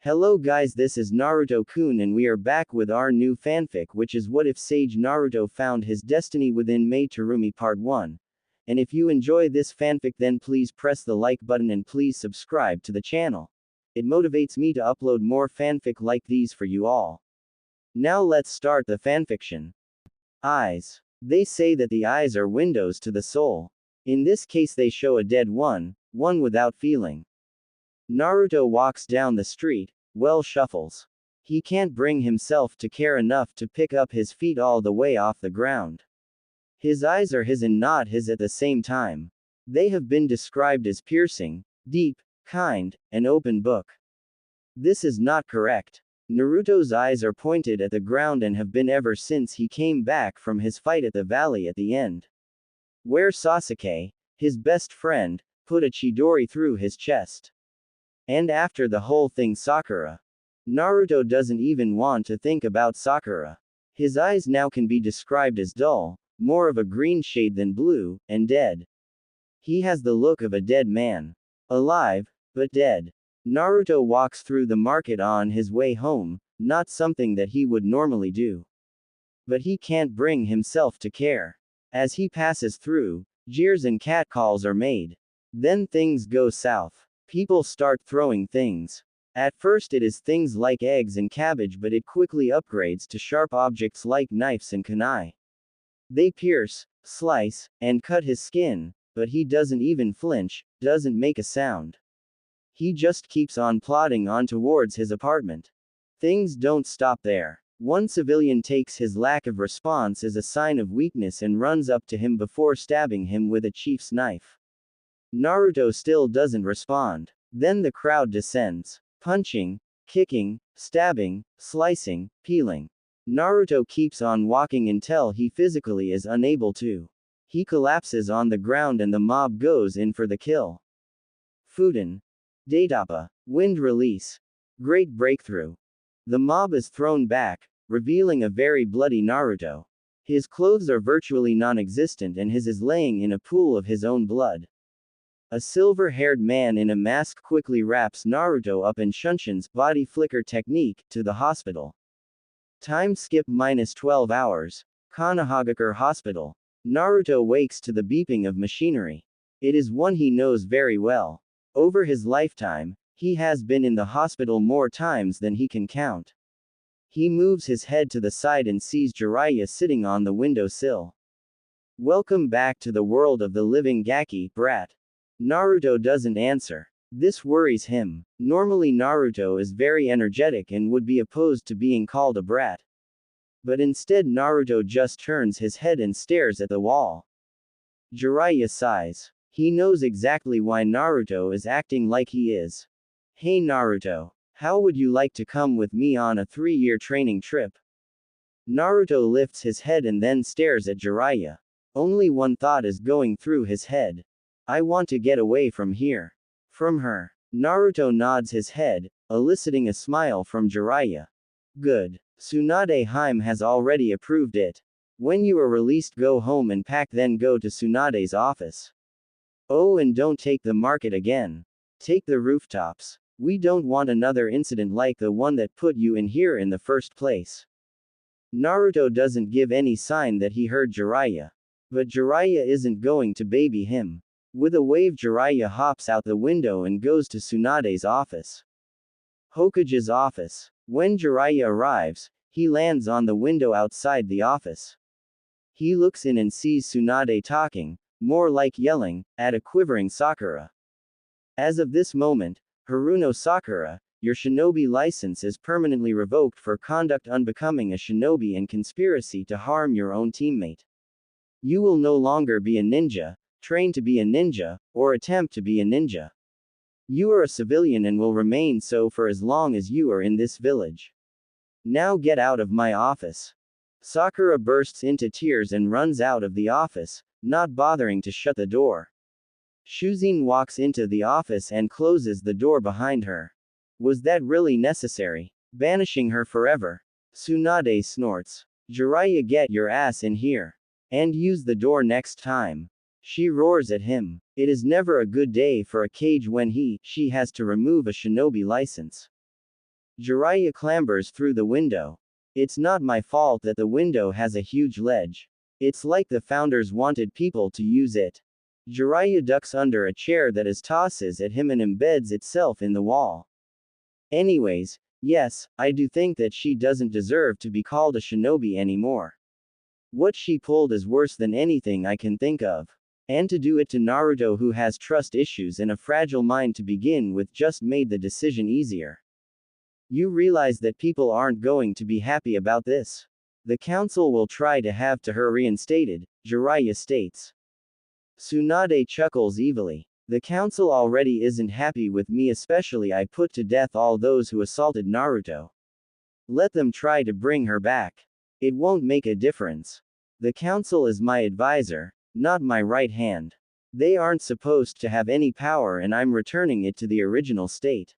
Hello guys, this is Naruto-kun and we are back with our new fanfic, which is What If Sage Naruto Found His Destiny Within Maid Terumi Part 1. And if you enjoy this fanfic, then please press the like button and please subscribe to the channel. It motivates me to upload more fanfic like these for you all. Now let's start the fanfiction. Eyes. They say that the eyes are windows to the soul. In this case they show a dead one without feeling. Naruto walks down the street, shuffles. He can't bring himself to care enough to pick up his feet all the way off the ground. His eyes are his and not his at the same time. They have been described as piercing, deep, kind, and open book. This is not correct. Naruto's eyes are pointed at the ground and have been ever since he came back from his fight at the valley at the end, where Sasuke, his best friend, put a Chidori through his chest. And after the whole thing, Sakura. Naruto doesn't even want to think about Sakura. His eyes now can be described as dull, more of a green shade than blue, and dead. He has the look of a dead man. Alive, but dead. Naruto walks through the market on his way home, not something that he would normally do. But he can't bring himself to care. As he passes through, jeers and catcalls are made. Then things go south. People start throwing things. At first it is things like eggs and cabbage, but it quickly upgrades to sharp objects like knives and kunai. They pierce, slice, and cut his skin, but he doesn't even flinch, doesn't make a sound. He just keeps on plodding on towards his apartment. Things don't stop there. One civilian takes his lack of response as a sign of weakness and runs up to him before stabbing him with a chief's knife. Naruto still doesn't respond. Then the crowd descends. Punching, kicking, stabbing, slicing, peeling. Naruto keeps on walking until he physically is unable to. He collapses on the ground and the mob goes in for the kill. Fuden. Datapa. Wind release. Great breakthrough. The mob is thrown back, revealing a very bloody Naruto. His clothes are virtually non-existent and his is laying in a pool of his own blood. A silver-haired man in a mask quickly wraps Naruto up and shunshin's body flicker technique to the hospital. Time skip -12 hours. Konohagakure Hospital. Naruto wakes to the beeping of machinery. It is one he knows very well. Over his lifetime, he has been in the hospital more times than he can count. He moves his head to the side and sees Jiraiya sitting on the windowsill. Welcome back to the world of the living, Gaki, brat. Naruto doesn't answer. This worries him. Normally Naruto is very energetic and would be opposed to being called a brat. But instead Naruto just turns his head and stares at the wall. Jiraiya sighs. He knows exactly why Naruto is acting like he is. Hey Naruto, how would you like to come with me on a 3-year training trip? Naruto lifts his head and then stares at Jiraiya. Only one thought is going through his head. I want to get away from here. From her. Naruto nods his head, eliciting a smile from Jiraiya. Good. Tsunade Hime has already approved it. When you are released, go home and pack, then go to Tsunade's office. Oh, and don't take the market again. Take the rooftops. We don't want another incident like the one that put you in here in the first place. Naruto doesn't give any sign that he heard Jiraiya. But Jiraiya isn't going to baby him. With a wave, Jiraiya hops out the window and goes to Tsunade's office. Hokage's office. When Jiraiya arrives, he lands on the window outside the office. He looks in and sees Tsunade talking, more like yelling, at a quivering Sakura. As of this moment, Haruno Sakura, your shinobi license is permanently revoked for conduct unbecoming a shinobi and conspiracy to harm your own teammate. You will no longer be a ninja, train to be a ninja, or attempt to be a ninja. You are a civilian and will remain so for as long as you are in this village. Now get out of my office. Sakura bursts into tears and runs out of the office, not bothering to shut the door. Shuzin walks into the office and closes the door behind her. Was that really necessary? Banishing her forever? Tsunade snorts. Jiraiya, get your ass in here. And use the door next time. She roars at him. It is never a good day for a Kage when she has to remove a shinobi license. Jiraiya clambers through the window. It's not my fault that the window has a huge ledge. It's like the founders wanted people to use it. Jiraiya ducks under a chair that is tosses at him and embeds itself in the wall. Anyways, yes, I do think that she doesn't deserve to be called a shinobi anymore. What she pulled is worse than anything I can think of. And to do it to Naruto, who has trust issues and a fragile mind to begin with, just made the decision easier. You realize that people aren't going to be happy about this. The council will try to have her reinstated, Jiraiya states. Tsunade chuckles evilly. The council already isn't happy with me, especially I put to death all those who assaulted Naruto. Let them try to bring her back. It won't make a difference. The council is my advisor, not my right hand. They aren't supposed to have any power, and I'm returning it to the original state.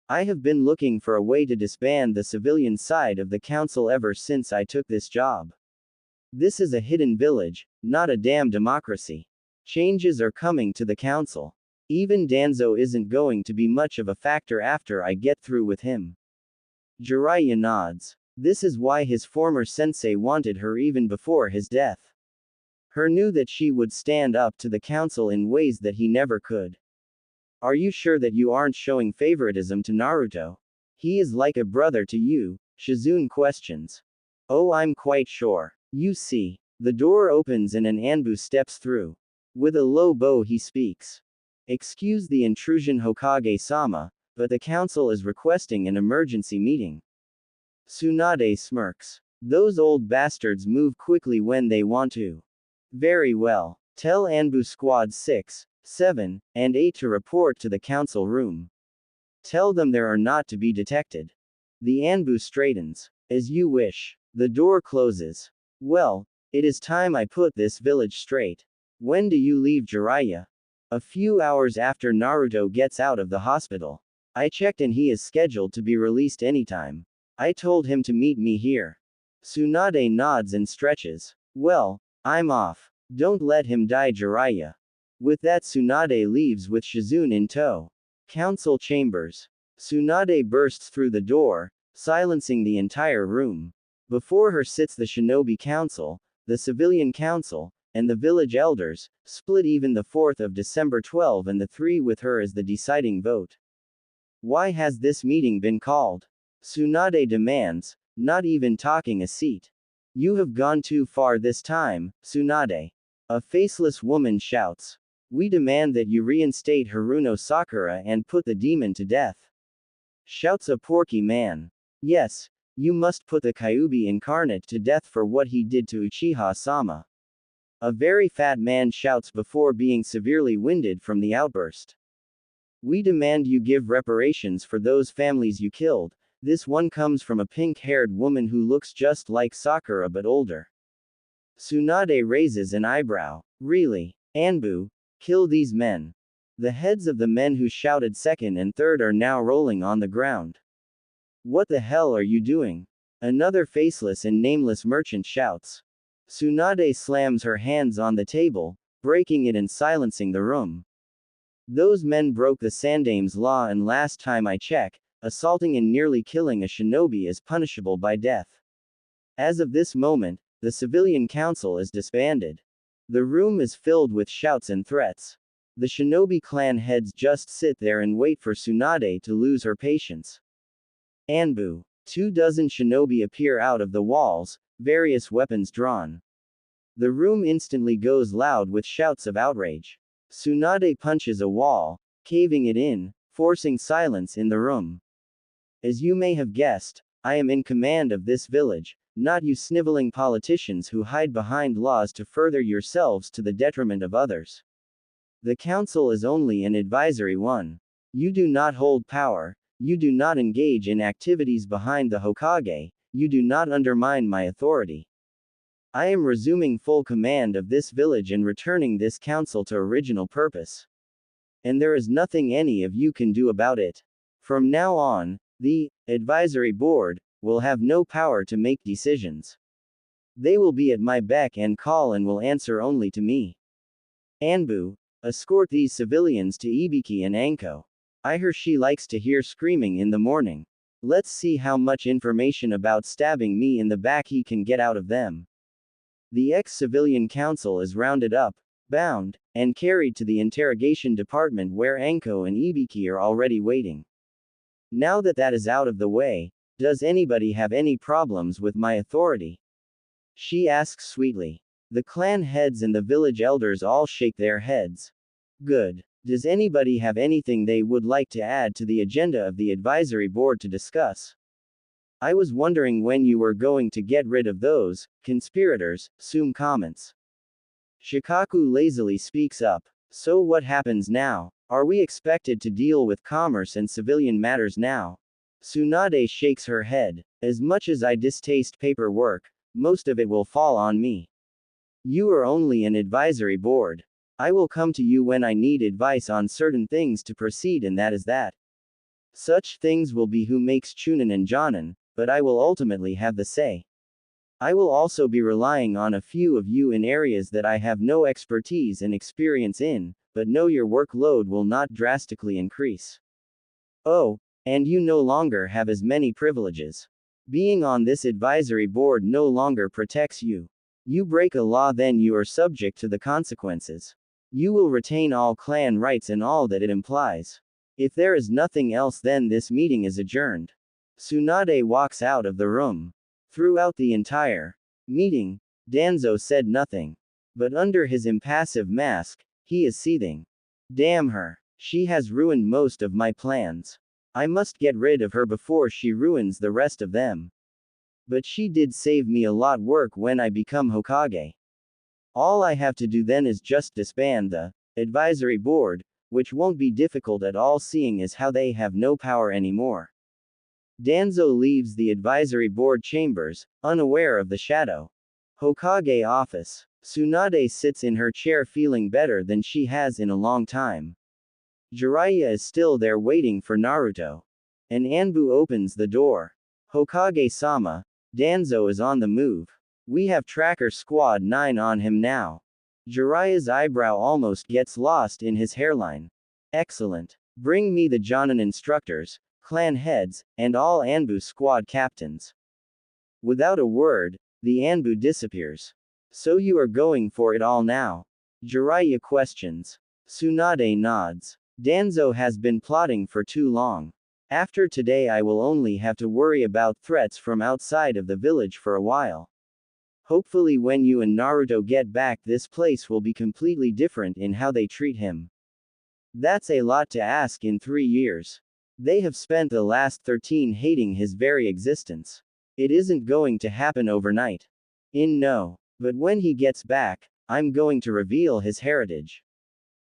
I have been looking for a way to disband the civilian side of the council ever since I took this job. This is a hidden village, not a damn democracy. Changes are coming to the council. Even Danzo isn't going to be much of a factor after I get through with him. Jiraiya nods. This is why his former sensei wanted her even before his death. Her knew that she would stand up to the council in ways that he never could. Are you sure that you aren't showing favoritism to Naruto? He is like a brother to you, Shizune questions. Oh, I'm quite sure. You see. The door opens and an Anbu steps through. With a low bow he speaks. Excuse the intrusion, Hokage-sama, but the council is requesting an emergency meeting. Tsunade smirks. Those old bastards move quickly when they want to. Very well. Tell Anbu Squad 6, 7, and 8 to report to the council room. Tell them they are not to be detected. The Anbu straightens. As you wish. The door closes. Well, it is time I put this village straight. When do you leave, Jiraiya? A few hours after Naruto gets out of the hospital. I checked and he is scheduled to be released anytime. I told him to meet me here. Tsunade nods and stretches. Well, I'm off. Don't let him die, Jiraiya. With that, Tsunade leaves with Shizune in tow. Council chambers. Tsunade bursts through the door, silencing the entire room. Before her sits the Shinobi Council, the Civilian Council, and the village elders, split even the 4th of December 12, and the 3 with her as the deciding vote. Why has this meeting been called? Tsunade demands, not even taking a seat. You have gone too far this time, Tsunade. A faceless woman shouts. We demand that you reinstate Haruno Sakura and put the demon to death. Shouts a porky man. Yes, you must put the Kyuubi incarnate to death for what he did to Uchiha-sama. A very fat man shouts before being severely winded from the outburst. We demand you give reparations for those families you killed. This one comes from a pink-haired woman who looks just like Sakura but older. Tsunade raises an eyebrow. Really? Anbu, kill these men. The heads of the men who shouted second and third are now rolling on the ground. What the hell are you doing? Another faceless and nameless merchant shouts. Tsunade slams her hands on the table, breaking it and silencing the room. Those men broke the Sandame's law, and last time I checked, assaulting and nearly killing a shinobi is punishable by death. As of this moment, the civilian council is disbanded. The room is filled with shouts and threats. The shinobi clan heads just sit there and wait for Tsunade to lose her patience. Anbu. 24 shinobi appear out of the walls, various weapons drawn. The room instantly goes loud with shouts of outrage. Tsunade punches a wall, caving it in, forcing silence in the room. As you may have guessed, I am in command of this village, not you sniveling politicians who hide behind laws to further yourselves to the detriment of others. The council is only an advisory one. You do not hold power, you do not engage in activities behind the Hokage, you do not undermine my authority. I am resuming full command of this village and returning this council to original purpose. And there is nothing any of you can do about it. From now on, the advisory board will have no power to make decisions. They will be at my beck and call and will answer only to me. Anbu, escort these civilians to Ibiki and Anko. I hear she likes to hear screaming in the morning. Let's see how much information about stabbing me in the back he can get out of them. The ex-civilian council is rounded up, bound, and carried to the interrogation department where Anko and Ibiki are already waiting. Now that that is out of the way, does anybody have any problems with my authority? She asks sweetly. The clan heads and the village elders all shake their heads. Good. Does anybody have anything they would like to add to the agenda of the advisory board to discuss? I was wondering when you were going to get rid of those conspirators, Sum comments. Shikaku lazily speaks up. So what happens now? Are we expected to deal with commerce and civilian matters now? Tsunade shakes her head. As much as I distaste paperwork, most of it will fall on me. You are only an advisory board. I will come to you when I need advice on certain things to proceed, and that is that. Such things will be who makes Chunin and Jonin, but I will ultimately have the say. I will also be relying on a few of you in areas that I have no expertise and experience in, but know your workload will not drastically increase. Oh, and you no longer have as many privileges. Being on this advisory board no longer protects you. You break a law, then you are subject to the consequences. You will retain all clan rights and all that it implies. If there is nothing else, then this meeting is adjourned. Tsunade walks out of the room. Throughout the entire meeting, Danzo said nothing. But under his impassive mask, he is seething. Damn her. She has ruined most of my plans. I must get rid of her before she ruins the rest of them. But she did save me a lot work when I become Hokage. All I have to do then is just disband the advisory board, which won't be difficult at all seeing as how they have no power anymore. Danzo leaves the advisory board chambers, unaware of the shadow Hokage office. Tsunade sits in her chair feeling better than she has in a long time. Jiraiya is still there waiting for Naruto. And Anbu opens the door. Hokage-sama, Danzo is on the move. We have Tracker Squad 9 on him now. Jiraiya's eyebrow almost gets lost in his hairline. Excellent. Bring me the Jonin instructors, clan heads, and all Anbu squad captains. Without a word, the Anbu disappears. So you are going for it all now? Jiraiya questions. Tsunade nods. Danzo has been plotting for too long. After today I will only have to worry about threats from outside of the village for a while. Hopefully when you and Naruto get back, this place will be completely different in how they treat him. That's a lot to ask in 3 years. They have spent the last 13 hating his very existence. It isn't going to happen overnight. No. But when he gets back, I'm going to reveal his heritage.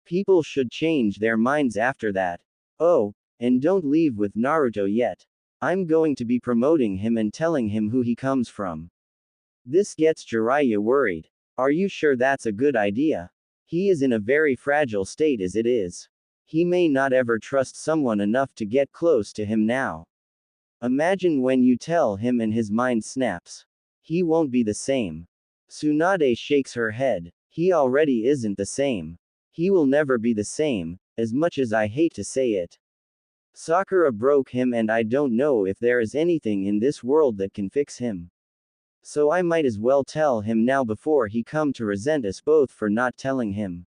People should change their minds after that. Oh, and don't leave with Naruto yet. I'm going to be promoting him and telling him who he comes from. This gets Jiraiya worried. Are you sure that's a good idea? He is in a very fragile state as it is. He may not ever trust someone enough to get close to him now. Imagine when you tell him and his mind snaps. He won't be the same. Tsunade shakes her head. He already isn't the same. He will never be the same, as much as I hate to say it. Sakura broke him, and I don't know if there is anything in this world that can fix him. So I might as well tell him now before he come to resent us both for not telling him.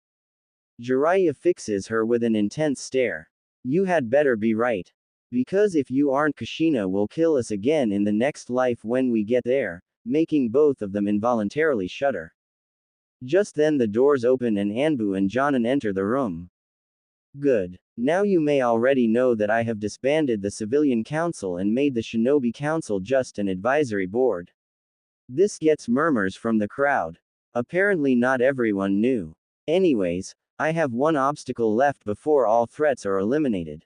Jiraiya fixes her with an intense stare. You had better be right. Because if you aren't, Kushina will kill us again in the next life when we get there, making both of them involuntarily shudder. Just then the doors open and Anbu and Jonin enter the room. Good. Now you may already know that I have disbanded the civilian council and made the shinobi council just an advisory board. This gets murmurs from the crowd. Apparently not everyone knew. Anyways, I have one obstacle left before all threats are eliminated.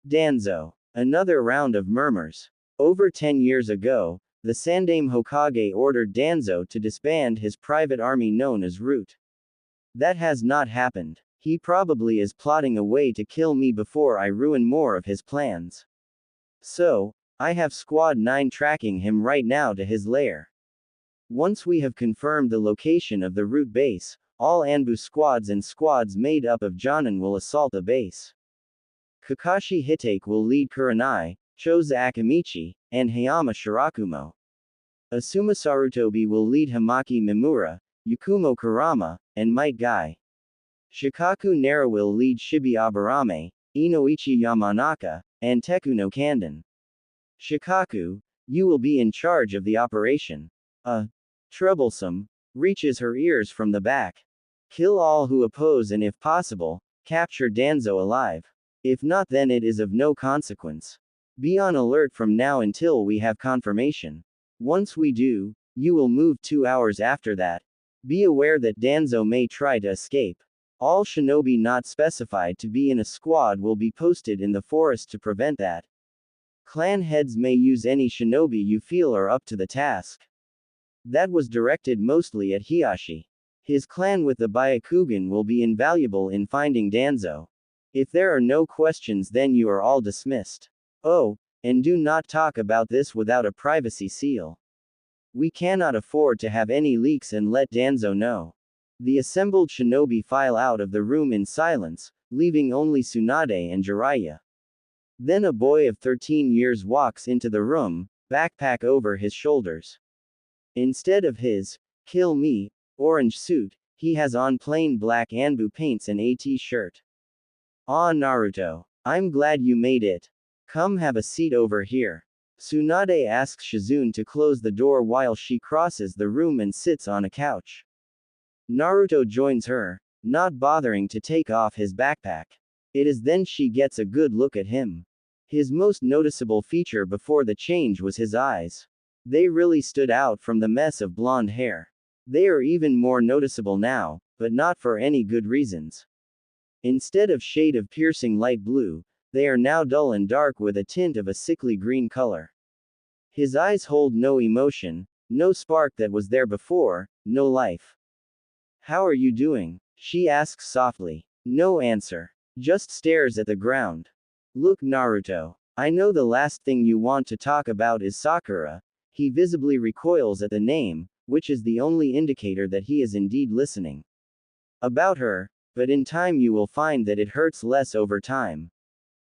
Danzo. Another round of murmurs. Over 10 years ago, the Sandaime Hokage ordered Danzo to disband his private army known as Root. That has not happened. He probably is plotting a way to kill me before I ruin more of his plans. So, I have Squad 9 tracking him right now to his lair. Once we have confirmed the location of the Root base, all Anbu squads and squads made up of Jonin will assault the base. Kakashi Hitake will lead Kurenai, Choza Akamichi, and Hayama Shirakumo. Asuma Sarutobi will lead Hamaki Mimura, Yukumo Kurama, and Might Guy. Shikaku Nara will lead Shibi Aburame, Inoichi Yamanaka, and Teku no Kanden. Shikaku, you will be in charge of the operation. Troublesome, reaches her ears from the back. Kill all who oppose and if possible, capture Danzo alive. If not, then it is of no consequence. Be on alert from now until we have confirmation. Once we do, you will move 2 hours after that. Be aware that Danzo may try to escape. All shinobi not specified to be in a squad will be posted in the forest to prevent that. Clan heads may use any shinobi you feel are up to the task. That was directed mostly at Hiyashi. His clan with the Byakugan will be invaluable in finding Danzo. If there are no questions, then you are all dismissed. Oh, and do not talk about this without a privacy seal. We cannot afford to have any leaks and let Danzo know. The assembled shinobi file out of the room in silence, leaving only Tsunade and Jiraiya. Then a boy of 13 years walks into the room, backpack over his shoulders. Instead of his "kill me" orange suit, he has on plain black Anbu paints and a t-shirt. Ah, Naruto. I'm glad you made it. Come have a seat over here. Tsunade asks Shizune to close the door while she crosses the room and sits on a couch. Naruto joins her, not bothering to take off his backpack. It is then she gets a good look at him. His most noticeable feature before the change was his eyes. They really stood out from the mess of blonde hair. They are even more noticeable now, but not for any good reasons. Instead of shade of piercing light blue, they are now dull and dark with a tint of a sickly green color. His eyes hold no emotion, no spark that was there before, no life. How are you doing? She asks softly. No answer. Just stares at the ground. Look, Naruto. I know the last thing you want to talk about is Sakura. He visibly recoils at the name, which is the only indicator that he is indeed listening. About her, but in time you will find that it hurts less over time.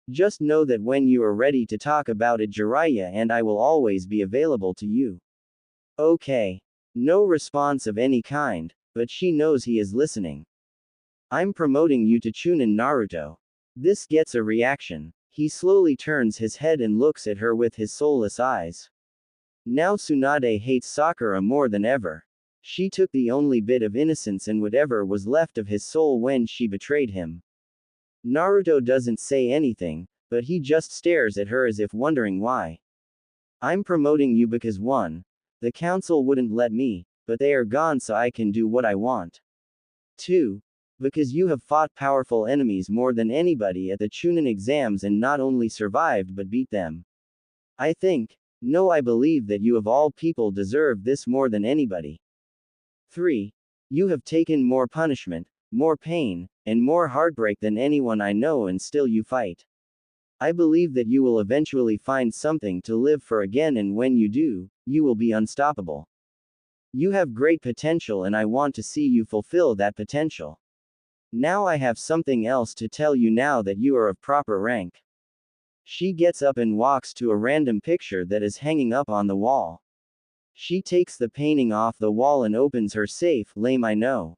Just know that when you are ready to talk about it, Jiraiya and I will always be available to you. Okay. No response of any kind, but she knows he is listening. I'm promoting you to Chunin, Naruto. This gets a reaction. He slowly turns his head and looks at her with his soulless eyes. Now Tsunade hates Sakura more than ever. She took the only bit of innocence and whatever was left of his soul when she betrayed him. Naruto doesn't say anything, but he just stares at her as if wondering why. I'm promoting you because 1. The council wouldn't let me, but they are gone so I can do what I want. 2. Because you have fought powerful enemies more than anybody at the Chunin exams and not only survived but beat them. I think, no, I believe that you of all people deserve this more than anybody. 3. You have taken more punishment, more pain, and more heartbreak than anyone I know and still you fight. I believe that you will eventually find something to live for again, and when you do, you will be unstoppable. You have great potential and I want to see you fulfill that potential. Now I have something else to tell you now that you are of proper rank. She gets up and walks to a random picture that is hanging up on the wall. She takes the painting off the wall and opens her safe. Lame, I know.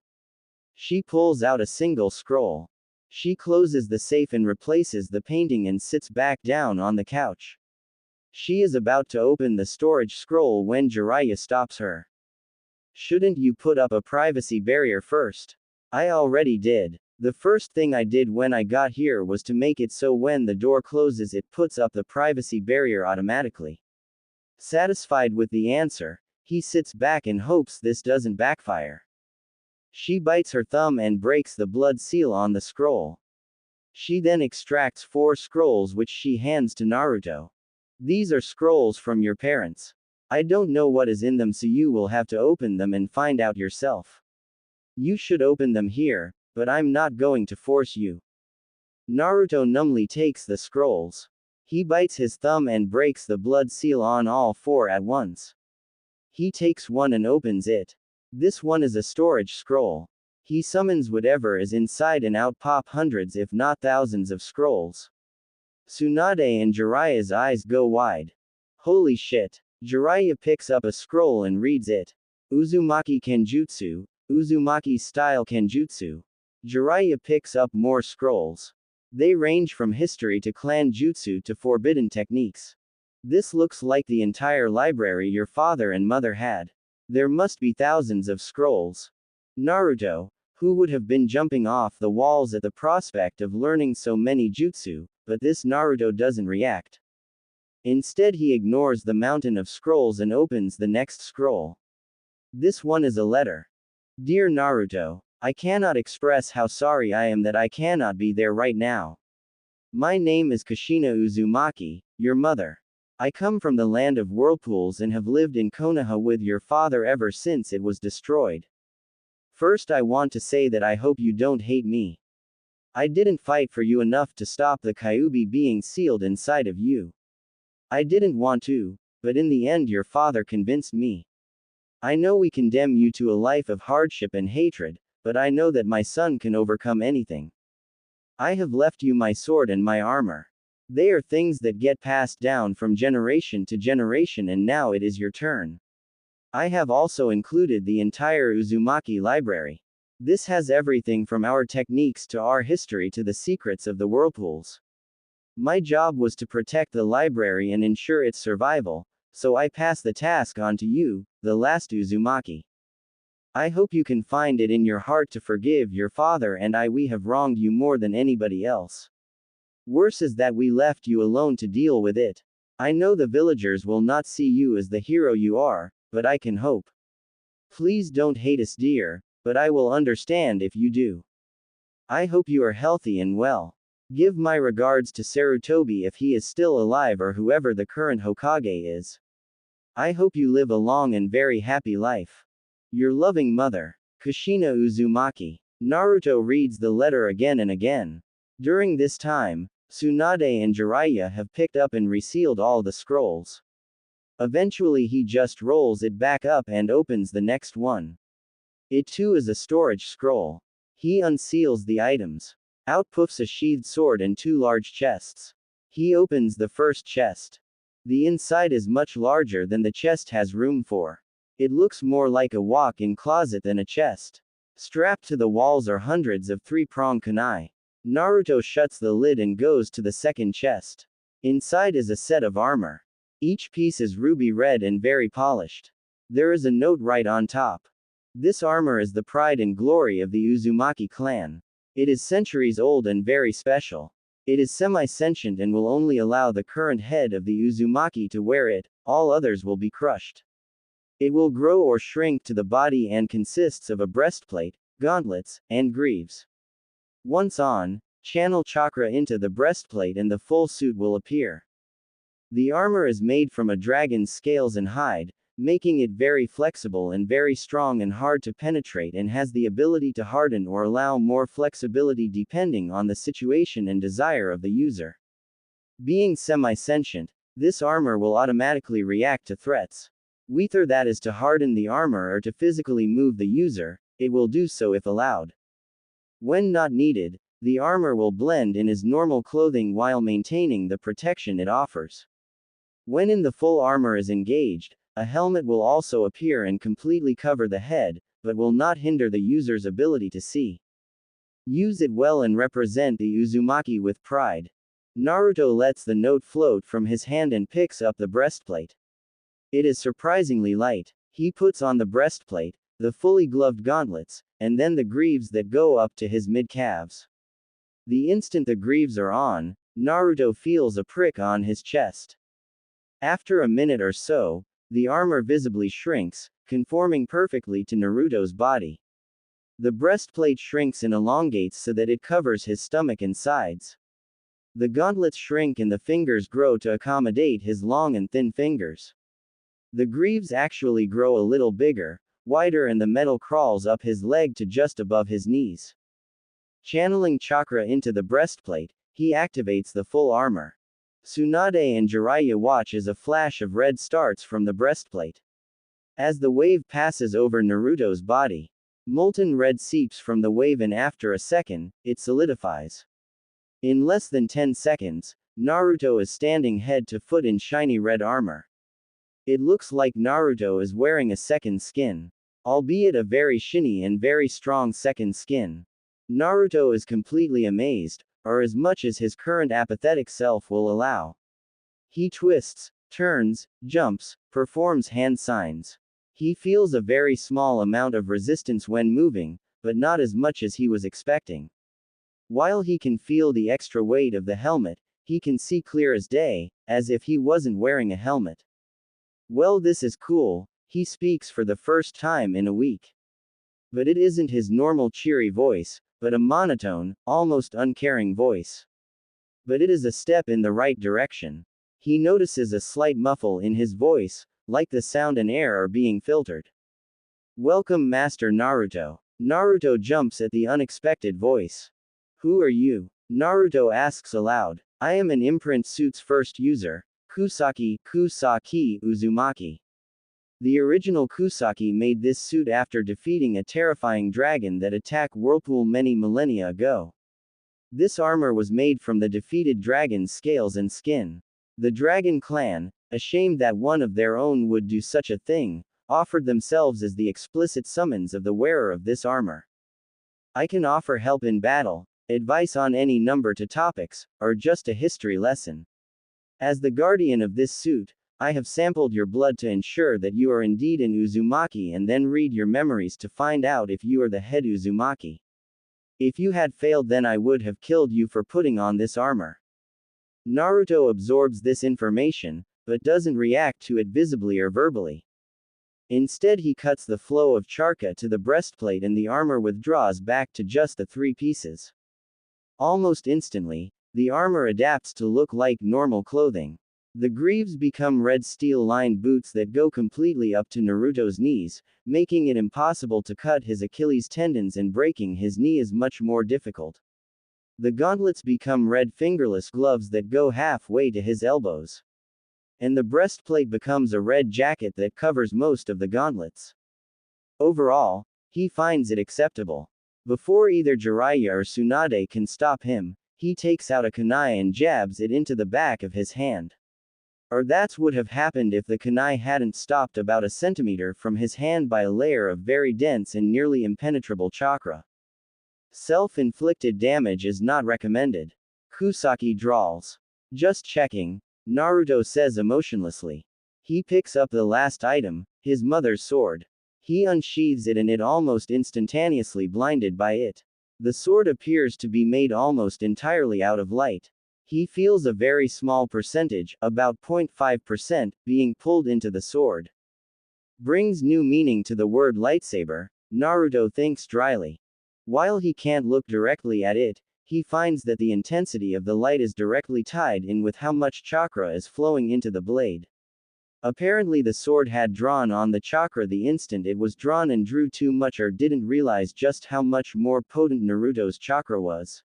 She pulls out a single scroll. She closes the safe and replaces the painting and sits back down on the couch. She is about to open the storage scroll when Jiraiya stops her. Shouldn't you put up a privacy barrier first? I already did. The first thing I did when I got here was to make it so when the door closes it puts up the privacy barrier automatically. Satisfied with the answer, he sits back and hopes this doesn't backfire. She bites her thumb and breaks the blood seal on the scroll. She then extracts 4 scrolls which she hands to Naruto. These are scrolls from your parents. I don't know what is in them, so you will have to open them and find out yourself. You should open them here, but I'm not going to force you. Naruto numbly takes the scrolls. He bites his thumb and breaks the blood seal on all 4 at once. He takes one and opens it. This one is a storage scroll. He summons whatever is inside and out pop hundreds if not thousands of scrolls. Tsunade and Jiraiya's eyes go wide. Holy shit. Jiraiya picks up a scroll and reads it. Uzumaki Kenjutsu, Uzumaki style Kenjutsu. Jiraiya picks up more scrolls. They range from history to clan jutsu to forbidden techniques. This looks like the entire library your father and mother had. There must be thousands of scrolls. Naruto, who would have been jumping off the walls at the prospect of learning so many jutsu, but this Naruto doesn't react. Instead, he ignores the mountain of scrolls and opens the next scroll. This one is a letter. Dear Naruto, I cannot express how sorry I am that I cannot be there right now. My name is Kushina Uzumaki, your mother. I come from the land of whirlpools and have lived in Konoha with your father ever since it was destroyed. First, I want to say that I hope you don't hate me. I didn't fight for you enough to stop the Kyuubi being sealed inside of you. I didn't want to, but in the end your father convinced me. I know we condemn you to a life of hardship and hatred, but I know that my son can overcome anything. I have left you my sword and my armor. They are things that get passed down from generation to generation, and now it is your turn. I have also included the entire Uzumaki library. This has everything from our techniques to our history to the secrets of the whirlpools. My job was to protect the library and ensure its survival, so I pass the task on to you, the last Uzumaki. I hope you can find it in your heart to forgive your father and I. We have wronged you more than anybody else. Worse is that we left you alone to deal with it. I know the villagers will not see you as the hero you are, but I can hope. Please don't hate us, dear, but I will understand if you do. I hope you are healthy and well. Give my regards to Sarutobi if he is still alive or whoever the current Hokage is. I hope you live a long and very happy life. Your loving mother, Kushina Uzumaki. Naruto reads the letter again and again. During this time, Tsunade and Jiraiya have picked up and resealed all the scrolls. Eventually he just rolls it back up and opens the next one. It too is a storage scroll. He unseals the items. Out puffs a sheathed sword and two large chests. He opens the first chest. The inside is much larger than the chest has room for. It looks more like a walk-in closet than a chest. Strapped to the walls are hundreds of three-pronged kunai. Naruto shuts the lid and goes to the second chest. Inside is a set of armor. Each piece is ruby red and very polished. There is a note right on top. This armor is the pride and glory of the Uzumaki clan. It is centuries old and very special. It is semi-sentient and will only allow the current head of the Uzumaki to wear it, all others will be crushed. It will grow or shrink to the body and consists of a breastplate, gauntlets, and greaves. Once on, channel chakra into the breastplate and the full suit will appear. The armor is made from a dragon's scales and hide, making it very flexible and very strong and hard to penetrate, and has the ability to harden or allow more flexibility depending on the situation and desire of the user. Being semi-sentient, this armor will automatically react to threats. Whether that is to harden the armor or to physically move the user, it will do so if allowed. When not needed, the armor will blend in as normal clothing while maintaining the protection it offers. When in the full armor is engaged, a helmet will also appear and completely cover the head, but will not hinder the user's ability to see. Use it well and represent the Uzumaki with pride. Naruto lets the note float from his hand and picks up the breastplate. It is surprisingly light. He puts on the breastplate, the fully gloved gauntlets, and then the greaves that go up to his mid-calves. The instant the greaves are on, Naruto feels a prick on his chest. After a minute or so, the armor visibly shrinks, conforming perfectly to Naruto's body. The breastplate shrinks and elongates so that it covers his stomach and sides. The gauntlets shrink and the fingers grow to accommodate his long and thin fingers. The greaves actually grow a little bigger, wider, and the metal crawls up his leg to just above his knees. Channeling chakra into the breastplate, he activates the full armor. Tsunade and Jiraiya watch as a flash of red starts from the breastplate. As the wave passes over Naruto's body, molten red seeps from the wave, and after a second, it solidifies. In less than 10 seconds, Naruto is standing head to foot in shiny red armor. It looks like Naruto is wearing a second skin. Albeit a very shiny and very strong second skin. Naruto is completely amazed, or as much as his current apathetic self will allow. He twists, turns, jumps, performs hand signs. He feels a very small amount of resistance when moving, but not as much as he was expecting. While he can feel the extra weight of the helmet, he can see clear as day, as if he wasn't wearing a helmet. Well, this is cool, he speaks for the first time in a week. But it isn't his normal cheery voice, but a monotone, almost uncaring voice. But it is a step in the right direction. He notices a slight muffle in his voice, like the sound and air are being filtered. Welcome, Master Naruto. Naruto jumps at the unexpected voice. Who are you? Naruto asks aloud. I am an imprint suit's first user, Kusaki Uzumaki. The original Kusaki made this suit after defeating a terrifying dragon that attacked Whirlpool many millennia ago. This armor was made from the defeated dragon's scales and skin. The Dragon Clan, ashamed that one of their own would do such a thing, offered themselves as the explicit summons of the wearer of this armor. I can offer help in battle, advice on any number to topics, or just a history lesson. As the guardian of this suit, I have sampled your blood to ensure that you are indeed an Uzumaki and then read your memories to find out if you are the head Uzumaki. If you had failed, then I would have killed you for putting on this armor. Naruto absorbs this information, but doesn't react to it visibly or verbally. Instead, he cuts the flow of chakra to the breastplate and the armor withdraws back to just the 3 pieces. Almost instantly, the armor adapts to look like normal clothing. The greaves become red steel-lined boots that go completely up to Naruto's knees, making it impossible to cut his Achilles tendons, and breaking his knee is much more difficult. The gauntlets become red fingerless gloves that go halfway to his elbows. And the breastplate becomes a red jacket that covers most of the gauntlets. Overall, he finds it acceptable. Before either Jiraiya or Tsunade can stop him, he takes out a kunai and jabs it into the back of his hand. Or that's would have happened if the kunai hadn't stopped about a centimeter from his hand by a layer of very dense and nearly impenetrable chakra. Self-inflicted damage is not recommended. Kusaki drawls. Just checking, Naruto says emotionlessly. He picks up the last item, his mother's sword. He unsheathes it and it almost instantaneously blinded by it. The sword appears to be made almost entirely out of light. He feels a very small percentage, about 0.5%, being pulled into the sword. Brings new meaning to the word lightsaber, Naruto thinks dryly. While he can't look directly at it, he finds that the intensity of the light is directly tied in with how much chakra is flowing into the blade. Apparently the sword had drawn on the chakra the instant it was drawn and drew too much, or didn't realize just how much more potent Naruto's chakra was.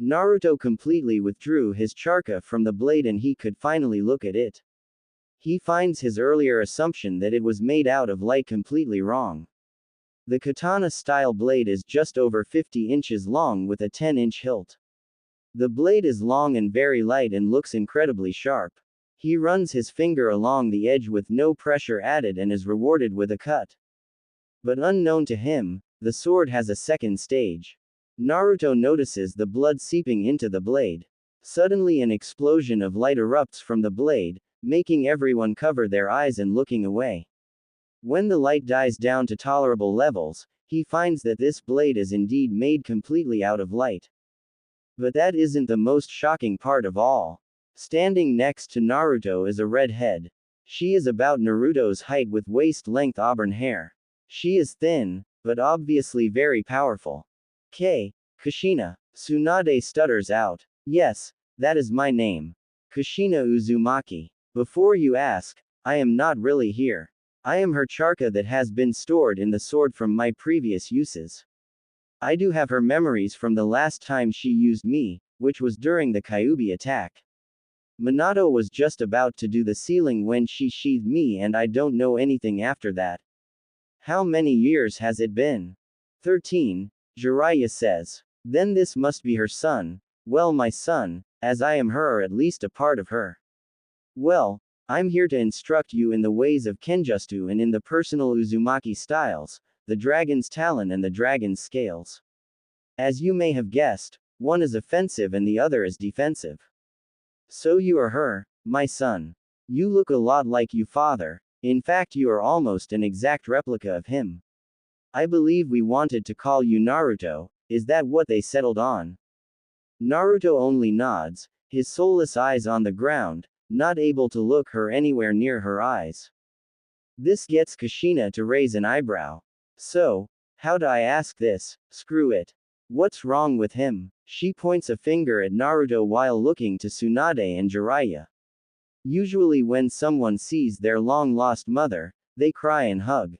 Naruto completely withdrew his chakra from the blade and he could finally look at it. He finds his earlier assumption that it was made out of light completely wrong. The katana-style blade is just over 50 inches long with a 10-inch hilt. The blade is long and very light and looks incredibly sharp. He runs his finger along the edge with no pressure added and is rewarded with a cut. But unknown to him, the sword has a second stage. Naruto notices the blood seeping into the blade. Suddenly an explosion of light erupts from the blade, making everyone cover their eyes and looking away. When the light dies down to tolerable levels, he finds that this blade is indeed made completely out of light. But that isn't the most shocking part of all. Standing next to Naruto is a redhead. She is about Naruto's height with waist-length auburn hair. She is thin, but obviously very powerful. Kushina. Tsunade stutters out. Yes, that is my name. Kushina Uzumaki. Before you ask, I am not really here. I am her chakra that has been stored in the sword from my previous uses. I do have her memories from the last time she used me, which was during the Kyuubi attack. Minato was just about to do the sealing when she sheathed me and I don't know anything after that. How many years has it been? 13, Jiraiya says. Then this must be her son. Well, my son, as I am her or at least a part of her. Well, I'm here to instruct you in the ways of Kenjutsu and in the personal Uzumaki styles, the dragon's talon and the dragon's scales. As you may have guessed, one is offensive and the other is defensive. So you are her, my son. You look a lot like you father, in fact you are almost an exact replica of him. I believe we wanted to call you Naruto, is that what they settled on? Naruto only nods, his soulless eyes on the ground, not able to look her anywhere near her eyes. This gets Kushina to raise an eyebrow. So, how do I ask this? Screw it. What's wrong with him? She points a finger at Naruto while looking to Tsunade and Jiraiya. Usually when someone sees their long-lost mother, they cry and hug.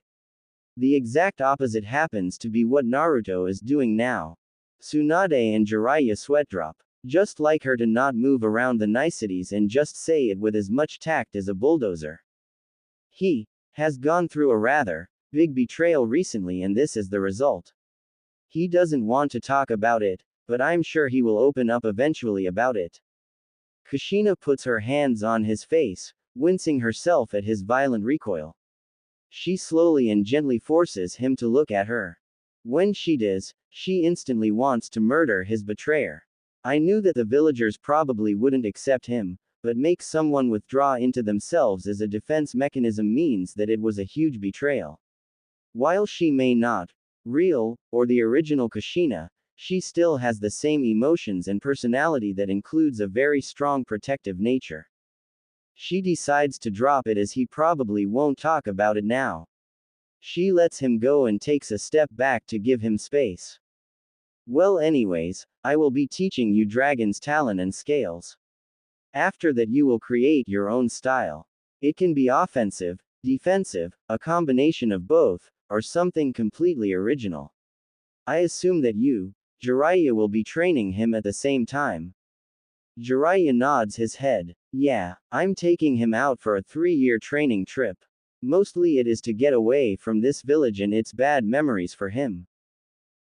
The exact opposite happens to be what Naruto is doing now. Tsunade and Jiraiya sweat drop. Just like her to not move around the niceties and just say it with as much tact as a bulldozer. He has gone through a rather big betrayal recently and this is the result. He doesn't want to talk about it, but I'm sure he will open up eventually about it. Kushina puts her hands on his face, wincing herself at his violent recoil. She slowly and gently forces him to look at her. When she does, she instantly wants to murder his betrayer. I knew that the villagers probably wouldn't accept him, but make someone withdraw into themselves as a defense mechanism means that it was a huge betrayal. While she may not real, or the original Kushina, she still has the same emotions and personality that includes a very strong protective nature. She decides to drop it as he probably won't talk about it now. She lets him go and takes a step back to give him space. Well anyways, I will be teaching you dragon's talon and scales. After that you will create your own style. It can be offensive, defensive, a combination of both, or something completely original. I assume that you, Jiraiya, will be training him at the same time. Jiraiya nods his head. Yeah, I'm taking him out for a 3-year training trip. Mostly it is to get away from this village and its bad memories for him.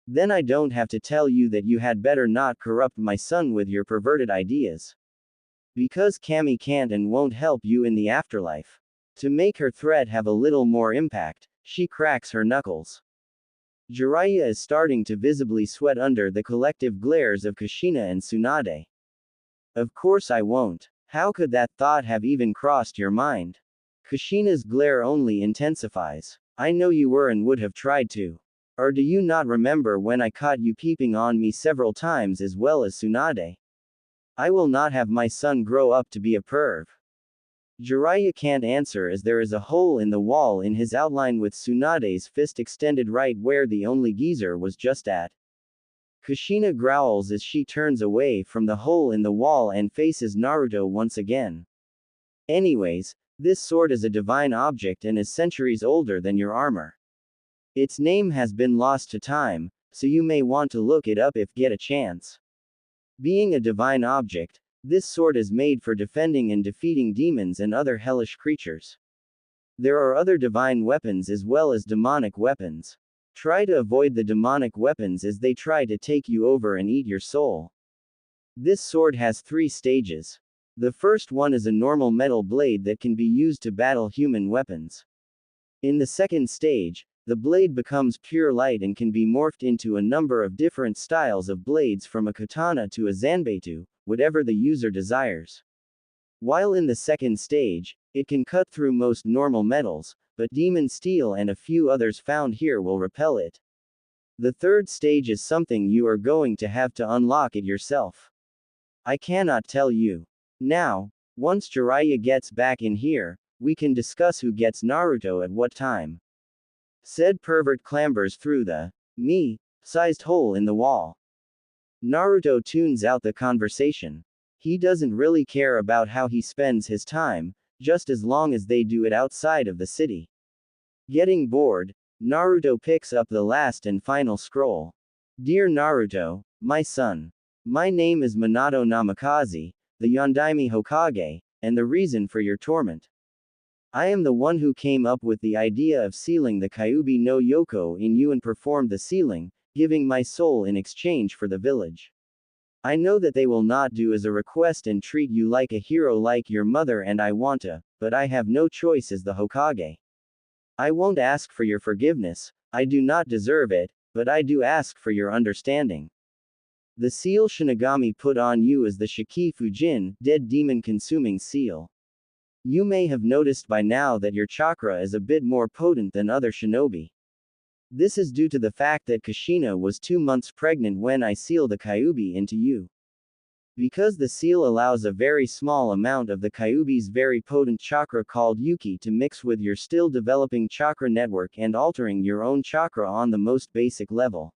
Then I don't have to tell you that you had better not corrupt my son with your perverted ideas. Because Kami can't and won't help you in the afterlife. To make her threat have a little more impact, she cracks her knuckles. Jiraiya is starting to visibly sweat under the collective glares of Kushina and Tsunade. Of course I won't. How could that thought have even crossed your mind? Kushina's glare only intensifies. I know you were and would have tried to. Or do you not remember when I caught you peeping on me several times as well as Tsunade? I will not have my son grow up to be a perv. Jiraiya can't answer as there is a hole in the wall in his outline with Tsunade's fist extended right where the only geezer was just at. Kushina growls as she turns away from the hole in the wall and faces Naruto once again. Anyways, this sword is a divine object and is centuries older than your armor. Its name has been lost to time, so you may want to look it up if get a chance. Being a divine object, this sword is made for defending and defeating demons and other hellish creatures. There are other divine weapons as well as demonic weapons. Try to avoid the demonic weapons as they try to take you over and eat your soul. This sword has 3 stages. The first one is a normal metal blade that can be used to battle human weapons. In the second stage, the blade becomes pure light and can be morphed into a number of different styles of blades from a katana to a zanbeitu, whatever the user desires. While in the second stage, it can cut through most normal metals, but demon steel and a few others found here will repel it. The third stage is something you are going to have to unlock it yourself. I cannot tell you. Now, once Jiraiya gets back in here, we can discuss who gets Naruto at what time. Said pervert clambers through the sized hole in the wall. Naruto tunes out the conversation. He doesn't really care about how he spends his time, just as long as they do it outside of the city. Getting bored, Naruto picks up the last and final scroll. Dear Naruto, my son. My name is Minato Namikaze, the Yondaime Hokage, and the reason for your torment. I am the one who came up with the idea of sealing the Kyuubi no Yoko in you and performed the sealing, giving my soul in exchange for the village. I know that they will not do as a request and treat you like a hero like your mother and I want to, but I have no choice as the Hokage. I won't ask for your forgiveness, I do not deserve it, but I do ask for your understanding. The seal Shinigami put on you is the Shiki Fujin, dead demon consuming seal. You may have noticed by now that your chakra is a bit more potent than other shinobi. This is due to the fact that Kushina was 2 months pregnant when I sealed the Kyuubi into you. Because the seal allows a very small amount of the Kyuubi's very potent chakra called Yuki to mix with your still developing chakra network and altering your own chakra on the most basic level.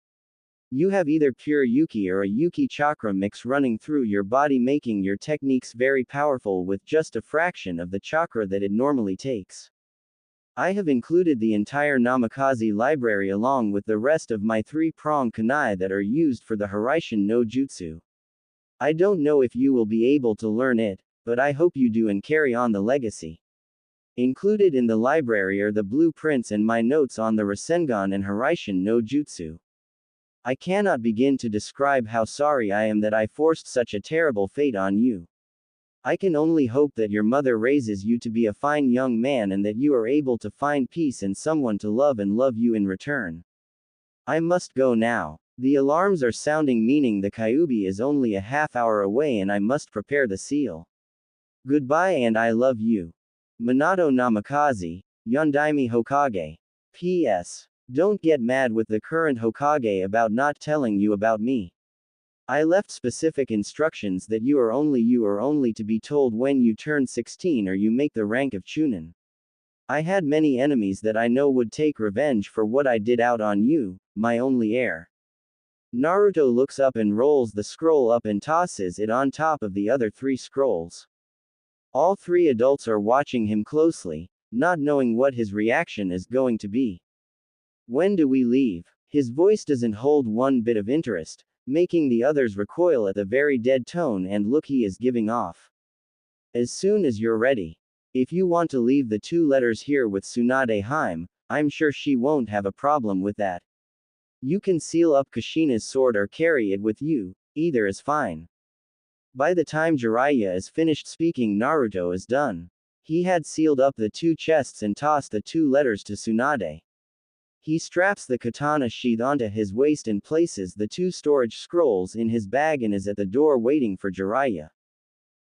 You have either pure Yuki or a Yuki chakra mix running through your body, making your techniques very powerful with just a fraction of the chakra that it normally takes. I have included the entire Namikaze library along with the rest of my 3-prong kunai that are used for the Hiraishin no Jutsu. I don't know if you will be able to learn it, but I hope you do and carry on the legacy. Included in the library are the blueprints and my notes on the Rasengan and Hiraishin no Jutsu. I cannot begin to describe how sorry I am that I forced such a terrible fate on you. I can only hope that your mother raises you to be a fine young man and that you are able to find peace and someone to love and love you in return. I must go now. The alarms are sounding, meaning the Kyuubi is only a half-hour away and I must prepare the seal. Goodbye and I love you. Minato Namikaze, Yondaime Hokage. P.S. Don't get mad with the current Hokage about not telling you about me. I left specific instructions that you are only to be told when you turn 16 or you make the rank of Chunin. I had many enemies that I know would take revenge for what I did out on you, my only heir. Naruto looks up and rolls the scroll up and tosses it on top of the other 3 scrolls. All 3 adults are watching him closely, not knowing what his reaction is going to be. When do we leave? His voice doesn't hold one bit of interest, making the others recoil at the very dead tone and look he is giving off. As soon as you're ready. If you want to leave the 2 letters here with Tsunade Haim, I'm sure she won't have a problem with that. You can seal up Kushina's sword or carry it with you, either is fine. By the time Jiraiya is finished speaking, Naruto is done. He had sealed up the 2 chests and tossed the 2 letters to Tsunade. He straps the katana sheath onto his waist and places the 2 storage scrolls in his bag and is at the door waiting for Jiraiya.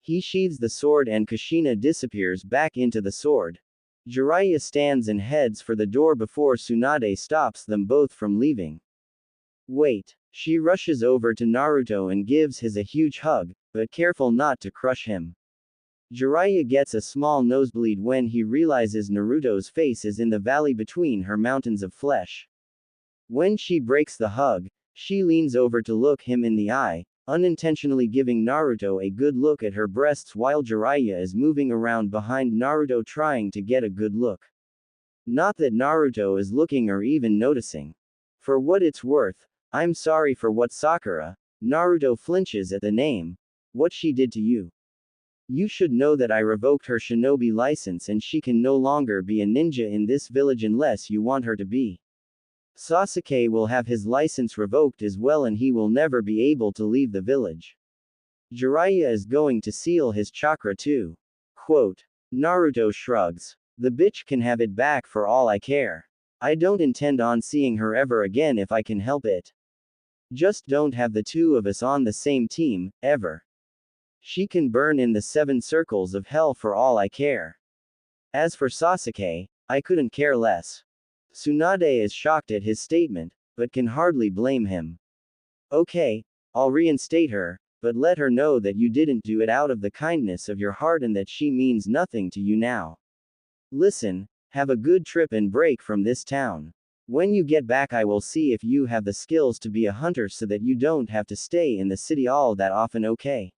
He sheathes the sword and Kushina disappears back into the sword. Jiraiya stands and heads for the door before Tsunade stops them both from leaving. Wait. She rushes over to Naruto and gives his a huge hug, but careful not to crush him. Jiraiya gets a small nosebleed when he realizes Naruto's face is in the valley between her mountains of flesh. When she breaks the hug, she leans over to look him in the eye, unintentionally giving Naruto a good look at her breasts while Jiraiya is moving around behind Naruto trying to get a good look. Not that Naruto is looking or even noticing. For what it's worth, I'm sorry for what Sakura, Naruto flinches at the name, what she did to you. You should know that I revoked her shinobi license and she can no longer be a ninja in this village unless you want her to be. Sasuke will have his license revoked as well and he will never be able to leave the village. Jiraiya is going to seal his chakra too. Quote. Naruto shrugs. The bitch can have it back for all I care. I don't intend on seeing her ever again if I can help it. Just don't have the 2 of us on the same team, ever. She can burn in the 7 circles of hell for all I care. As for Sasuke, I couldn't care less. Tsunade is shocked at his statement, but can hardly blame him. Okay, I'll reinstate her, but let her know that you didn't do it out of the kindness of your heart and that she means nothing to you now. Listen, have a good trip and break from this town. When you get back I will see if you have the skills to be a hunter so that you don't have to stay in the city all that often, okay?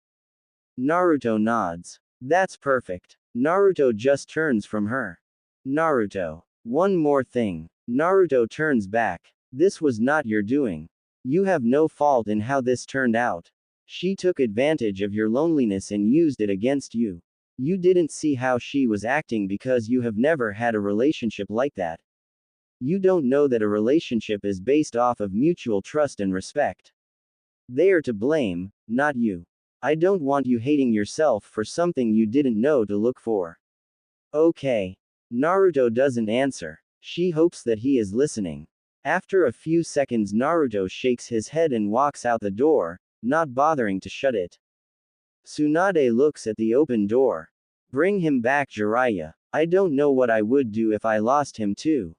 Naruto nods. That's perfect. Naruto just turns from her. Naruto. One more thing. Naruto turns back. This was not your doing. You have no fault in how this turned out. She took advantage of your loneliness and used it against you. You didn't see how she was acting because you have never had a relationship like that. You don't know that a relationship is based off of mutual trust and respect. They are to blame, not you. I don't want you hating yourself for something you didn't know to look for. Okay. Naruto doesn't answer. She hopes that he is listening. After a few seconds, Naruto shakes his head and walks out the door, not bothering to shut it. Tsunade looks at the open door. Bring him back, Jiraiya. I don't know what I would do if I lost him too.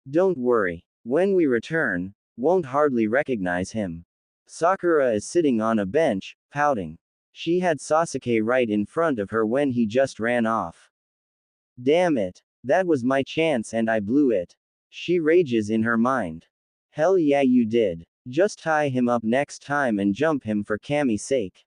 Don't worry. When we return, won't hardly recognize him. Sakura is sitting on a bench, pouting. She had Sasuke right in front of her when he just ran off. Damn it. That was my chance and I blew it. She rages in her mind. Hell yeah, you did. Just tie him up next time and jump him for Kami's sake.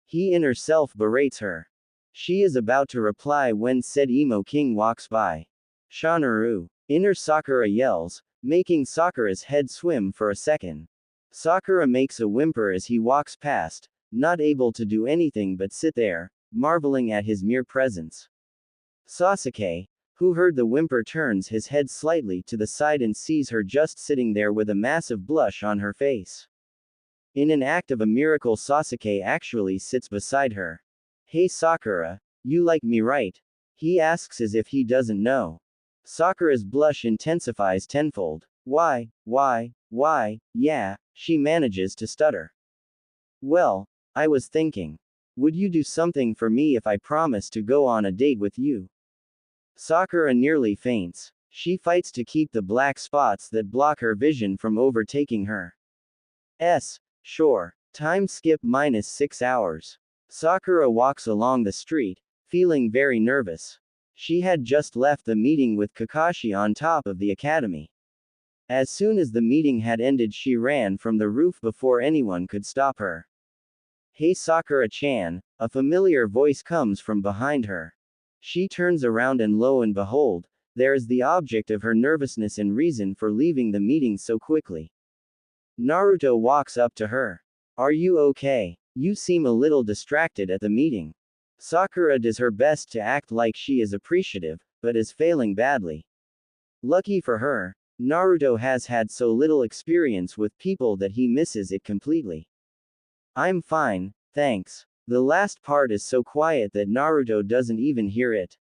He inner self berates her. She is about to reply when said emo king walks by. Shanaru. Inner Sakura yells, making Sakura's head swim for a second. Sakura makes a whimper as he walks past, not able to do anything but sit there, marveling at his mere presence. Sasuke, who heard the whimper, turns his head slightly to the side and sees her just sitting there with a massive blush on her face. In an act of a miracle, Sasuke actually sits beside her. Hey Sakura, you like me right? He asks as if he doesn't know. Sakura's blush intensifies tenfold. Why, yeah, she manages to stutter. Well, I was thinking. Would you do something for me if I promise to go on a date with you? Sakura nearly faints. She fights to keep the black spots that block her vision from overtaking her. Sure. Time skip -6 hours. Sakura walks along the street, feeling very nervous. She had just left the meeting with Kakashi on top of the academy. As soon as the meeting had ended, she ran from the roof before anyone could stop her. Hey Sakura-chan, a familiar voice comes from behind her. She turns around and lo and behold, there is the object of her nervousness and reason for leaving the meeting so quickly. Naruto walks up to her. Are you okay? You seem a little distracted at the meeting. Sakura does her best to act like she is appreciative, but is failing badly. Lucky for her, Naruto has had so little experience with people that he misses it completely. I'm fine, thanks. The last part is so quiet that Naruto doesn't even hear it.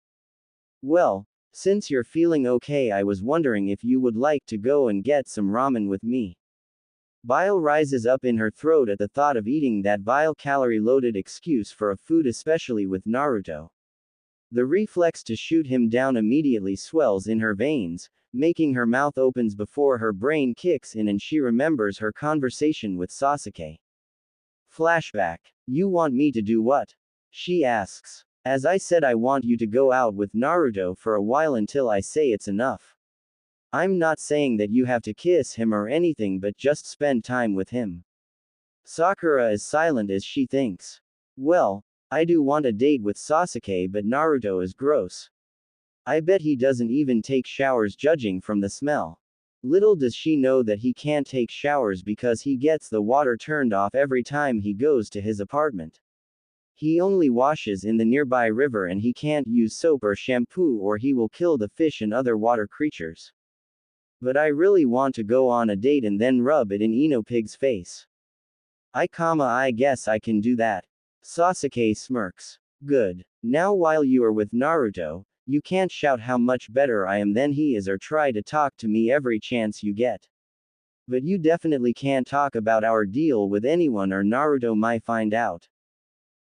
Well, since you're feeling okay, I was wondering if you would like to go and get some ramen with me. Bile rises up in her throat at the thought of eating that vile calorie-loaded excuse for a food, especially with Naruto. The reflex to shoot him down immediately swells in her veins, making her mouth opens before her brain kicks in and she remembers her conversation with Sasuke. Flashback. You want me to do what? She asks. As I said, I want you to go out with Naruto for a while until I say it's enough. I'm not saying that you have to kiss him or anything, but just spend time with him. Sakura is silent as she thinks. Well, I do want a date with Sasuke, but Naruto is gross. I bet he doesn't even take showers, judging from the smell. Little does she know that he can't take showers because he gets the water turned off every time he goes to his apartment. He only washes in the nearby river and he can't use soap or shampoo or he will kill the fish and other water creatures. But I really want to go on a date and then rub it in Enopig's face. I guess I can do that. Sasuke smirks. Good. Now while you are with Naruto, you can't shout how much better I am than he is or try to talk to me every chance you get. But you definitely can't talk about our deal with anyone or Naruto might find out.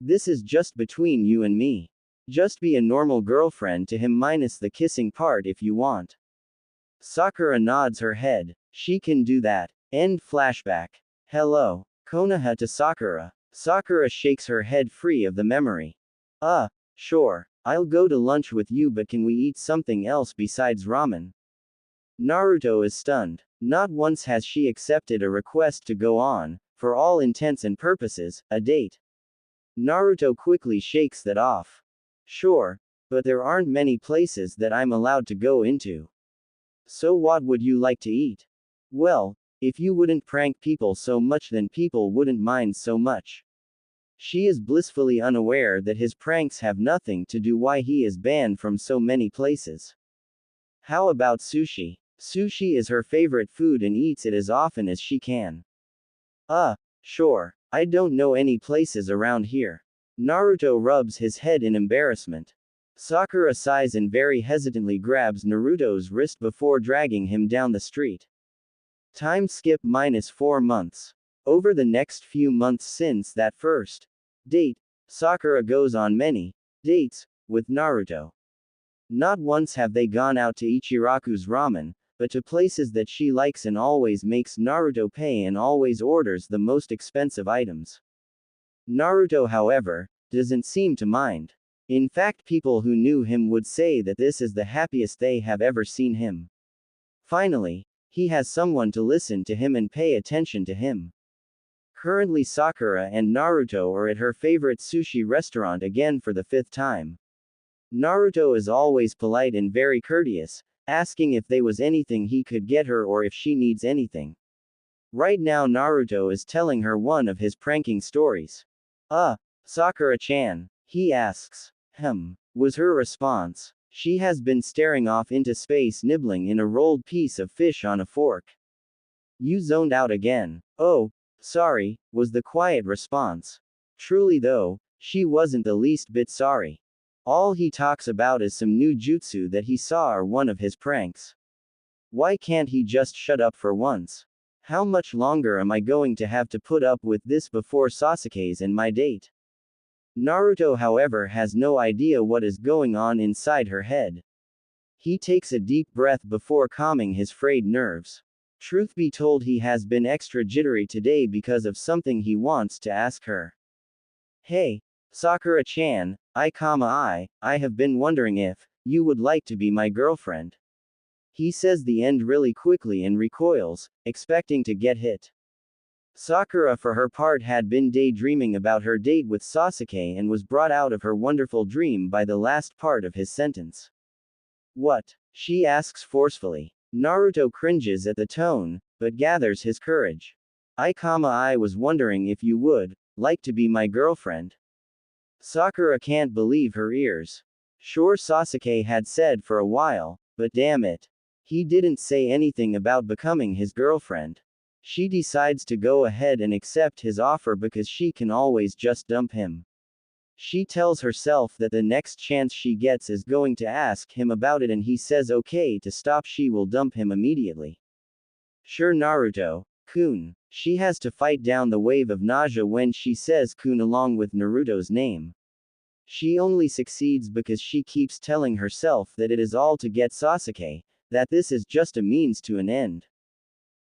This is just between you and me. Just be a normal girlfriend to him minus the kissing part if you want. Sakura nods her head. She can do that. End flashback. Hello. Konoha to Sakura. Sakura shakes her head free of the memory. Sure. I'll go to lunch with you, but can we eat something else besides ramen? Naruto is stunned. Not once has she accepted a request to go on, for all intents and purposes, a date. Naruto quickly shakes that off. Sure. But there aren't many places that I'm allowed to go into. So what would you like to eat? Well, if you wouldn't prank people so much, then people wouldn't mind so much. She is blissfully unaware that his pranks have nothing to do why he is banned from so many places. How about sushi? Sushi is her favorite food and eats it as often as she can. Sure, I don't know any places around here. Naruto rubs his head in embarrassment. Sakura sighs and very hesitantly grabs Naruto's wrist before dragging him down the street. Time skip -4 months. Over the next few months since that first date, Sakura goes on many dates with Naruto. Not once have they gone out to Ichiraku's ramen, but to places that she likes and always makes Naruto pay and always orders the most expensive items. Naruto, however, doesn't seem to mind. In fact, people who knew him would say that this is the happiest they have ever seen him. Finally, he has someone to listen to him and pay attention to him. Currently, Sakura and Naruto are at her favorite sushi restaurant again for the 5th time. Naruto is always polite and very courteous, asking if there was anything he could get her or if she needs anything. Right now, Naruto is telling her one of his pranking stories. Sakura-chan, he asks. Was her response. She has been staring off into space, nibbling in a rolled piece of fish on a fork. You zoned out again. Oh, sorry, was the quiet response. Truly though, she wasn't the least bit sorry. All he talks about is some new jutsu that he saw or one of his pranks. Why can't he just shut up for once? How much longer am I going to have to put up with this before Sasuke's and my date? Naruto, however, has no idea what is going on inside her head. He takes a deep breath before calming his frayed nerves. Truth be told, he has been extra jittery today because of something he wants to ask her. Hey, Sakura-chan, I have been wondering if you would like to be my girlfriend. He says the end really quickly and recoils, expecting to get hit. Sakura, for her part, had been daydreaming about her date with Sasuke and was brought out of her wonderful dream by the last part of his sentence. What? She asks forcefully. Naruto cringes at the tone, but gathers his courage. I was wondering if you would like to be my girlfriend. Sakura can't believe her ears. Sure, Sasuke had said for a while, but damn it. He didn't say anything about becoming his girlfriend. She decides to go ahead and accept his offer because she can always just dump him. She tells herself that the next chance she gets is going to ask him about it, and he says okay to stop, she will dump him immediately. Sure, Naruto-kun. She has to fight down the wave of nausea when she says kun along with Naruto's name. She only succeeds because she keeps telling herself that it is all to get Sasuke, that this is just a means to an end.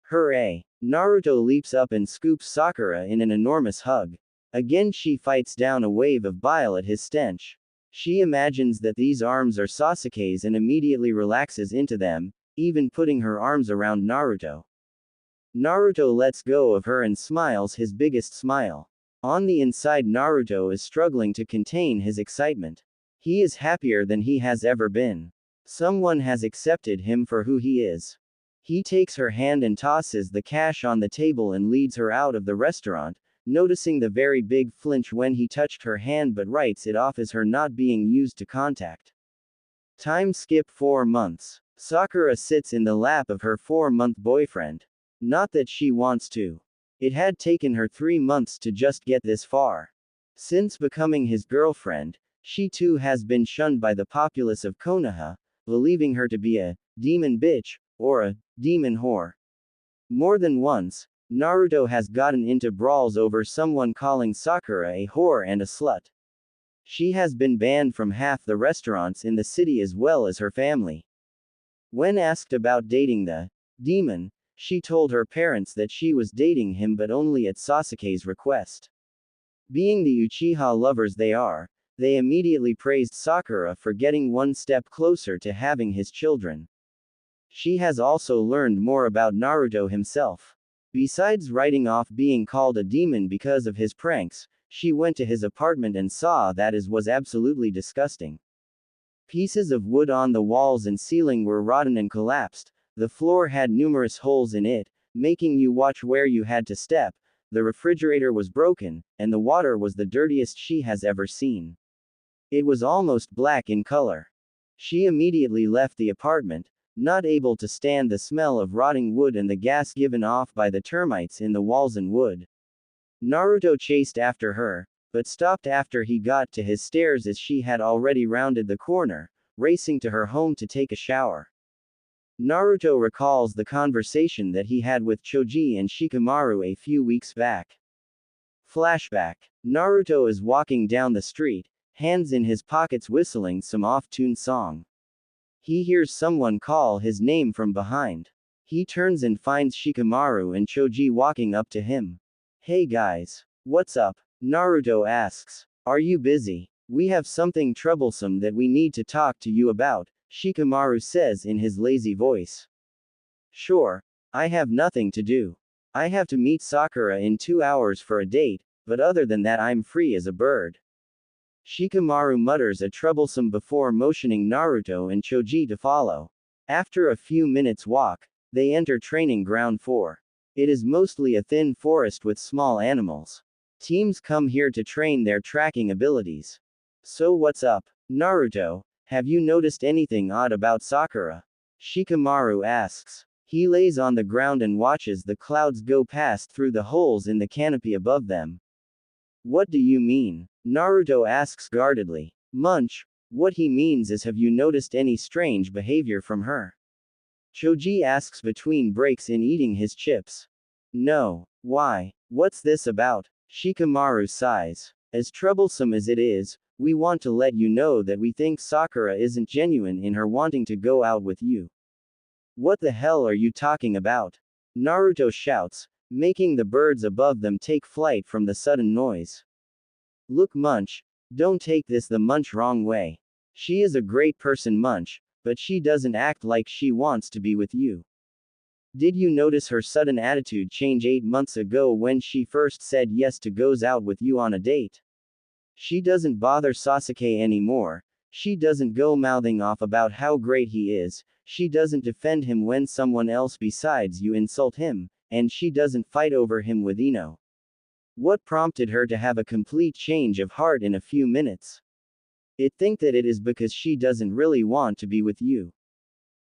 Hooray! Naruto leaps up and scoops Sakura in an enormous hug. Again she fights down a wave of bile at his stench. She imagines that these arms are Sasuke's and immediately relaxes into them, even putting her arms around Naruto. Naruto lets go of her and smiles his biggest smile. On the inside, Naruto is struggling to contain his excitement. He is happier than he has ever been. Someone has accepted him for who he is. He takes her hand and tosses the cash on the table and leads her out of the restaurant, noticing the very big flinch when he touched her hand, but writes it off as her not being used to contact. Time skip 4 months. Sakura sits in the lap of her 4-month boyfriend. Not that she wants to. It had taken her 3 months to just get this far. Since becoming his girlfriend, she too has been shunned by the populace of Konoha, believing her to be a demon bitch, or a demon whore. More than once, Naruto has gotten into brawls over someone calling Sakura a whore and a slut. She has been banned from half the restaurants in the city as well as her family. When asked about dating the demon, she told her parents that she was dating him, but only at Sasuke's request. Being the Uchiha lovers they are, they immediately praised Sakura for getting one step closer to having his children. She has also learned more about Naruto himself. Besides writing off being called a demon because of his pranks, she went to his apartment and saw that it was absolutely disgusting. Pieces of wood on the walls and ceiling were rotten and collapsed, the floor had numerous holes in it, making you watch where you had to step, the refrigerator was broken, and the water was the dirtiest she has ever seen. It was almost black in color. She immediately left the apartment, not able to stand the smell of rotting wood and the gas given off by the termites in the walls and wood. Naruto chased after her, but stopped after he got to his stairs as she had already rounded the corner, racing to her home to take a shower. Naruto recalls the conversation that he had with Choji and Shikamaru a few weeks back. Flashback. Naruto is walking down the street, hands in his pockets whistling some off-tune song. He hears someone call his name from behind. He turns and finds Shikamaru and Choji walking up to him. "Hey guys. What's up?" Naruto asks. "Are you busy? We have something troublesome that we need to talk to you about," Shikamaru says in his lazy voice. "Sure. I have nothing to do. I have to meet Sakura in 2 hours for a date, but other than that I'm free as a bird." Shikamaru mutters a troublesome before motioning Naruto and Choji to follow. After a few minutes' walk, they enter training ground 4. It is mostly a thin forest with small animals. Teams come here to train their tracking abilities. "So what's up, Naruto? Have you noticed anything odd about Sakura?" Shikamaru asks. He lays on the ground and watches the clouds go past through the holes in the canopy above them. "What do you mean?" Naruto asks guardedly. "Munch, what he means is, have you noticed any strange behavior from her?" Choji asks between breaks in eating his chips. "No. Why? What's this about?" Shikamaru sighs. "As troublesome as it is, we want to let you know that we think Sakura isn't genuine in her wanting to go out with you." "What the hell are you talking about?" Naruto shouts, making the birds above them take flight from the sudden noise. "Look Munch, don't take this the Munch wrong way. She is a great person Munch, but she doesn't act like she wants to be with you. Did you notice her sudden attitude change 8 months ago when she first said yes to goes out with you on a date? She doesn't bother Sasuke anymore, she doesn't go mouthing off about how great he is, she doesn't defend him when someone else besides you insult him, and she doesn't fight over him with Ino. What prompted her to have a complete change of heart in a few minutes? I think that it is because she doesn't really want to be with you.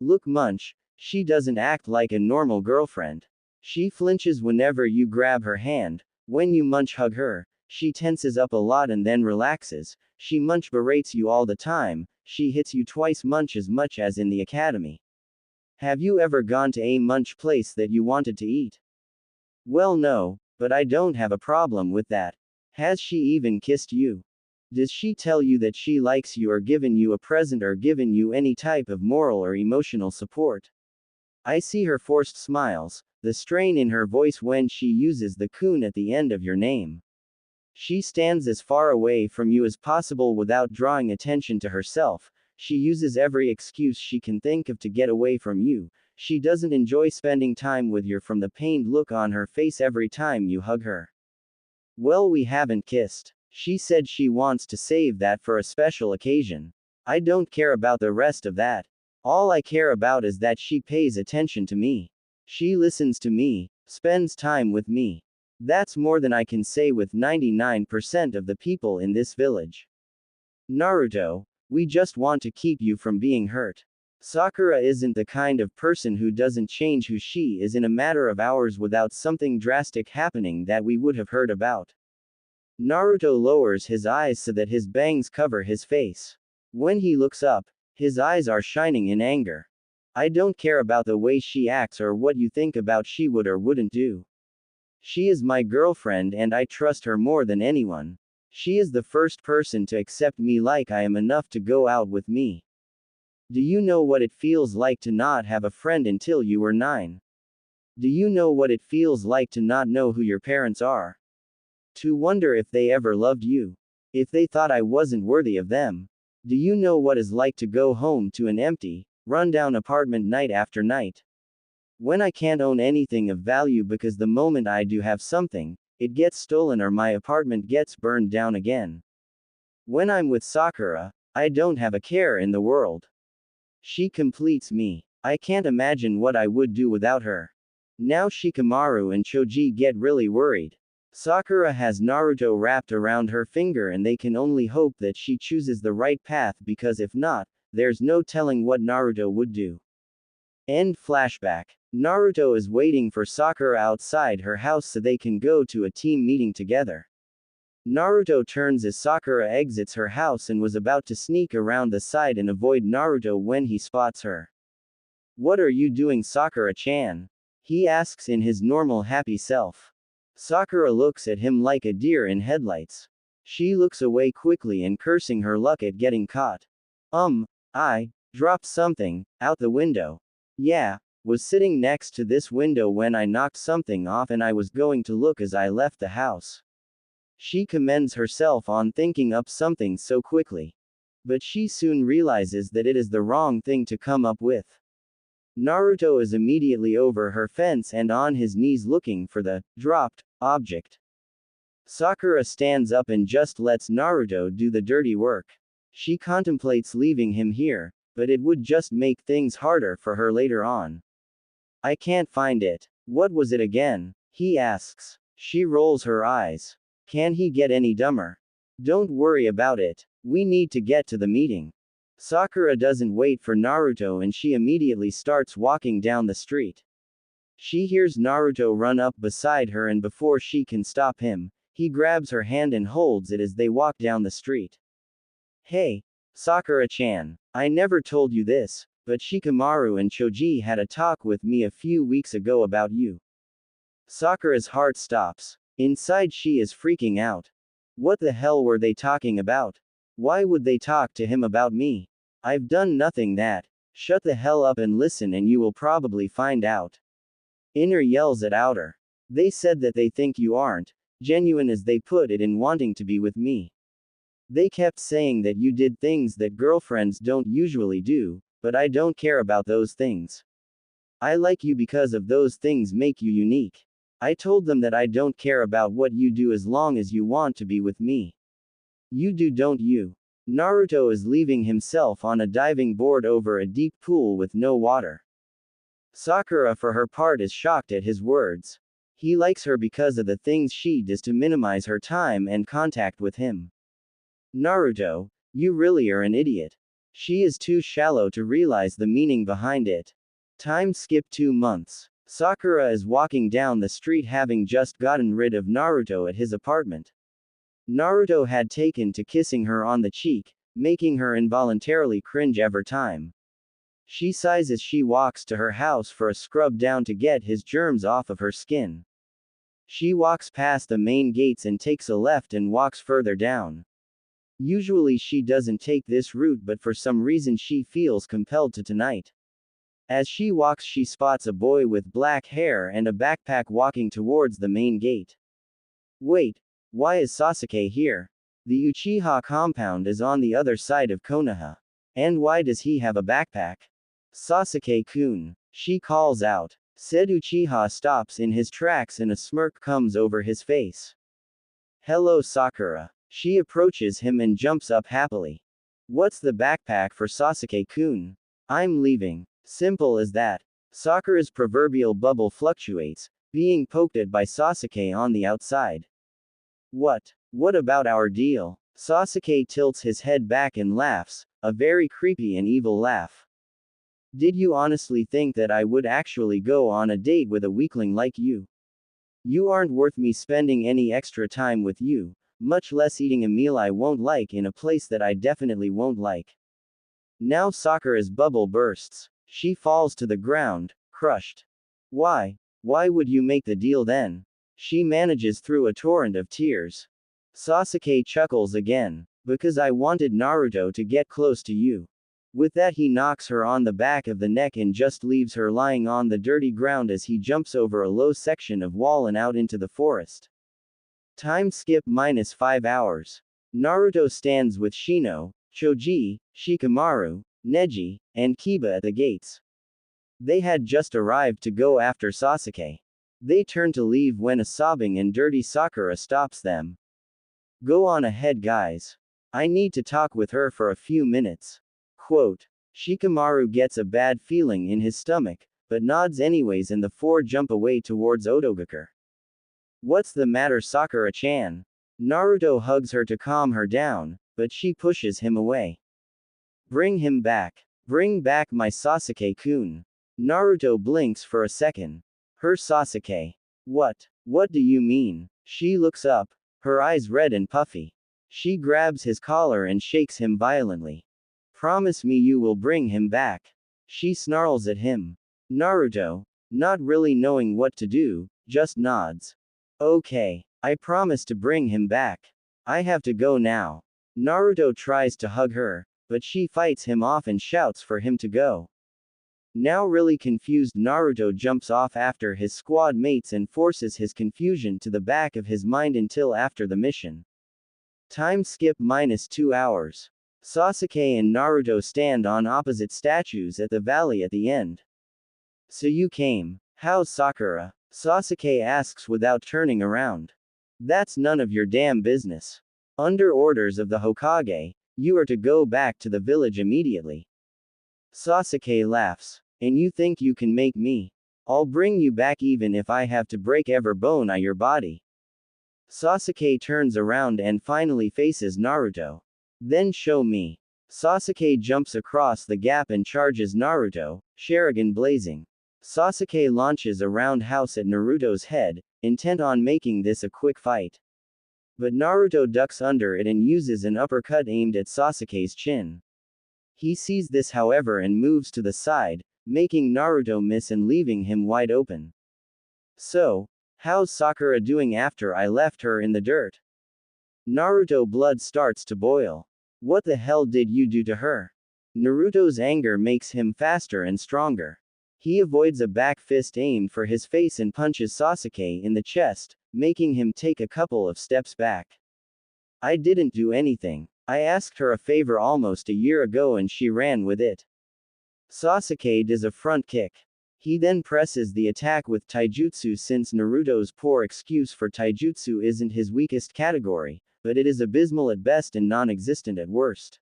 Look Munch, she doesn't act like a normal girlfriend. She flinches whenever you grab her hand, when you Munch hug her, she tenses up a lot and then relaxes, she Munch berates you all the time, she hits you twice Munch as much as in the academy. Have you ever gone to a Munch place that you wanted to eat? Well no, but I don't have a problem with that. Has she even kissed you? Does she tell you that she likes you or given you a present or given you any type of moral or emotional support? I see her forced smiles, the strain in her voice when she uses the kun at the end of your name. She stands as far away from you as possible without drawing attention to herself, she uses every excuse she can think of to get away from you, she doesn't enjoy spending time with you from the pained look on her face every time you hug her. Well, we haven't kissed. She said she wants to save that for a special occasion. I don't care about the rest of that. All I care about is that she pays attention to me. She listens to me, spends time with me. That's more than I can say with 99% of the people in this village. Naruto, we just want to keep you from being hurt. Sakura isn't the kind of person who doesn't change who she is in a matter of hours without something drastic happening that we would have heard about. Naruto lowers his eyes so that his bangs cover his face. When he looks up, his eyes are shining in anger. I don't care about the way she acts or what you think about she would or wouldn't do. She is my girlfriend and I trust her more than anyone. She is the first person to accept me like I am enough to go out with me. Do you know what it feels like to not have a friend until you were 9? Do you know what it feels like to not know who your parents are? To wonder if they ever loved you? If they thought I wasn't worthy of them? Do you know what it's like to go home to an empty, run-down apartment night after night? When I can't own anything of value because the moment I do have something, it gets stolen or my apartment gets burned down again. When I'm with Sakura, I don't have a care in the world. She completes me. I can't imagine what I would do without her. Now Shikamaru and Choji get really worried. Sakura has Naruto wrapped around her finger and they can only hope that she chooses the right path because if not, there's no telling what Naruto would do. End flashback. Naruto is waiting for Sakura outside her house so they can go to a team meeting together. Naruto turns as Sakura exits her house and was about to sneak around the side and avoid Naruto when he spots her. "What are you doing, Sakura-chan?" he asks in his normal happy self. Sakura looks at him like a deer in headlights. She looks away quickly and cursing her luck at getting caught. I dropped something out the window. Yeah, was sitting next to this window when I knocked something off and I was going to look as I left the house. She commends herself on thinking up something so quickly. But she soon realizes that it is the wrong thing to come up with. Naruto is immediately over her fence and on his knees looking for the dropped object. Sakura stands up and just lets Naruto do the dirty work. She contemplates leaving him here, but it would just make things harder for her later on. "I can't find it. What was it again?" he asks. She rolls her eyes. Can he get any dumber? "Don't worry about it. We need to get to the meeting." Sakura doesn't wait for Naruto and she immediately starts walking down the street. She hears Naruto run up beside her and before she can stop him, he grabs her hand and holds it as they walk down the street. "Hey, Sakura-chan, I never told you this, but Shikamaru and Choji had a talk with me a few weeks ago about you." Sakura's heart stops. Inside she is freaking out. What the hell were they talking about? Why would they talk to him about me? I've done nothing that. Shut the hell up and listen and you will probably find out. Inner yells at outer. They said that they think you aren't genuine as they put it in wanting to be with me. They kept saying that you did things that girlfriends don't usually do, but I don't care about those things. I like you because of those things make you unique. I told them that I don't care about what you do as long as you want to be with me. You do, don't you? Naruto is leaving himself on a diving board over a deep pool with no water. Sakura for her part is shocked at his words. He likes her because of the things she does to minimize her time and contact with him. Naruto, you really are an idiot. She is too shallow to realize the meaning behind it. Time skip 2 months. Sakura is walking down the street having just gotten rid of Naruto at his apartment. Naruto had taken to kissing her on the cheek, making her involuntarily cringe every time. She sighs as she walks to her house for a scrub down to get his germs off of her skin. She walks past the main gates and takes a left and walks further down. Usually she doesn't take this route but for some reason she feels compelled to tonight. As she walks she spots a boy with black hair and a backpack walking towards the main gate. Wait, why is Sasuke here? The Uchiha compound is on the other side of Konoha. And why does he have a backpack? Sasuke-kun, she calls out. Said Uchiha stops in his tracks and a smirk comes over his face. Hello Sakura. She approaches him and jumps up happily. What's the backpack for Sasuke-kun? I'm leaving. Simple as that. Sakura's proverbial bubble fluctuates, being poked at by Sasuke on the outside. What about our deal? Sasuke tilts his head back and laughs, a very creepy and evil laugh. Did you honestly think that I would actually go on a date with a weakling like you? You aren't worth me spending any extra time with you, much less eating a meal I won't like in a place that I definitely won't like. Now Sakura's bubble bursts. She falls to the ground, crushed. Why would you make the deal then? She manages through a torrent of tears. Sasuke chuckles again. Because I wanted Naruto to get close to you. With that he knocks her on the back of the neck and just leaves her lying on the dirty ground as he jumps over a low section of wall and out into the forest. Time skip -5 hours. Naruto stands with Shino, Choji, Shikamaru, Neji, and Kiba at the gates. They had just arrived to go after Sasuke. They turn to leave when a sobbing and dirty Sakura stops them. Go on ahead guys. I need to talk with her for a few minutes. Quote. Shikamaru gets a bad feeling in his stomach, but nods anyways and the four jump away towards Otogakure. What's the matter Sakura-chan? Naruto hugs her to calm her down, but she pushes him away. Bring him back. Bring back my Sasuke-kun. Naruto blinks for a second. Her Sasuke. What? What do you mean? She looks up, her eyes red and puffy. She grabs his collar and shakes him violently. Promise me you will bring him back. She snarls at him. Naruto, not really knowing what to do, just nods. Okay, I promise to bring him back. I have to go now. Naruto tries to hug her, but she fights him off and shouts for him to go. Now really confused, Naruto jumps off after his squad mates and forces his confusion to the back of his mind until after the mission. Time skip -2 hours. Sasuke and Naruto stand on opposite statues at the valley at the end. So you came. How's Sakura? Sasuke asks without turning around. That's none of your damn business. Under orders of the Hokage, you are to go back to the village immediately. Sasuke laughs. And you think you can make me? I'll bring you back even if I have to break every bone of your body. Sasuke turns around and finally faces Naruto. Then show me. Sasuke jumps across the gap and charges Naruto, Sharingan blazing. Sasuke launches a roundhouse at Naruto's head, intent on making this a quick fight. But Naruto ducks under it and uses an uppercut aimed at Sasuke's chin. He sees this however and moves to the side, making Naruto miss and leaving him wide open. So, how's Sakura doing after I left her in the dirt? Naruto blood starts to boil. What the hell did you do to her? Naruto's anger makes him faster and stronger. He avoids a back fist aimed for his face and punches Sasuke in the chest, making him take a couple of steps back. I didn't do anything. I asked her a favor almost a year ago and she ran with it. Sasuke does a front kick. He then presses the attack with taijutsu since Naruto's poor excuse for taijutsu isn't his weakest category, but it is abysmal at best and non-existent at worst.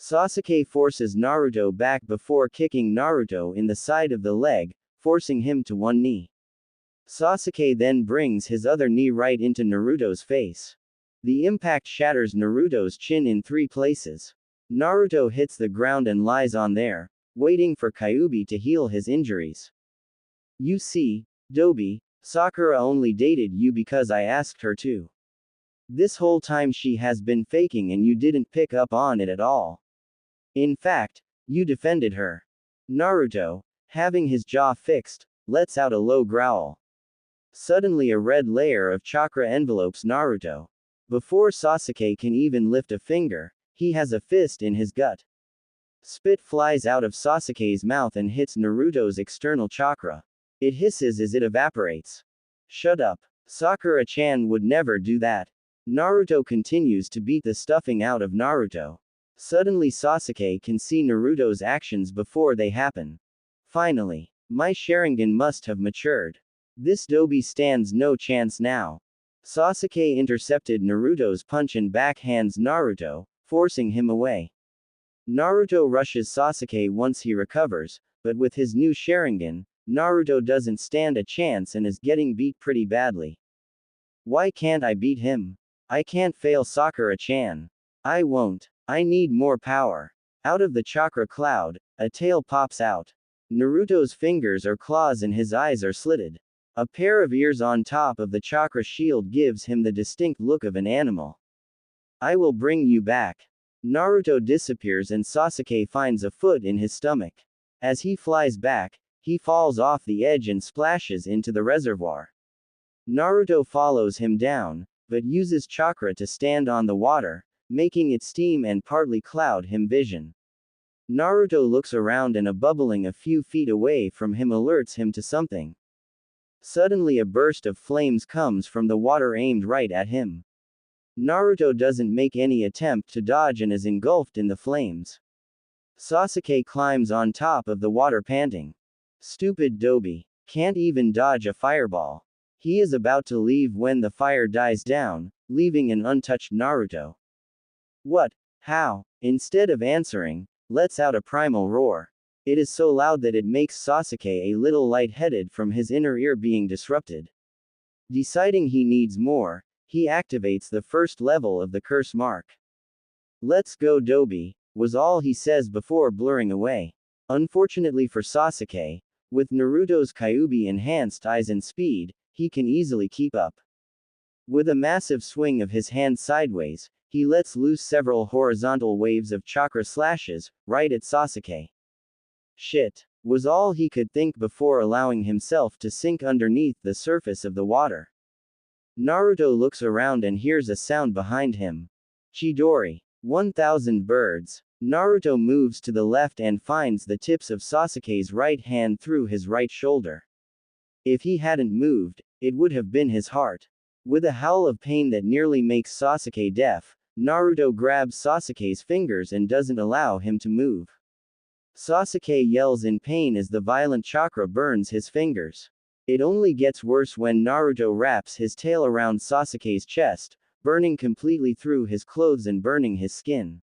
Sasuke forces Naruto back before kicking Naruto in the side of the leg, forcing him to one knee. Sasuke then brings his other knee right into Naruto's face. The impact shatters Naruto's chin in 3 places. Naruto hits the ground and lies on there, waiting for Kyuubi to heal his injuries. You see, Dobi, Sakura only dated you because I asked her to. This whole time she has been faking and you didn't pick up on it at all. In fact, you defended her. Naruto, having his jaw fixed, lets out a low growl. Suddenly a red layer of chakra envelopes Naruto. Before Sasuke can even lift a finger, he has a fist in his gut. Spit flies out of Sasuke's mouth and hits Naruto's external chakra. It hisses as it evaporates. Shut up. Sakura-chan would never do that. Naruto continues to beat the stuffing out of Naruto. Suddenly Sasuke can see Naruto's actions before they happen. Finally, my Sharingan must have matured. This Dobi stands no chance now. Sasuke intercepted Naruto's punch and backhands Naruto, forcing him away. Naruto rushes Sasuke once he recovers, but with his new Sharingan, Naruto doesn't stand a chance and is getting beat pretty badly. Why can't I beat him? I can't fail Sakura-chan. I won't. I need more power. Out of the chakra cloud, a tail pops out. Naruto's fingers are claws and his eyes are slitted. A pair of ears on top of the chakra shield gives him the distinct look of an animal. I will bring you back. Naruto disappears and Sasuke finds a foot in his stomach. As he flies back, he falls off the edge and splashes into the reservoir. Naruto follows him down, but uses chakra to stand on the water, making it steam and partly cloud him vision. Naruto looks around and a bubbling a few feet away from him alerts him to something. Suddenly a burst of flames comes from the water aimed right at him. Naruto doesn't make any attempt to dodge and is engulfed in the flames. Sasuke climbs on top of the water panting. Stupid Dobi. Can't even dodge a fireball. He is about to leave when the fire dies down, leaving an untouched Naruto. What? How? Instead of answering, lets out a primal roar. It is so loud that it makes Sasuke a little lightheaded from his inner ear being disrupted. Deciding he needs more, he activates the first level of the curse mark. Let's go Dobi, was all he says before blurring away. Unfortunately for Sasuke, With Naruto's Kyuubi enhanced eyes and speed, he can easily keep up. With a massive swing of his hand sideways, he lets loose several horizontal waves of chakra slashes, right at Sasuke. Shit, was all he could think before allowing himself to sink underneath the surface of the water. Naruto looks around and hears a sound behind him. Chidori. 1,000 birds. Naruto moves to the left and finds the tips of Sasuke's right hand through his right shoulder. If he hadn't moved, it would have been his heart. With a howl of pain that nearly makes Sasuke deaf, Naruto grabs Sasuke's fingers and doesn't allow him to move. Sasuke yells in pain as the violent chakra burns his fingers. It only gets worse when Naruto wraps his tail around Sasuke's chest, burning completely through his clothes and burning his skin.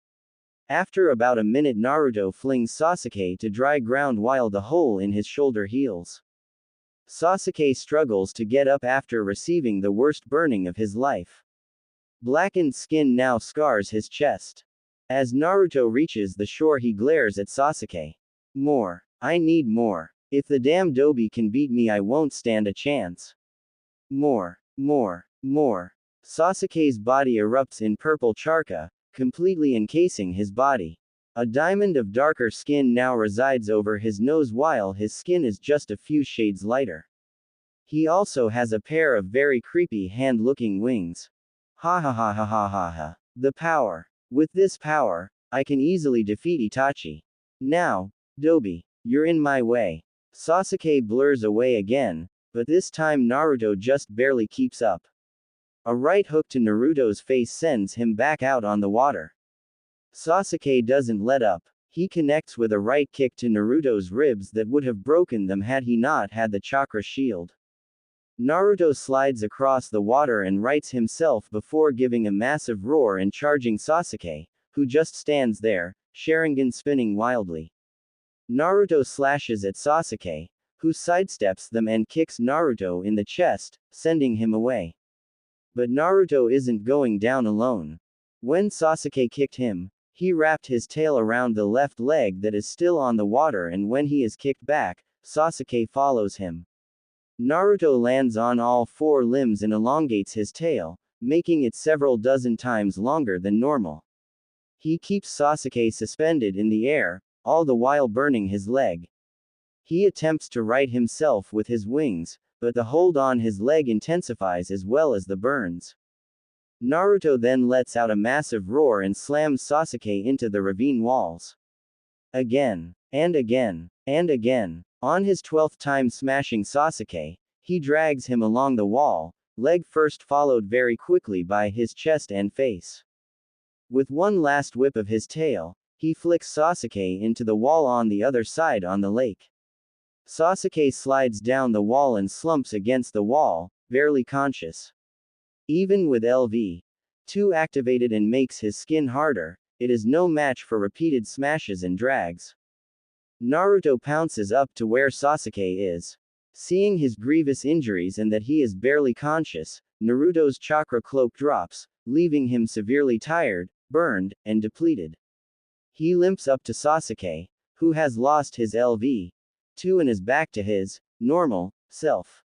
After about a minute, Naruto flings Sasuke to dry ground while the hole in his shoulder heals. Sasuke struggles to get up after receiving the worst burning of his life. Blackened skin now scars his chest. As Naruto reaches the shore, he glares at Sasuke. More. I need more. If the damn Dobi can beat me, I won't stand a chance. More. More. Sasuke's body erupts in purple chakra, completely encasing his body. A diamond of darker skin now resides over his nose while his skin is just a few shades lighter. He also has a pair of very creepy hand-looking wings. Ha ha ha ha ha ha ha. The power. With this power, I can easily defeat Itachi. Now, Dobi, you're in my way. Sasuke blurs away again, but this time Naruto just barely keeps up. A right hook to Naruto's face sends him back out on the water. Sasuke doesn't let up. He connects with a right kick to Naruto's ribs that would have broken them had he not had the chakra shield. Naruto slides across the water and rights himself before giving a massive roar and charging Sasuke, who just stands there, Sharingan spinning wildly. Naruto slashes at Sasuke, who sidesteps them and kicks Naruto in the chest, sending him away. But Naruto isn't going down alone. When Sasuke kicked him, he wrapped his tail around the left leg that is still on the water, and when he is kicked back, Sasuke follows him. Naruto lands on all four limbs and elongates his tail, making it several dozen times longer than normal. He keeps Sasuke suspended in the air, all the while burning his leg. He attempts to right himself with his wings, but the hold on his leg intensifies as well as the burns. Naruto then lets out a massive roar and slams Sasuke into the ravine walls. Again, and again, and again. On his 12th time smashing Sasuke, he drags him along the wall, leg first followed very quickly by his chest and face. With one last whip of his tail, he flicks Sasuke into the wall on the other side on the lake. Sasuke slides down the wall and slumps against the wall, barely conscious. Even with LV2 activated and makes his skin harder, it is no match for repeated smashes and drags. Naruto pounces up to where Sasuke is. Seeing his grievous injuries and that he is barely conscious, Naruto's chakra cloak drops, leaving him severely tired, burned, and depleted. He limps up to Sasuke, who has lost his LV2 and is back to his normal self.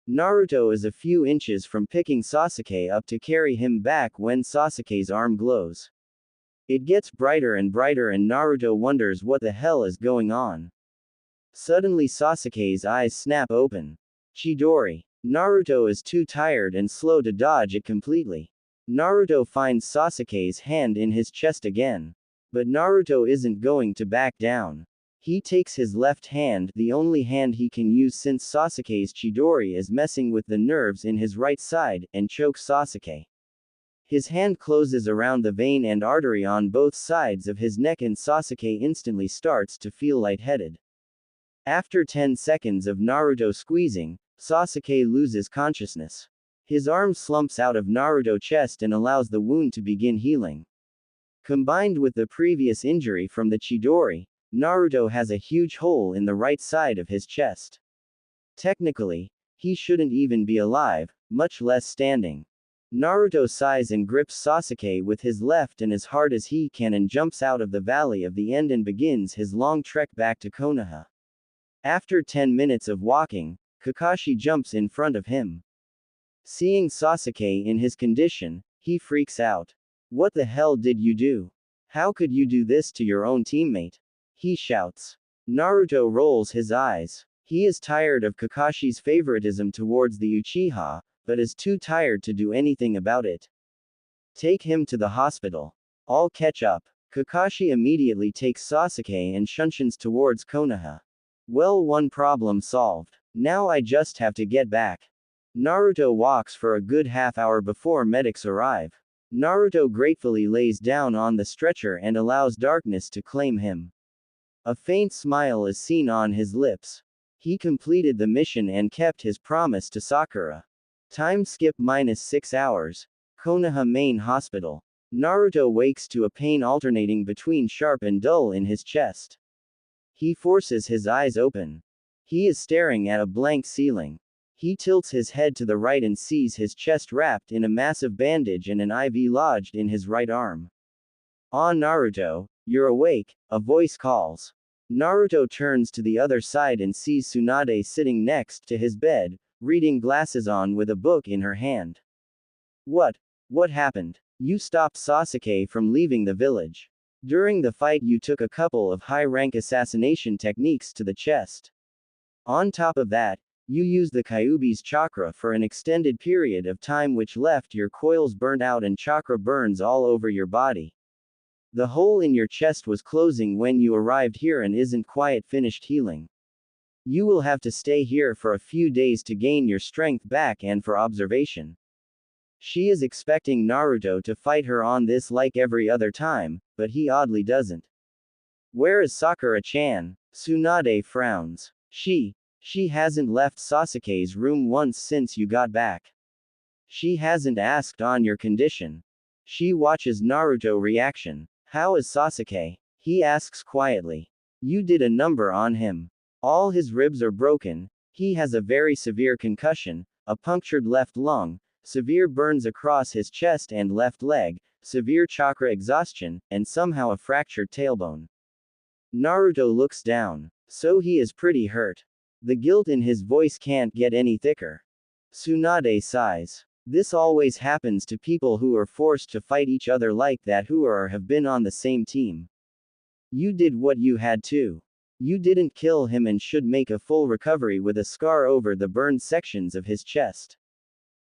Naruto is a few inches from picking Sasuke up to carry him back when Sasuke's arm glows. It gets brighter and brighter and Naruto wonders what the hell is going on. Suddenly Sasuke's eyes snap open. Chidori. Naruto is too tired and slow to dodge it completely. Naruto finds Sasuke's hand in his chest again. But Naruto isn't going to back down. He takes his left hand, the only hand he can use since Sasuke's Chidori is messing with the nerves in his right side, and chokes Sasuke. His hand closes around the vein and artery on both sides of his neck and Sasuke instantly starts to feel lightheaded. After 10 seconds of Naruto squeezing, Sasuke loses consciousness. His arm slumps out of Naruto's chest and allows the wound to begin healing. Combined with the previous injury from the Chidori, Naruto has a huge hole in the right side of his chest. Technically, he shouldn't even be alive, much less standing. Naruto sighs and grips Sasuke with his left and as hard as he can and jumps out of the valley of the end and begins his long trek back to Konoha. After 10 minutes of walking, Kakashi jumps in front of him. Seeing Sasuke in his condition, he freaks out. What the hell did you do? How could you do this to your own teammate? He shouts. Naruto rolls his eyes. He is tired of Kakashi's favoritism towards the Uchiha, but is too tired to do anything about it. Take him to the hospital. I'll catch up. Kakashi immediately takes Sasuke and shunshuns towards Konoha. Well, one problem solved. Now I just have to get back. Naruto walks for a good half hour before medics arrive. Naruto gratefully lays down on the stretcher and allows darkness to claim him. A faint smile is seen on his lips. He completed the mission and kept his promise to Sakura. Time skip -6 hours. Konoha Main Hospital. Naruto wakes to a pain alternating between sharp and dull in his chest. He forces his eyes open. He is staring at a blank ceiling. He tilts his head to the right and sees his chest wrapped in a massive bandage and an IV lodged in his right arm. Ah, Naruto, you're awake, a voice calls. Naruto turns to the other side and sees Tsunade sitting next to his bed, reading glasses on with a book in her hand. What happened? You stopped Sasuke from leaving the village. During the fight you took a couple of high-rank assassination techniques to the chest. On top of that, you used the Kyuubi's chakra for an extended period of time which left your coils burnt out and chakra burns all over your body. The hole in your chest was closing when you arrived here and isn't quite finished healing. You will have to stay here for a few days to gain your strength back and for observation. She is expecting Naruto to fight her on this like every other time, but he oddly doesn't. Where is Sakura-chan? Tsunade frowns. She hasn't left Sasuke's room once since you got back. She hasn't asked on your condition. She watches Naruto reaction. How is Sasuke? He asks quietly. You did a number on him. All his ribs are broken, he has a very severe concussion, a punctured left lung, severe burns across his chest and left leg, severe chakra exhaustion, and somehow a fractured tailbone. Naruto looks down. So he is pretty hurt. The guilt in his voice can't get any thicker. Tsunade sighs. This always happens to people who are forced to fight each other like that who are or have been on the same team. You did what you had to. You didn't kill him and should make a full recovery with a scar over the burned sections of his chest.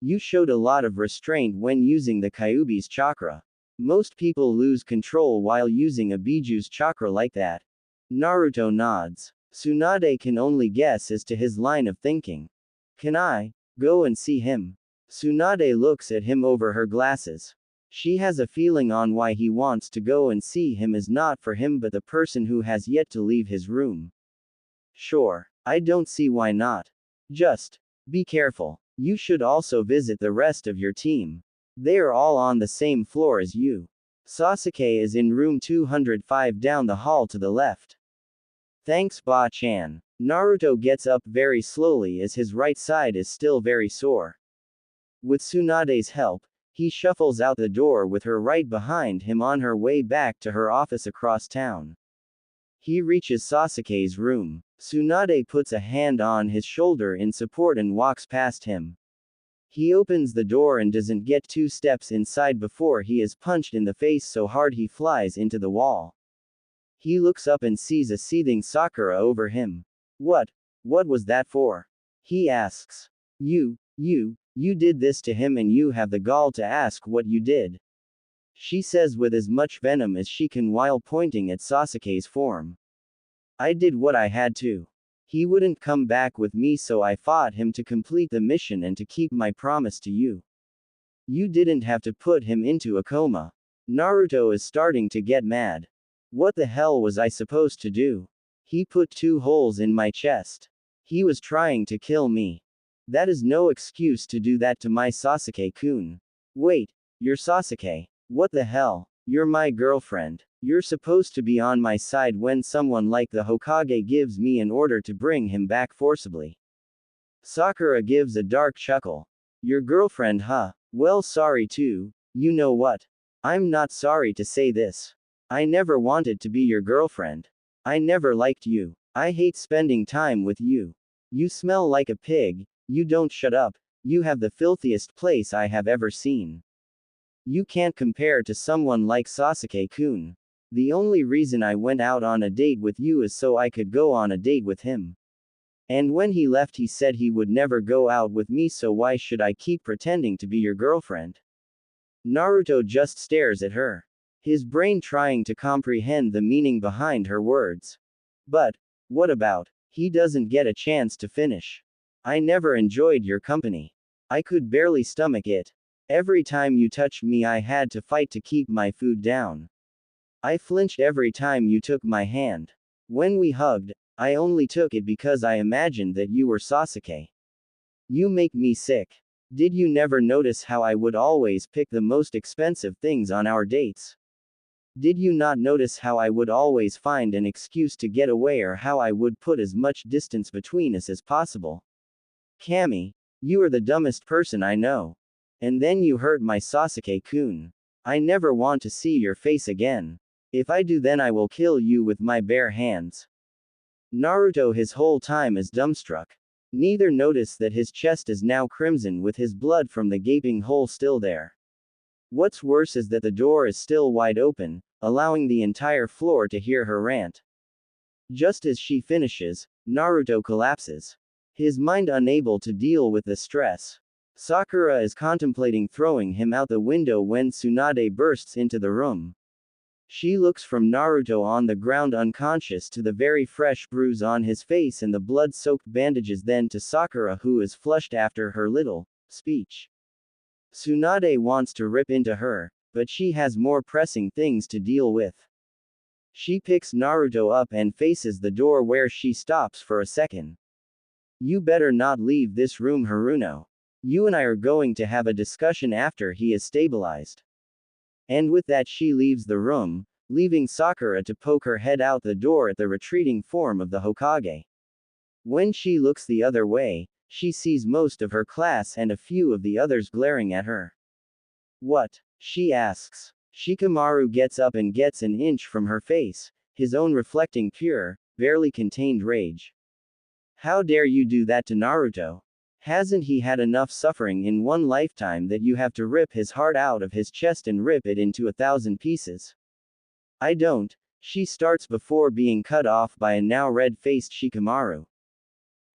You showed a lot of restraint when using the Kyuubi's chakra. Most people lose control while using a Bijuu's chakra like that. Naruto nods. Tsunade can only guess as to his line of thinking. Can I go and see him? Tsunade looks at him over her glasses. She has a feeling on why he wants to go and see him is not for him but the person who has yet to leave his room. Sure, I don't see why not. Just be careful. You should also visit the rest of your team. They are all on the same floor as you. Sasuke is in room 205 down the hall to the left. Thanks, Ba-chan. Naruto gets up very slowly as his right side is still very sore. With Tsunade's help, he shuffles out the door with her right behind him on her way back to her office across town. He reaches Sasuke's room. Tsunade puts a hand on his shoulder in support and walks past him. He opens the door and doesn't get 2 steps inside before he is punched in the face so hard he flies into the wall. He looks up and sees a seething Sakura over him. What was that for? He asks. You did this to him and you have the gall to ask what you did. She says with as much venom as she can while pointing at Sasuke's form. I did what I had to. He wouldn't come back with me so I fought him to complete the mission and to keep my promise to you. You didn't have to put him into a coma. Naruto is starting to get mad. What the hell was I supposed to do? He put 2 holes in my chest. He was trying to kill me. That is no excuse to do that to my Sasuke-kun. Wait, you're Sasuke. What the hell? You're my girlfriend. You're supposed to be on my side when someone like the Hokage gives me an order to bring him back forcibly. Sakura gives a dark chuckle. Your girlfriend, huh? Well, sorry too. You know what? I'm not sorry to say this. I never wanted to be your girlfriend. I never liked you. I hate spending time with you. You smell like a pig, you don't shut up, you have the filthiest place I have ever seen. You can't compare to someone like Sasuke-kun. The only reason I went out on a date with you is so I could go on a date with him. And when he left, he said he would never go out with me, so why should I keep pretending to be your girlfriend? Naruto just stares at her, his brain trying to comprehend the meaning behind her words. But, what about? He doesn't get a chance to finish. I never enjoyed your company. I could barely stomach it. Every time you touched me, I had to fight to keep my food down. I flinched every time you took my hand. When we hugged, I only took it because I imagined that you were Sasuke. You make me sick. Did you never notice how I would always pick the most expensive things on our dates? Did you not notice how I would always find an excuse to get away, or how I would put as much distance between us as possible? Kami, you are the dumbest person I know. And then you hurt my Sasuke-kun. I never want to see your face again. If I do, then I will kill you with my bare hands. Naruto his whole time is dumbstruck. Neither notice that his chest is now crimson with his blood from the gaping hole still there. What's worse is that the door is still wide open, allowing the entire floor to hear her rant. Just as she finishes, Naruto collapses, his mind unable to deal with the stress. Sakura is contemplating throwing him out the window when Tsunade bursts into the room. She looks from Naruto on the ground unconscious to the very fresh bruise on his face and the blood-soaked bandages, then to Sakura, who is flushed after her little speech. Tsunade wants to rip into her, but she has more pressing things to deal with. She picks Naruto up and faces the door, where she stops for a second. You better not leave this room, Haruno. You and I are going to have a discussion after he is stabilized. And with that, she leaves the room, leaving Sakura to poke her head out the door at the retreating form of the Hokage. When she looks the other way, she sees most of her class and a few of the others glaring at her. What? She asks. Shikamaru gets up and gets an inch from her face, his own reflecting pure, barely contained rage. How dare you do that to Naruto? Hasn't he had enough suffering in one lifetime that you have to rip his heart out of his chest and rip it into 1,000 pieces? I don't. She starts before being cut off by a now red-faced Shikamaru.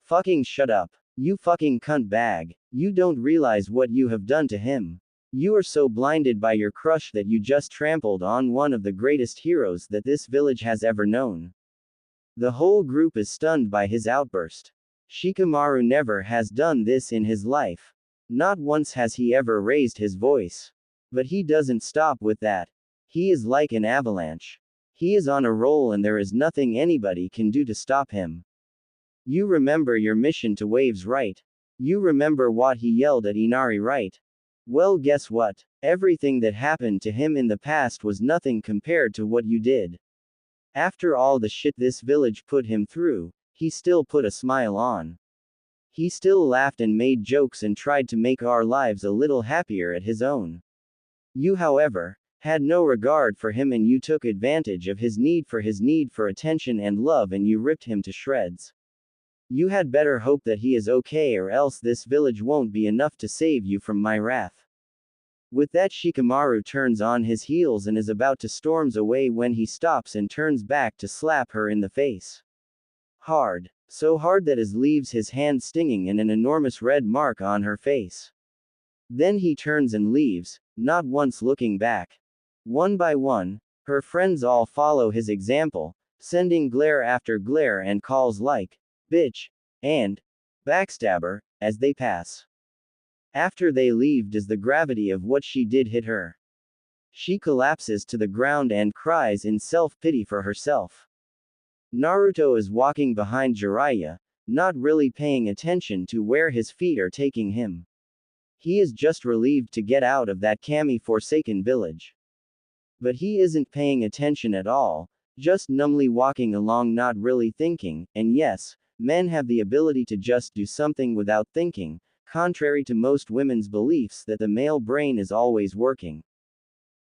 Fucking shut up. You fucking cunt bag. You don't realize what you have done to him. You are so blinded by your crush that you just trampled on one of the greatest heroes that this village has ever known. The whole group is stunned by his outburst. Shikamaru never has done this in his life. Not once has he ever raised his voice. But he doesn't stop with that. He is like an avalanche. He is on a roll and there is nothing anybody can do to stop him. You remember your mission to Waves, right? You remember what he yelled at Inari, right? Well, guess what? Everything that happened to him in the past was nothing compared to what you did. After all the shit this village put him through, he still put a smile on. He still laughed and made jokes and tried to make our lives a little happier at his own. You, however, had no regard for him, and you took advantage of his need for attention and love, and you ripped him to shreds. You had better hope that he is okay, or else this village won't be enough to save you from my wrath. With that, Shikamaru turns on his heels and is about to storms away when he stops and turns back to slap her in the face. Hard. So hard that it leaves his hand stinging and an enormous red mark on her face. Then he turns and leaves, not once looking back. One by one, her friends all follow his example, sending glare after glare and calls like, bitch, and backstabber, as they pass. After they leave, does the gravity of what she did hit her? She collapses to the ground and cries in self-pity for herself. Naruto is walking behind Jiraiya, not really paying attention to where his feet are taking him. He is just relieved to get out of that Kami-forsaken village. But he isn't paying attention at all, just numbly walking along, not really thinking, and yes, men have the ability to just do something without thinking, contrary to most women's beliefs that the male brain is always working.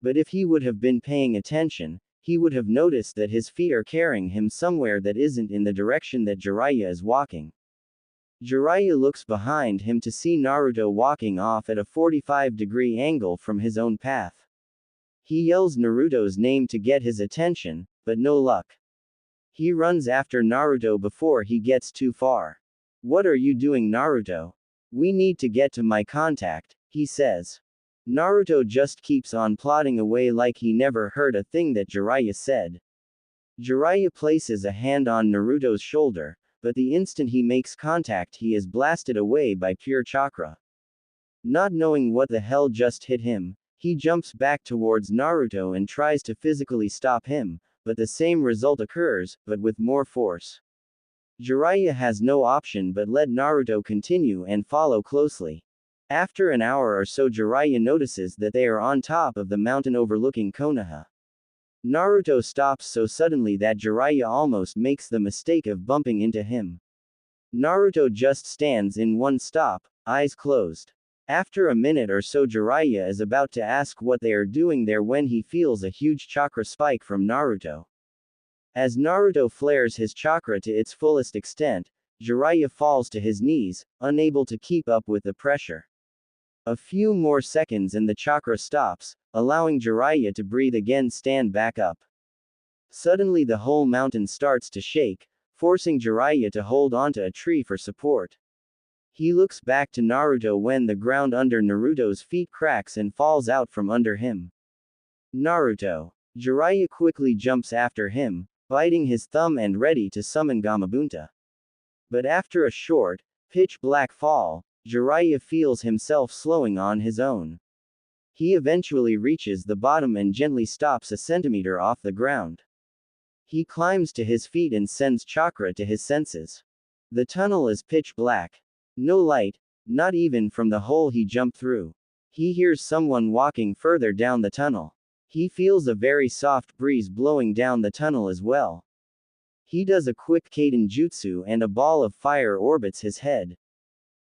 But if he would have been paying attention, he would have noticed that his feet are carrying him somewhere that isn't in the direction that Jiraiya is walking. Jiraiya looks behind him to see Naruto walking off at a 45-degree angle from his own path. He yells Naruto's name to get his attention, but no luck. He runs after Naruto before he gets too far. "What are you doing, Naruto? We need to get to my contact," he says. Naruto just keeps on plodding away like he never heard a thing that Jiraiya said. Jiraiya places a hand on Naruto's shoulder, but the instant he makes contact he is blasted away by pure chakra. Not knowing what the hell just hit him, he jumps back towards Naruto and tries to physically stop him, but the same result occurs, but with more force. Jiraiya has no option but let Naruto continue and follow closely. After an hour or so, Jiraiya notices that they are on top of the mountain overlooking Konoha. Naruto stops so suddenly that Jiraiya almost makes the mistake of bumping into him. Naruto just stands in one stop, eyes closed. After a minute or so, Jiraiya is about to ask what they are doing there when he feels a huge chakra spike from Naruto. As Naruto flares his chakra to its fullest extent, Jiraiya falls to his knees, unable to keep up with the pressure. A few more seconds and the chakra stops, allowing Jiraiya to breathe again, stand back up. Suddenly the whole mountain starts to shake, forcing Jiraiya to hold onto a tree for support. He looks back to Naruto when the ground under Naruto's feet cracks and falls out from under him. "Naruto!" Jiraiya quickly jumps after him, biting his thumb and ready to summon Gamabunta. But after a short, pitch-black fall, Jiraiya feels himself slowing on his own. He eventually reaches the bottom and gently stops a centimeter off the ground. He climbs to his feet and sends chakra to his senses. The tunnel is pitch black. No light, not even from the hole he jumped through. He hears someone walking further down the tunnel. He feels a very soft breeze blowing down the tunnel as well. He does a quick Kaiden jutsu and a ball of fire orbits his head.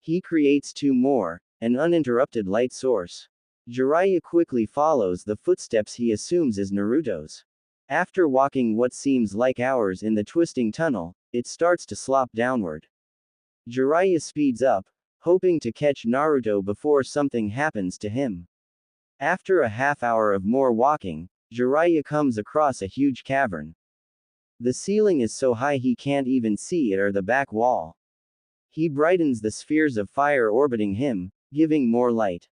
He creates two more, an uninterrupted light source. Jiraiya quickly follows the footsteps he assumes is Naruto's. After walking what seems like hours in the twisting tunnel, it starts to slop downward. Jiraiya speeds up, hoping to catch Naruto before something happens to him. After a half hour of more walking, Jiraiya comes across a huge cavern. The ceiling is so high he can't even see it or the back wall. He brightens the spheres of fire orbiting him, giving more light.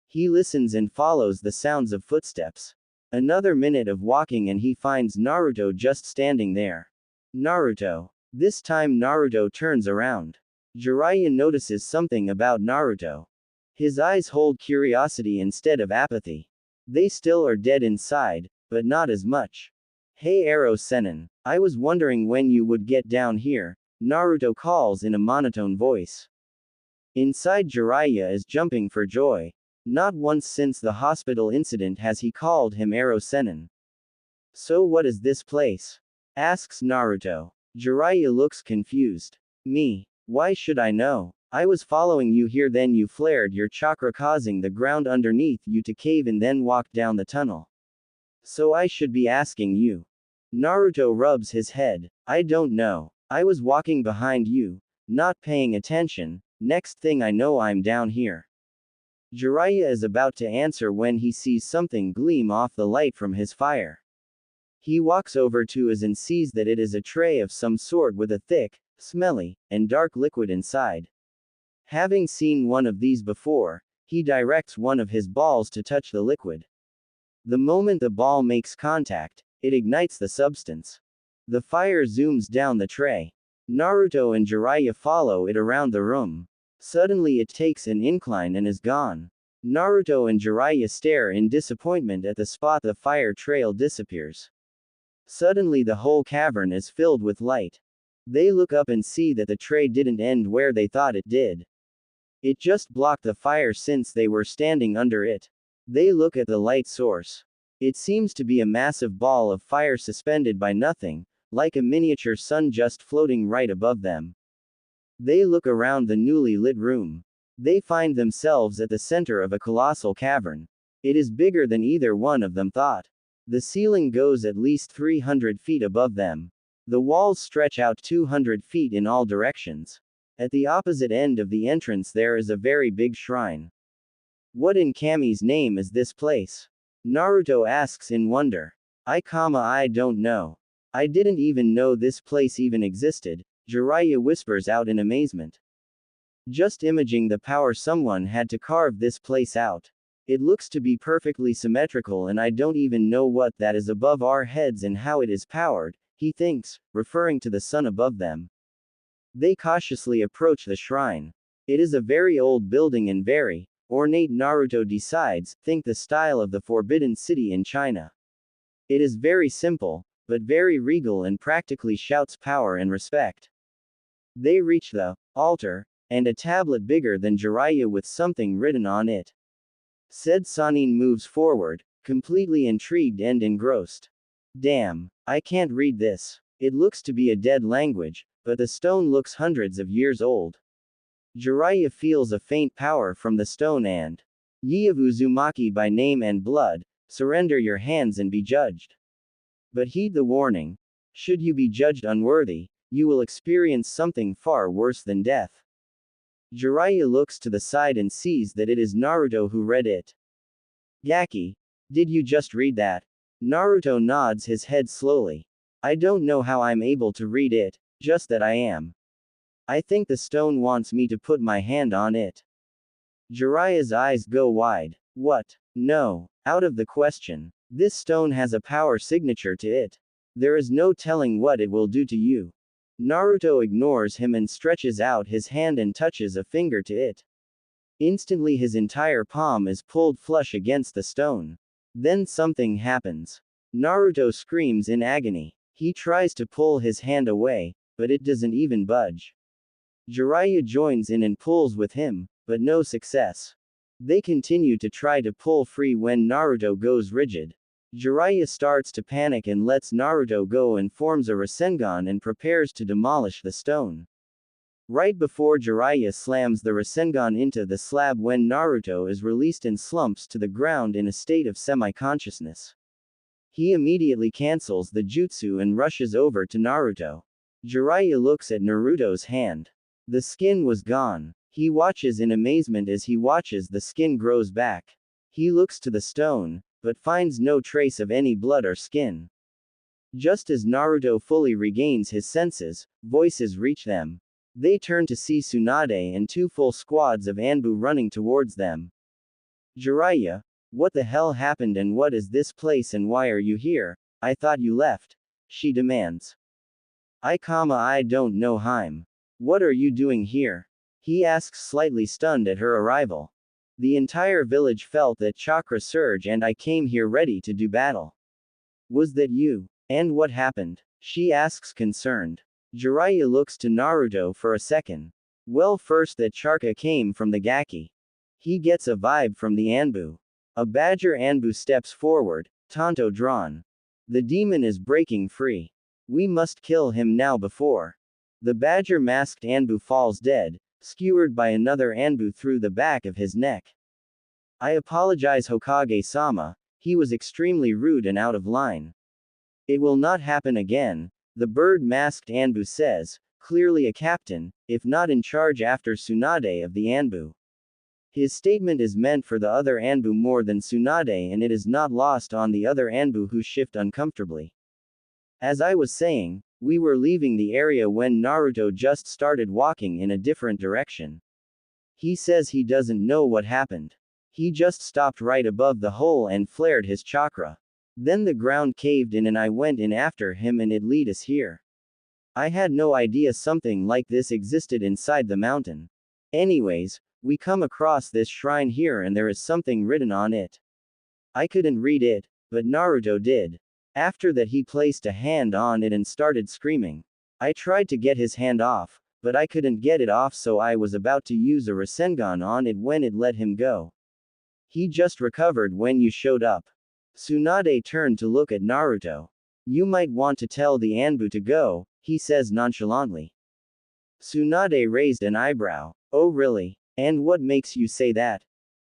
He listens and follows the sounds of footsteps. Another minute of walking and he finds Naruto just standing there. "Naruto." This time Naruto turns around. Jiraiya notices something about Naruto. His eyes hold curiosity instead of apathy. They still are dead inside, but not as much. "Hey Arrow Sennin, I was wondering when you would get down here," Naruto calls in a monotone voice. Inside, Jiraiya is jumping for joy. Not once since the hospital incident has he called him Arrow Sennin. "So what is this place?" asks Naruto. Jiraiya looks confused. "Me? Why should I know? I was following you here, then you flared your chakra causing the ground underneath you to cave and then walked down the tunnel. So I should be asking you." Naruto rubs his head. "I don't know. I was walking behind you, not paying attention. Next thing I know I'm down here." Jiraiya is about to answer when he sees something gleam off the light from his fire. He walks over to it and sees that it is a tray of some sort with a thick, smelly, and dark liquid inside. Having seen one of these before, he directs one of his balls to touch the liquid. The moment the ball makes contact, it ignites the substance. The fire zooms down the tray. Naruto and Jiraiya follow it around the room. Suddenly it takes an incline and is gone. Naruto and Jiraiya stare in disappointment at the spot the fire trail disappears. Suddenly the whole cavern is filled with light. They look up and see that the tray didn't end where they thought it did. It just blocked the fire since they were standing under it. They look at the light source. It seems to be a massive ball of fire suspended by nothing, like a miniature sun just floating right above them. They look around the newly lit room. They find themselves at the center of a colossal cavern. It is bigger than either one of them thought. The ceiling goes at least 300 feet above them. The walls stretch out 200 feet in all directions. At the opposite end of the entrance there is a very big shrine. What in Kami's name is this place? Naruto asks in wonder. I don't know. I didn't even know this place even existed, Jiraiya whispers out in amazement. Just imaging the power someone had to carve this place out. It looks to be perfectly symmetrical and I don't even know what that is above our heads and how it is powered, he thinks, referring to the sun above them. They cautiously approach the shrine. It is a very old building and very ornate. Naruto decides, think the style of the Forbidden City in China. It is very simple, but very regal and practically shouts power and respect. They reach the altar, and a tablet bigger than Jiraiya with something written on it. Said Sanin moves forward, completely intrigued and engrossed. Damn, I can't read this. It looks to be a dead language, but the stone looks hundreds of years old. Jiraiya feels a faint power from the stone and Ye of Uzumaki by name and blood, surrender your hands and be judged. But heed the warning. Should you be judged unworthy, you will experience something far worse than death. Jiraiya looks to the side and sees that it is Naruto who read it. Gaki, did you just read that? Naruto nods his head slowly. I don't know how I'm able to read it, just that I am. I think the stone wants me to put my hand on it. Jiraiya's eyes go wide. What? No, out of the question. This stone has a power signature to it. There is no telling what it will do to you. Naruto ignores him and stretches out his hand and touches a finger to it. Instantly his entire palm is pulled flush against the stone. Then something happens. Naruto screams in agony. He tries to pull his hand away, but it doesn't even budge. Jiraiya joins in and pulls with him, but no success. They continue to try to pull free when Naruto goes rigid. Jiraiya starts to panic and lets Naruto go and forms a Rasengan and prepares to demolish the stone. Right before Jiraiya slams the Rasengan into the slab when Naruto is released and slumps to the ground in a state of semi-consciousness. He immediately cancels the jutsu and rushes over to Naruto. Jiraiya looks at Naruto's hand. The skin was gone. He watches in amazement as he watches the skin grows back. He looks to the stone, but finds no trace of any blood or skin. Just as Naruto fully regains his senses, voices reach them. They turn to see Tsunade and two full squads of Anbu running towards them. Jiraiya, what the hell happened and what is this place and why are you here? I thought you left. She demands. I don't know Haim. What are you doing here? He asks, slightly stunned at her arrival. The entire village felt that chakra surge and I came here ready to do battle. Was that you? And what happened? She asks, concerned. Jiraiya looks to Naruto for a second. Well, first that chakra came from the Gaki. He gets a vibe from the Anbu. A badger Anbu steps forward, Tanto drawn. The demon is breaking free. We must kill him now before the badger masked Anbu falls dead, skewered by another Anbu through the back of his neck. I apologize Hokage-sama, he was extremely rude and out of line. It will not happen again, the bird-masked Anbu says, clearly a captain, if not in charge after Tsunade of the Anbu. His statement is meant for the other Anbu more than Tsunade and it is not lost on the other Anbu who shift uncomfortably. As I was saying, we were leaving the area when Naruto just started walking in a different direction. He says he doesn't know what happened. He just stopped right above the hole and flared his chakra. Then the ground caved in and I went in after him and it led us here. I had no idea something like this existed inside the mountain. Anyways, we come across this shrine here and there is something written on it. I couldn't read it, but Naruto did. After that he placed a hand on it and started screaming. I tried to get his hand off, but I couldn't get it off so I was about to use a Rasengan on it when it let him go. He just recovered when you showed up. Tsunade turned to look at Naruto. You might want to tell the Anbu to go, he says nonchalantly. Tsunade raised an eyebrow. Oh really? And what makes you say that?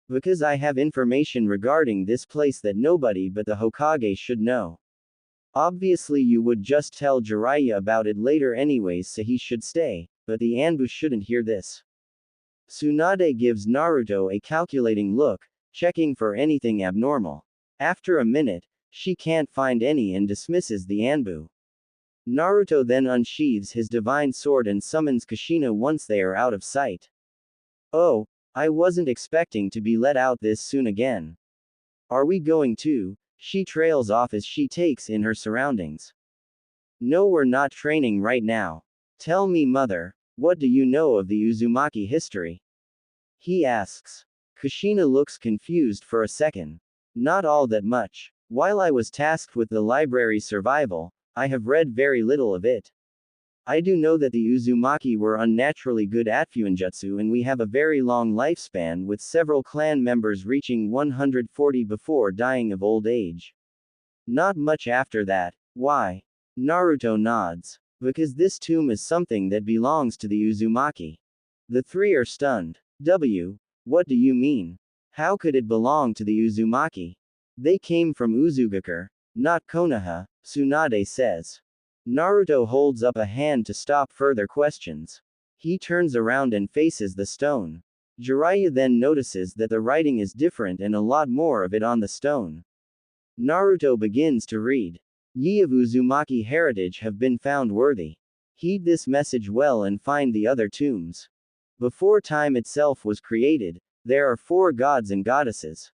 Because I have information regarding this place that nobody but the Hokage should know. Obviously you would just tell Jiraiya about it later anyways, so he should stay, but the Anbu shouldn't hear this. Tsunade gives Naruto a calculating look, checking for anything abnormal. After a minute, she can't find any and dismisses the Anbu. Naruto then unsheathes his divine sword and summons Kushina once they are out of sight. Oh, I wasn't expecting to be let out this soon again. Are we going to? She trails off as she takes in her surroundings. No, we're not training right now. Tell me, mother, what do you know of the Uzumaki history? He asks. Kushina looks confused for a second. Not all that much. While I was tasked with the library's survival, I have read very little of it. I do know that the Uzumaki were unnaturally good at Fuinjutsu and we have a very long lifespan with several clan members reaching 140 before dying of old age. Not much after that. Why? Naruto nods. Because this tomb is something that belongs to the Uzumaki. The three are stunned. What do you mean? How could it belong to the Uzumaki? They came from Uzugakure, not Konoha, Tsunade says. Naruto holds up a hand to stop further questions. He turns around and faces the stone. Jiraiya then notices that the writing is different and a lot more of it on the stone. Naruto begins to read. Ye of Uzumaki heritage have been found worthy. Heed this message well and find the other tombs. Before time itself was created, there are 4 gods and goddesses.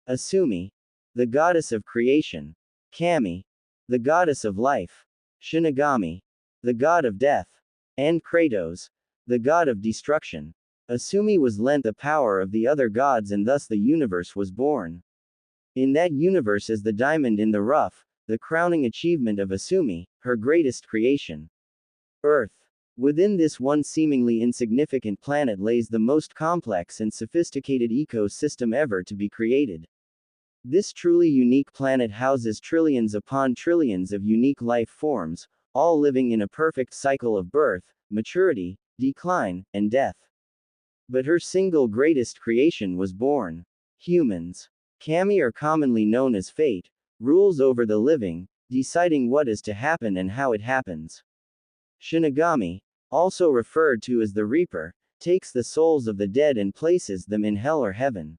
Asumi, the goddess of creation. Kami, the goddess of life. Shinigami, the god of death. And Kratos, the god of destruction. Asumi was lent the power of the other gods and thus the universe was born. In that universe is the diamond in the rough, the crowning achievement of Asumi, her greatest creation. Earth. Within this one seemingly insignificant planet lays the most complex and sophisticated ecosystem ever to be created. This truly unique planet houses trillions upon trillions of unique life forms, all living in a perfect cycle of birth, maturity, decline, and death. But her single greatest creation was born. Humans. Kami, are commonly known as fate, rules over the living, deciding what is to happen and how it happens. Shinigami, also referred to as the Reaper, takes the souls of the dead and places them in hell or heaven.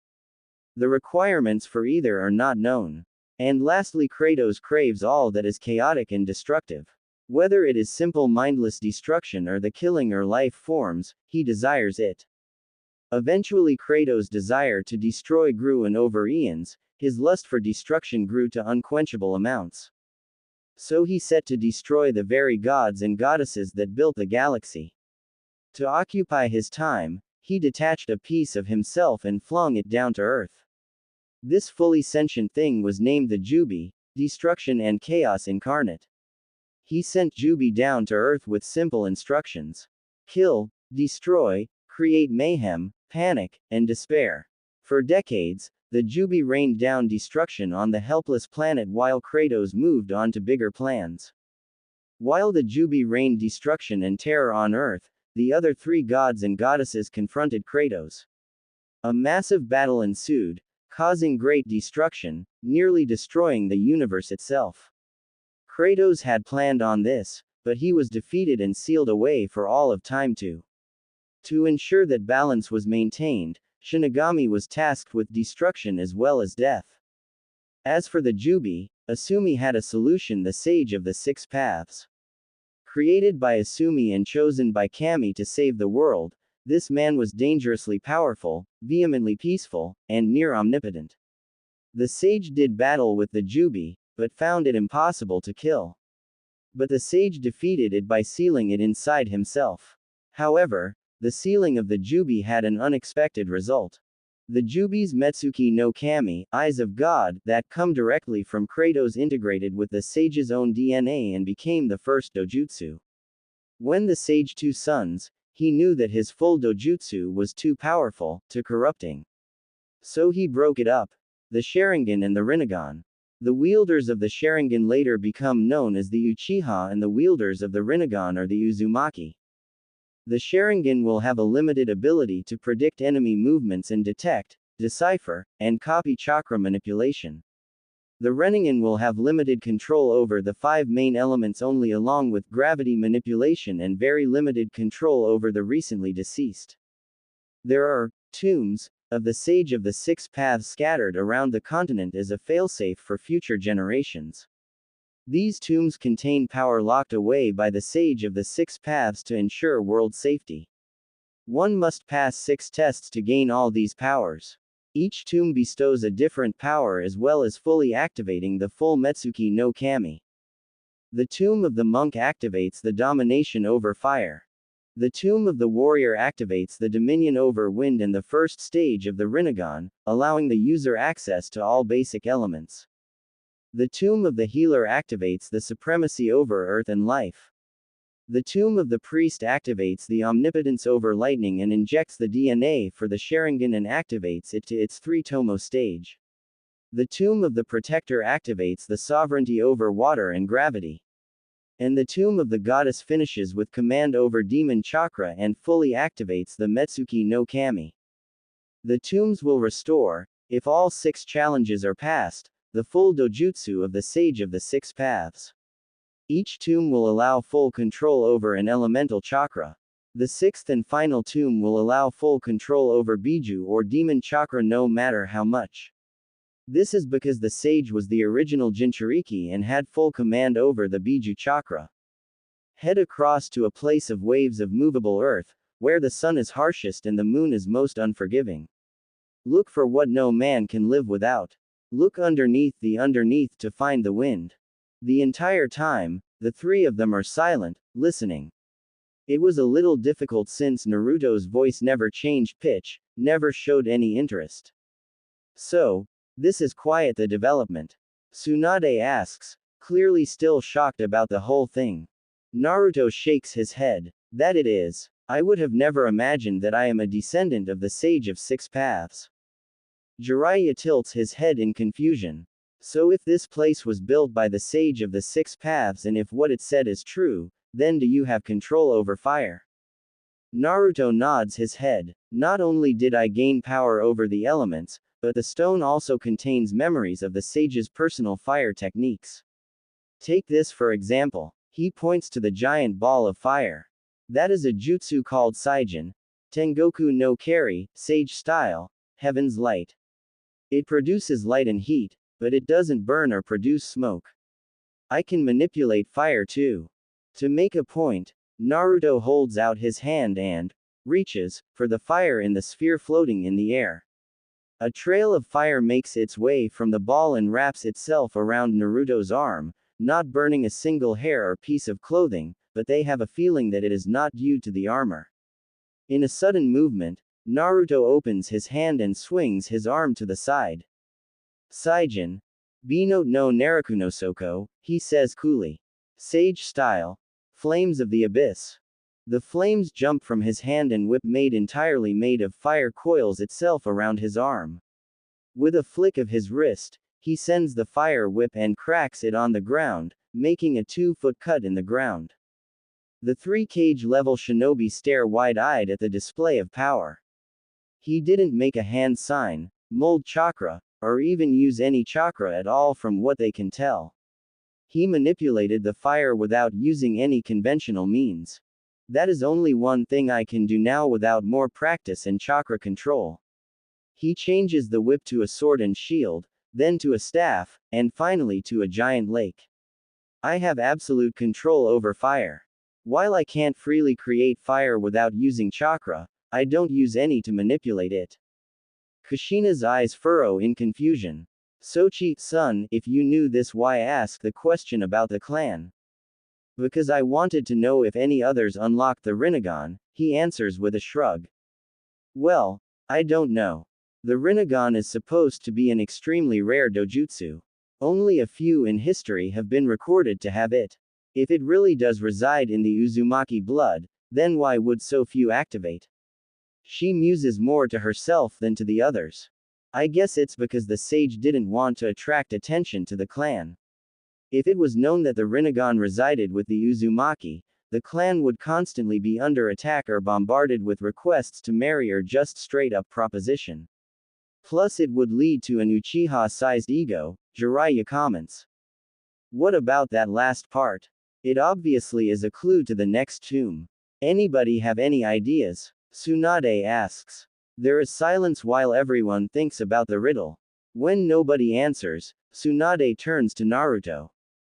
The requirements for either are not known. And lastly, Kratos craves all that is chaotic and destructive. Whether it is simple mindless destruction or the killing or life forms, he desires it. Eventually Kratos' desire to destroy grew, and over eons, his lust for destruction grew to unquenchable amounts. So he set to destroy the very gods and goddesses that built the galaxy. To occupy his time, he detached a piece of himself and flung it down to earth. This fully sentient thing was named the Jubi, destruction and chaos incarnate. He sent Jubi down to earth with simple instructions. Kill, destroy, create mayhem, panic, and despair. For decades, the Jubi rained down destruction on the helpless planet while Kratos moved on to bigger plans. While the Jubi rained destruction and terror on Earth, the other 3 gods and goddesses confronted Kratos. A massive battle ensued, causing great destruction, nearly destroying the universe itself. Kratos had planned on this, but he was defeated and sealed away for all of time to ensure that balance was maintained, Shinigami was tasked with destruction as well as death. As for the Jubi, Asumi had a solution: the Sage of the 6 Paths. Created by Asumi and chosen by Kami to save the world, this man was dangerously powerful, vehemently peaceful, and near omnipotent. The sage did battle with the Jubi, but found it impossible to kill. But the sage defeated it by sealing it inside himself. However, the sealing of the Jubi had an unexpected result. The Jubi's Metsuki no Kami, eyes of God, that come directly from Kratos integrated with the sage's own DNA and became the first dojutsu. When the sage 2 sons, he knew that his full dojutsu was too powerful, too corrupting. So he broke it up. The Sharingan and the Rinnegan. The wielders of the Sharingan later become known as the Uchiha and the wielders of the Rinnegan are the Uzumaki. The Sharingan will have a limited ability to predict enemy movements and detect, decipher, and copy chakra manipulation. The Renningan will have limited control over the 5 main elements only, along with gravity manipulation, and very limited control over the recently deceased. There are tombs of the Sage of the Six Paths scattered around the continent as a failsafe for future generations. These tombs contain power locked away by the Sage of the Six Paths to ensure world safety. One must pass 6 tests to gain all these powers. Each tomb bestows a different power as well as fully activating the full Metsuki no Kami. The tomb of the monk activates the domination over fire. The tomb of the warrior activates the dominion over wind and the first stage of the Rinnegan, allowing the user access to all basic elements. The tomb of the healer activates the supremacy over earth and life. The tomb of the priest activates the omnipotence over lightning and injects the DNA for the Sharingan and activates it to its 3-tomo stage. The tomb of the protector activates the sovereignty over water and gravity. And the tomb of the goddess finishes with command over demon chakra and fully activates the Metsuki no Kami. The tombs will restore, if all 6 challenges are passed, the full dojutsu of the Sage of the Six Paths. Each tomb will allow full control over an elemental chakra. The 6th and final tomb will allow full control over Biju or demon chakra no matter how much. This is because the Sage was the original Jinchuriki and had full command over the Biju chakra. Head across to a place of waves of movable earth, where the sun is harshest and the moon is most unforgiving. Look for what no man can live without. Look underneath to find the wind. The entire time, the 3 of them are silent, listening. It was a little difficult since Naruto's voice never changed pitch, never showed any interest. So, this is quiet the development. Tsunade asks, clearly still shocked about the whole thing. Naruto shakes his head. That it is. I would have never imagined that I am a descendant of the Sage of Six Paths. Jiraiya tilts his head in confusion. So if this place was built by the Sage of the Six Paths and if what it said is true, then do you have control over fire? Naruto nods his head. Not only did I gain power over the elements, but the stone also contains memories of the Sage's personal fire techniques. Take this for example. He points to the giant ball of fire. That is a jutsu called Saijin, Tengoku no Kari, Sage style, Heaven's Light. It produces light and heat, but it doesn't burn or produce smoke. I can manipulate fire too. To make a point, Naruto holds out his hand and reaches for the fire in the sphere floating in the air. A trail of fire makes its way from the ball and wraps itself around Naruto's arm, not burning a single hair or piece of clothing, but they have a feeling that it is not due to the armor. In a sudden movement, Naruto opens his hand and swings his arm to the side. Saijin. Bino no Narakunosoko, he says coolly. Sage style. Flames of the abyss. The flames jump from his hand and whip entirely made of fire coils itself around his arm. With a flick of his wrist, he sends the fire whip and cracks it on the ground, making a 2-foot cut in the ground. The 3-cage level shinobi stare wide-eyed at the display of power. He didn't make a hand sign, mold chakra, or even use any chakra at all from what they can tell. He manipulated the fire without using any conventional means. That is only one thing I can do now without more practice and chakra control. He changes the whip to a sword and shield, then to a staff, and finally to a giant lake. I have absolute control over fire. While I can't freely create fire without using chakra, I don't use any to manipulate it. Kushina's eyes furrow in confusion. Sochi-san, if you knew this, why ask the question about the clan? Because I wanted to know if any others unlocked the Rinnegan, he answers with a shrug. Well, I don't know. The Rinnegan is supposed to be an extremely rare dojutsu. Only a few in history have been recorded to have it. If it really does reside in the Uzumaki blood, then why would so few activate? She muses more to herself than to the others. I guess it's because the sage didn't want to attract attention to the clan. If it was known that the Rinnegan resided with the Uzumaki, the clan would constantly be under attack or bombarded with requests to marry or just straight up proposition. Plus it would lead to an Uchiha-sized ego, Jiraiya comments. What about that last part? It obviously is a clue to the next tomb. Anybody have any ideas? Tsunade asks. There is silence while everyone thinks about the riddle. When nobody answers, Tsunade turns to Naruto.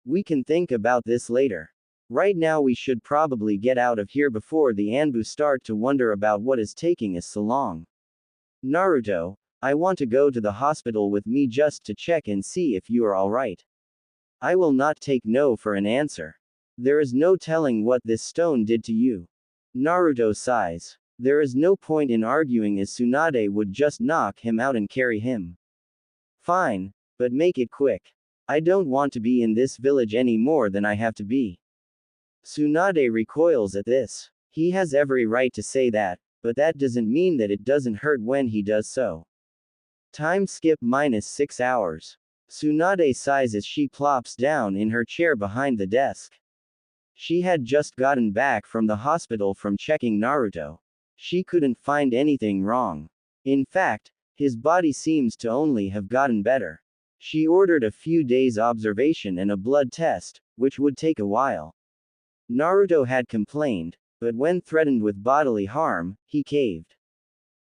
We can think about this later. Right now we should probably get out of here before the Anbu start to wonder about what is taking us so long. Naruto, I want to go to the hospital with me just to check and see if you are alright. I will not take no for an answer. There is no telling what this stone did to you. Naruto sighs. There is no point in arguing as Tsunade would just knock him out and carry him. Fine, but make it quick. I don't want to be in this village any more than I have to be. Tsunade recoils at this. He has every right to say that, but that doesn't mean that it doesn't hurt when he does so. Time skip -6 hours. Tsunade sighs as she plops down in her chair behind the desk. She had just gotten back from the hospital from checking Naruto. She couldn't find anything wrong. In fact, his body seems to only have gotten better. She ordered a few days observation and a blood test, which would take a while. Naruto had complained, but when threatened with bodily harm, he caved.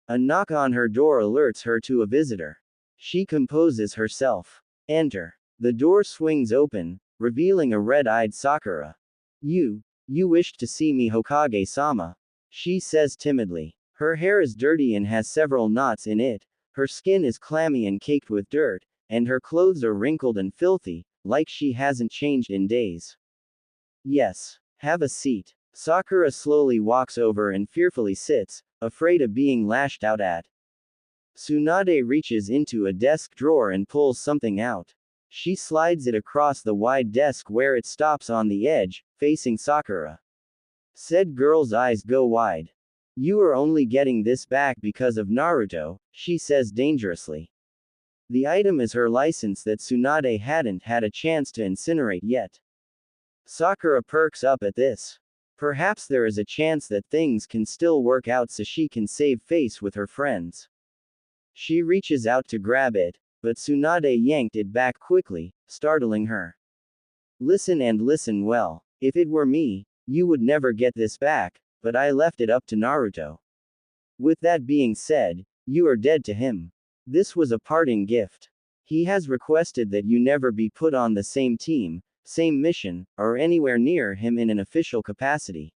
A knock on her door alerts her to a visitor. She composes herself. Enter. The door swings open, revealing a red-eyed Sakura. You wished to see me, Hokage-sama. She says timidly. Her hair is dirty and has several knots in it, her skin is clammy and caked with dirt, and her clothes are wrinkled and filthy, like she hasn't changed in days. Yes. Have a seat. Sakura slowly walks over and fearfully sits, afraid of being lashed out at. Tsunade reaches into a desk drawer and pulls something out. She slides it across the wide desk where it stops on the edge, facing Sakura. Said girl's eyes go wide. You are only getting this back because of Naruto, she says dangerously. The item is her license that Tsunade hadn't had a chance to incinerate yet. Sakura perks up at this. Perhaps there is a chance that things can still work out so she can save face with her friends. She reaches out to grab it, but Tsunade yanked it back quickly, startling her. Listen and listen well. If it were me, you would never get this back, but I left it up to Naruto. With that being said, you are dead to him. This was a parting gift. He has requested that you never be put on the same team, same mission, or anywhere near him in an official capacity.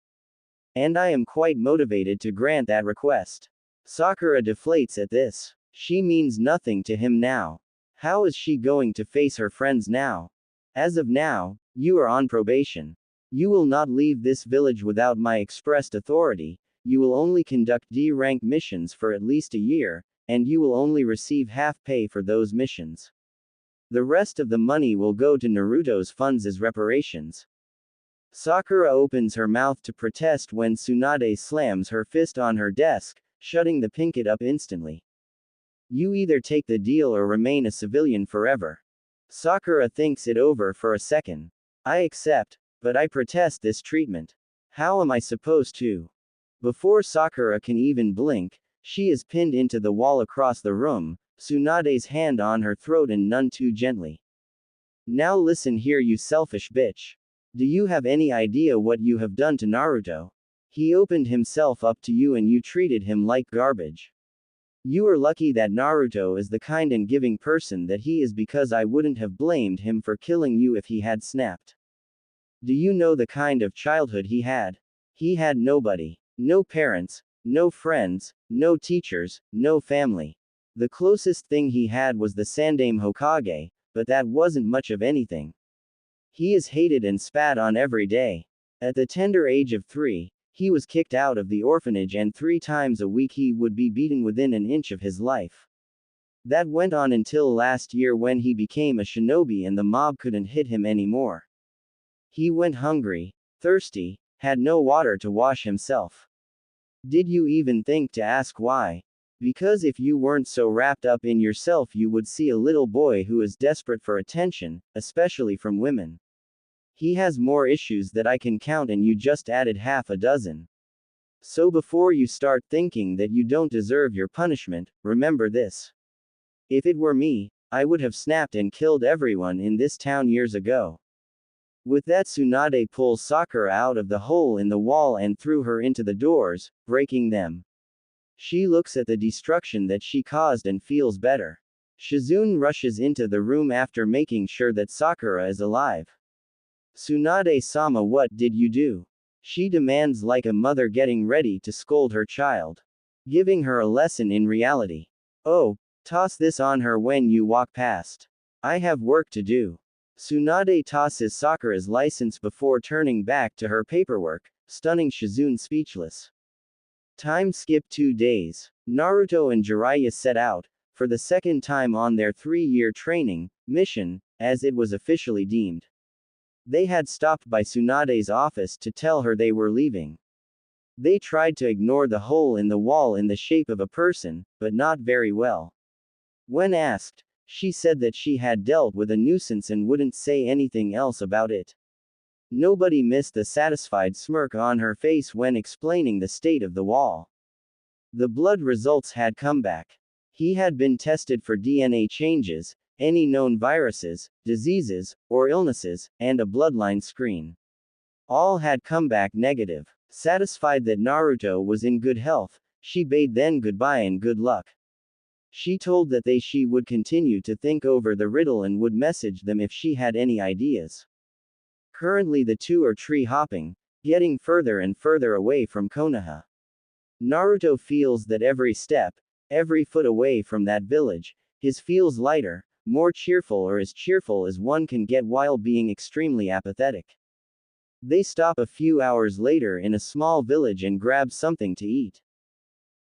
And I am quite motivated to grant that request. Sakura deflates at this. She means nothing to him now. How is she going to face her friends now? As of now, you are on probation. You will not leave this village without my expressed authority, you will only conduct D-rank missions for at least a year, and you will only receive half pay for those missions. The rest of the money will go to Naruto's funds as reparations. Sakura opens her mouth to protest when Tsunade slams her fist on her desk, shutting the picket up instantly. You either take the deal or remain a civilian forever. Sakura thinks it over for a second. I accept, but I protest this treatment. How am I supposed to? Before Sakura can even blink, she is pinned into the wall across the room, Tsunade's hand on her throat and none too gently. Now listen here, you selfish bitch. Do you have any idea what you have done to Naruto? He opened himself up to you and you treated him like garbage. You are lucky that Naruto is the kind and giving person that he is, because I wouldn't have blamed him for killing you if he had snapped. Do you know the kind of childhood he had? He had nobody. No parents, no friends, no teachers, no family. The closest thing he had was the Sandaime Hokage, but that wasn't much of anything. He is hated and spat on every day. At the tender age of 3, he was kicked out of the orphanage and 3 times a week he would be beaten within an inch of his life. That went on until last year when he became a shinobi and the mob couldn't hit him anymore. He went hungry, thirsty, had no water to wash himself. Did you even think to ask why? Because if you weren't so wrapped up in yourself you would see a little boy who is desperate for attention, especially from women. He has more issues that I can count and you just added half a dozen. So before you start thinking that you don't deserve your punishment, remember this. If it were me, I would have snapped and killed everyone in this town years ago. With that, Tsunade pulls Sakura out of the hole in the wall and threw her into the doors, breaking them. She looks at the destruction that she caused and feels better. Shizune rushes into the room after making sure that Sakura is alive. Tsunade-sama, what did you do? She demands like a mother getting ready to scold her child. Giving her a lesson in reality. Oh, toss this on her when you walk past. I have work to do. Tsunade tosses Sakura's license before turning back to her paperwork, stunning Shizune speechless. Time skip 2 days. Naruto and Jiraiya set out, for the second time on their 3-year training mission, as it was officially deemed. They had stopped by Tsunade's office to tell her they were leaving. They tried to ignore the hole in the wall in the shape of a person, but not very well. When asked, she said that she had dealt with a nuisance and wouldn't say anything else about it. Nobody missed the satisfied smirk on her face when explaining the state of the wall. The blood results had come back. He had been tested for DNA changes, any known viruses, diseases, or illnesses, and a bloodline screen. All had come back negative. Satisfied that Naruto was in good health, she bade them goodbye and good luck. She told that she would continue to think over the riddle and would message them if she had any ideas. Currently the two are tree hopping, getting further and further away from Konoha. Naruto feels that every step, every foot away from that village, his feels lighter, more cheerful, or as cheerful as one can get while being extremely apathetic. They stop a few hours later in a small village and grab something to eat.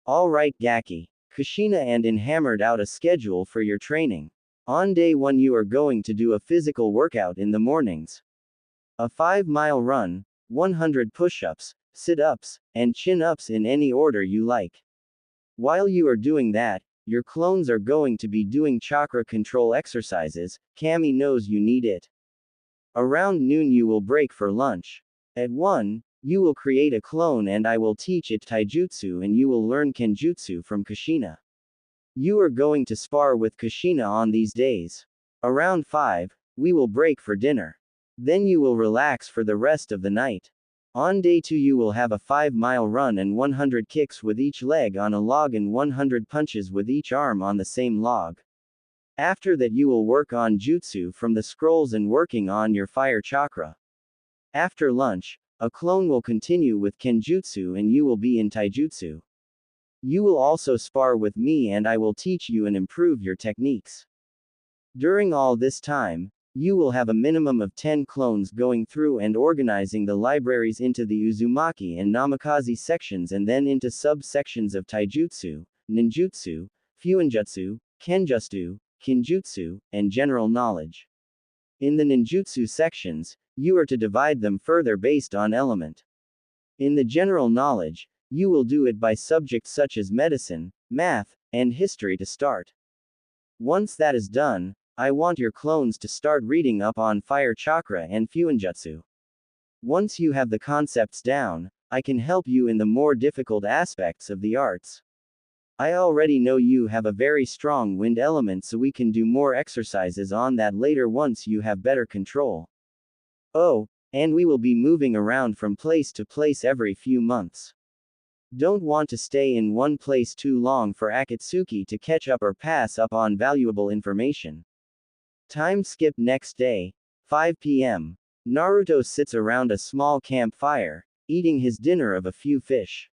Alright Gaki. Kushina and In hammered out a schedule for your training. On day 1 you are going to do a physical workout in the mornings. A 5-mile run, 100 push-ups, sit-ups, and chin-ups in any order you like. While you are doing that, your clones are going to be doing chakra control exercises. Kami knows you need it. Around noon you will break for lunch. At 1, you will create a clone and I will teach it taijutsu and you will learn kenjutsu from Kushina. You are going to spar with Kushina on these days. Around 5, we will break for dinner. Then you will relax for the rest of the night. On day 2 you will have a 5-mile run and 100 kicks with each leg on a log and 100 punches with each arm on the same log. After that you will work on jutsu from the scrolls and working on your fire chakra. After lunch, a clone will continue with kenjutsu and you will be in taijutsu. You will also spar with me and I will teach you and improve your techniques. During all this time, you will have a minimum of 10 clones going through and organizing the libraries into the Uzumaki and Namikaze sections and then into sub-sections of taijutsu, ninjutsu, fuinjutsu, kenjutsu, kinjutsu, and general knowledge. In the ninjutsu sections, you are to divide them further based on element. In the general knowledge, you will do it by subjects such as medicine, math, and history to start. Once that is done, I want your clones to start reading up on fire chakra and fuinjutsu. Once you have the concepts down, I can help you in the more difficult aspects of the arts. I already know you have a very strong wind element, so we can do more exercises on that later once you have better control. Oh, and we will be moving around from place to place every few months. Don't want to stay in one place too long for Akatsuki to catch up or pass up on valuable information. Time skip next day, 5 p.m. Naruto sits around a small campfire, eating his dinner of a few fish.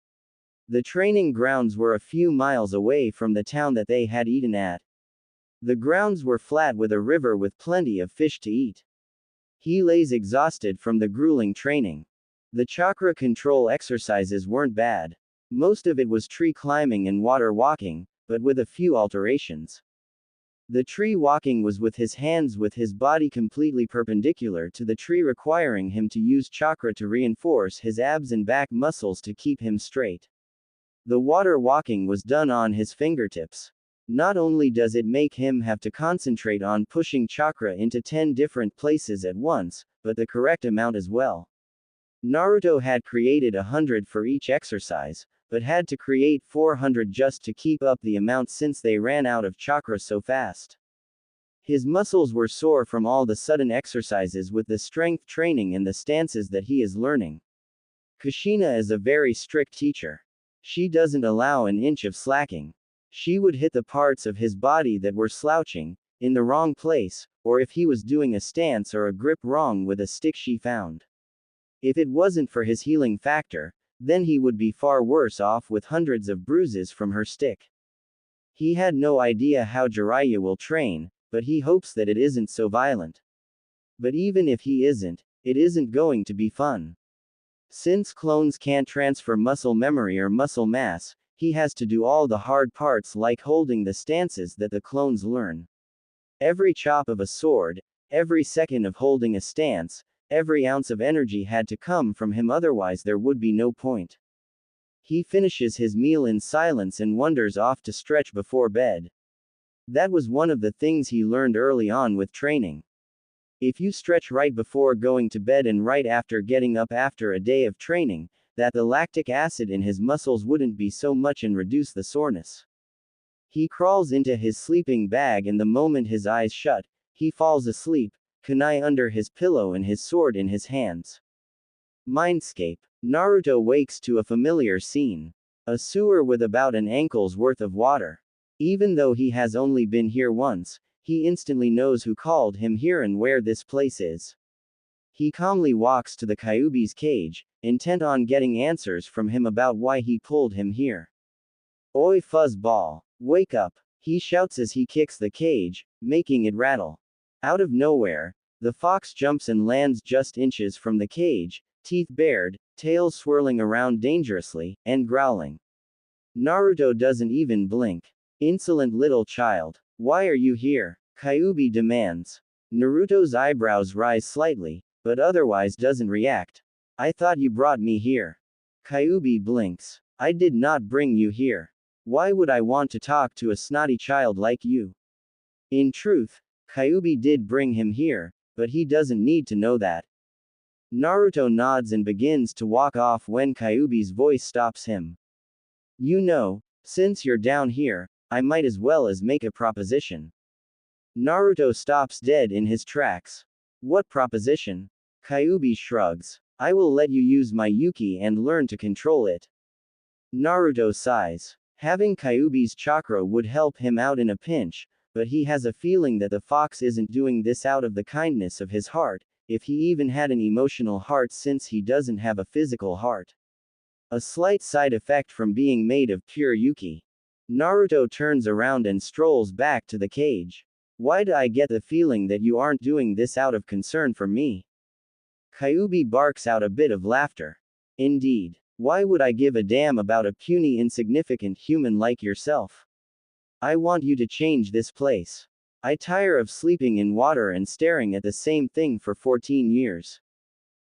The training grounds were a few miles away from the town that they had eaten at. The grounds were flat with a river with plenty of fish to eat. He lays exhausted from the grueling training. The chakra control exercises weren't bad. Most of it was tree climbing and water walking, but with a few alterations. The tree walking was with his hands with his body completely perpendicular to the tree, requiring him to use chakra to reinforce his abs and back muscles to keep him straight. The water walking was done on his fingertips. Not only does it make him have to concentrate on pushing chakra into 10 different places at once, but the correct amount as well. Naruto had created 100 for each exercise, but had to create 400 just to keep up the amount since they ran out of chakra so fast. His muscles were sore from all the sudden exercises with the strength training and the stances that he is learning. Kushina is a very strict teacher. She doesn't allow an inch of slacking. She would hit the parts of his body that were slouching, in the wrong place, or if he was doing a stance or a grip wrong with a stick she found. If it wasn't for his healing factor, then he would be far worse off with hundreds of bruises from her stick. He had no idea how Jiraiya will train, but he hopes that it isn't so violent. But even if he isn't, it isn't going to be fun. Since clones can't transfer muscle memory or muscle mass, he has to do all the hard parts like holding the stances that the clones learn. Every chop of a sword, every second of holding a stance, every ounce of energy had to come from him, otherwise there would be no point. He finishes his meal in silence and wanders off to stretch before bed. That was one of the things he learned early on with training. If you stretch right before going to bed and right after getting up after a day of training, that the lactic acid in his muscles wouldn't be so much and reduce the soreness. He crawls into his sleeping bag and the moment his eyes shut, he falls asleep, kunai under his pillow and his sword in his hands. Mindscape. Naruto wakes to a familiar scene. A sewer with about an ankle's worth of water. Even though he has only been here once, he instantly knows who called him here and where this place is. He calmly walks to the Kyuubi's cage, intent on getting answers from him about why he pulled him here. Oi fuzzball, wake up, he shouts as he kicks the cage, making it rattle. Out of nowhere, the fox jumps and lands just inches from the cage, teeth bared, tail swirling around dangerously, and growling. Naruto doesn't even blink. Insolent little child. Why are you here? Kyuubi demands. Naruto's eyebrows rise slightly, but otherwise doesn't react. I thought you brought me here. Kyuubi blinks. I did not bring you here. Why would I want to talk to a snotty child like you? In truth, Kyuubi did bring him here, but he doesn't need to know that. Naruto nods and begins to walk off when Kyuubi's voice stops him. You know, since you're down here, I might as well as make a proposition. Naruto stops dead in his tracks. What proposition? Kyuubi shrugs. I will let you use my Yuki and learn to control it. Naruto sighs. Having Kyuubi's chakra would help him out in a pinch, but he has a feeling that the fox isn't doing this out of the kindness of his heart, if he even had an emotional heart since he doesn't have a physical heart. A slight side effect from being made of pure Yuki. Naruto turns around and strolls back to the cage. Why do I get the feeling that you aren't doing this out of concern for me? Kyuubi barks out a bit of laughter. Indeed. Why would I give a damn about a puny insignificant human like yourself? I want you to change this place. I tire of sleeping in water and staring at the same thing for 14 years.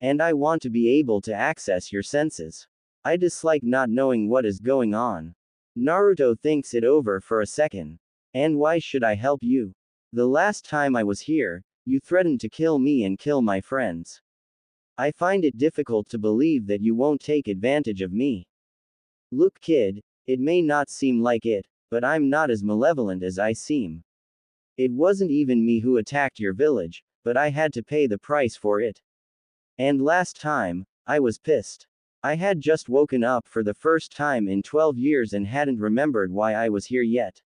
And I want to be able to access your senses. I dislike not knowing what is going on. Naruto thinks it over for a second. And why should I help you? The last time I was here, you threatened to kill me and kill my friends. I find it difficult to believe that you won't take advantage of me. Look, kid, it may not seem like it, but I'm not as malevolent as I seem. It wasn't even me who attacked your village, but I had to pay the price for it. And last time, I was pissed. I had just woken up for the first time in 12 years and hadn't remembered why I was here yet.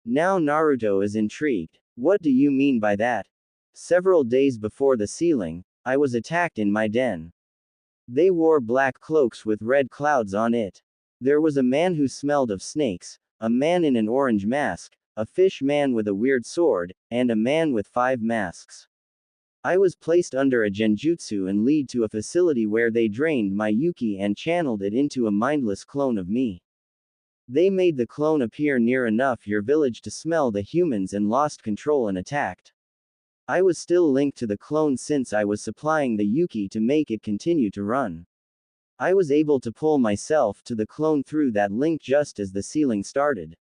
Now Naruto is intrigued. What do you mean by that? Several days before the sealing, I was attacked in my den. They wore black cloaks with red clouds on it. There was a man who smelled of snakes, a man in an orange mask, a fish man with a weird sword, and a man with 5 masks. I was placed under a genjutsu and lead to a facility where they drained my Yuki and channeled it into a mindless clone of me. They made the clone appear near enough your village to smell the humans and lost control and attacked. I was still linked to the clone since I was supplying the Yuki to make it continue to run. I was able to pull myself to the clone through that link just as the sealing started.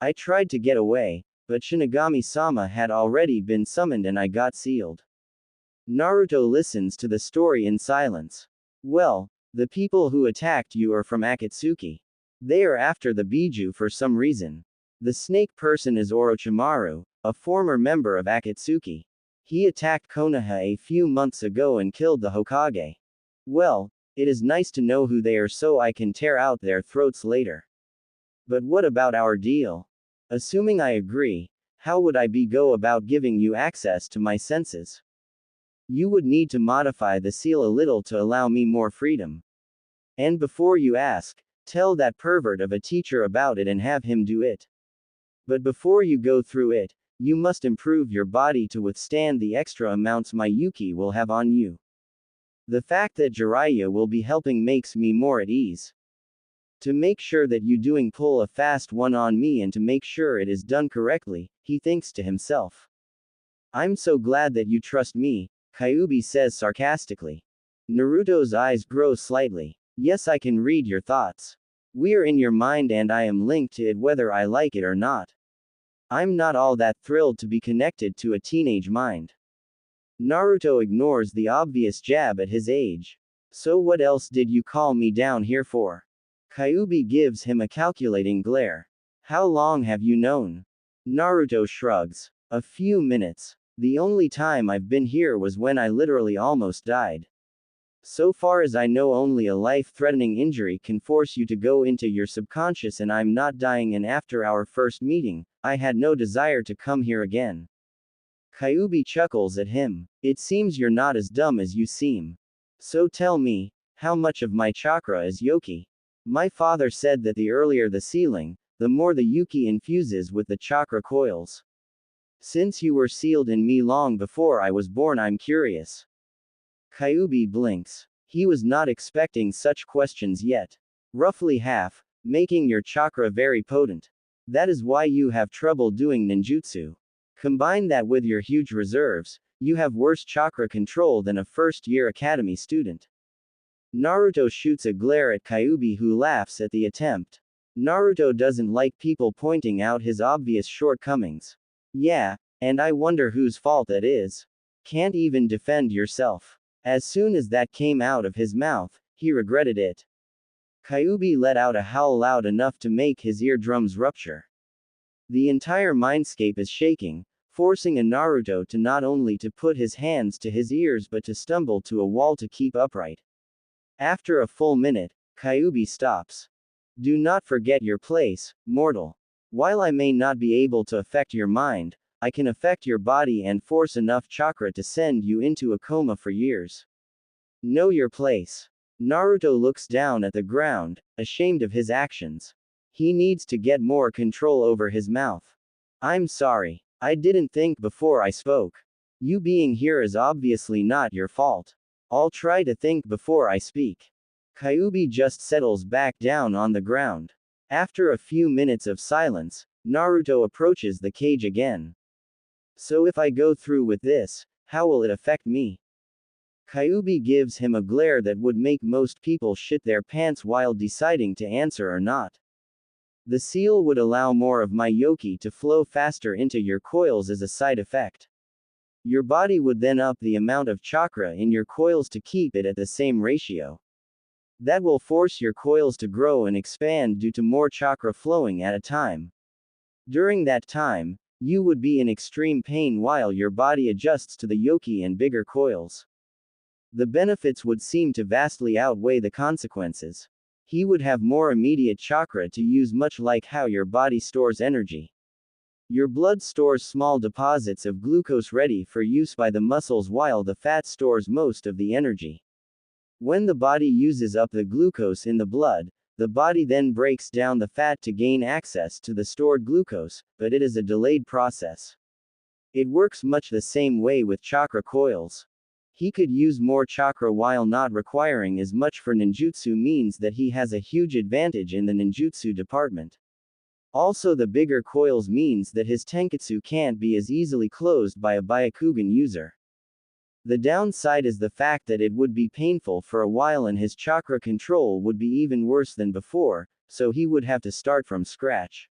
I tried to get away, but Shinigami-sama had already been summoned and I got sealed. Naruto listens to the story in silence. Well, The people who attacked you are from Akatsuki. They are after the Biju for some reason. The snake person is Orochimaru, a former member of Akatsuki. He attacked Konoha a few months ago and killed the Hokage. Well, it is nice to know who they are so I can tear out their throats later. But what about our deal? Assuming I agree, how would I go about giving you access to my senses? You would need to modify the seal a little to allow me more freedom. And before you ask, tell that pervert of a teacher about it and have him do it. But before you go through it, you must improve your body to withstand the extra amounts my Yuki will have on you. The fact that Jiraiya will be helping makes me more at ease. To make sure that you doing pull a fast one on me and to make sure it is done correctly, he thinks to himself. I'm so glad that you trust me, Kyuubi says sarcastically. Naruto's eyes grow slightly. Yes, I can read your thoughts. We are in your mind and I am linked to it whether I like it or not. I'm not all that thrilled to be connected to a teenage mind. Naruto ignores the obvious jab at his age. So what else did you call me down here for? Kyuubi gives him a calculating glare. How long have you known? Naruto shrugs. A few minutes. The only time I've been here was when I literally almost died. So far as I know, only a life-threatening injury can force you to go into your subconscious, and I'm not dying, and after our first meeting, I had no desire to come here again. Kyuubi chuckles at him. It seems you're not as dumb as you seem. So tell me, how much of my chakra is Yoki? My father said that the earlier the sealing, the more the Yuki infuses with the chakra coils. Since you were sealed in me long before I was born, I'm curious. Kyuubi blinks. He was not expecting such questions yet. Roughly half, making your chakra very potent. That is why you have trouble doing ninjutsu. Combine that with your huge reserves, you have worse chakra control than a first-year academy student. Naruto shoots a glare at Kyuubi, who laughs at the attempt. Naruto doesn't like people pointing out his obvious shortcomings. Yeah, and I wonder whose fault that is. Can't even defend yourself. As soon as that came out of his mouth, he regretted it. Kyuubi let out a howl loud enough to make his eardrums rupture. The entire mindscape is shaking, forcing a Naruto to not only to put his hands to his ears but to stumble to a wall to keep upright. After a full minute, Kyuubi stops. Do not forget your place, mortal. While I may not be able to affect your mind, I can affect your body and force enough chakra to send you into a coma for years. Know your place. Naruto looks down at the ground, ashamed of his actions. He needs to get more control over his mouth. I'm sorry. I didn't think before I spoke. You being here is obviously not your fault. I'll try to think before I speak. Kyuubi just settles back down on the ground. After a few minutes of silence, Naruto approaches the cage again. So if I go through with this, how will it affect me? Kyuubi gives him a glare that would make most people shit their pants while deciding to answer or not. The seal would allow more of my Yoki to flow faster into your coils as a side effect. Your body would then up the amount of chakra in your coils to keep it at the same ratio. That will force your coils to grow and expand due to more chakra flowing at a time. During that time, you would be in extreme pain while your body adjusts to the Yoki and bigger coils. The benefits would seem to vastly outweigh the consequences. He would have more immediate chakra to use, much like how your body stores energy. Your blood stores small deposits of glucose ready for use by the muscles while the fat stores most of the energy. When the body uses up the glucose in the blood, the body then breaks down the fat to gain access to the stored glucose, but it is a delayed process. It works much the same way with chakra coils. He could use more chakra while not requiring as much for ninjutsu, means that he has a huge advantage in the ninjutsu department. Also, the bigger coils means that his tenketsu can't be as easily closed by a Byakugan user. The downside is the fact that it would be painful for a while and his chakra control would be even worse than before, so he would have to start from scratch.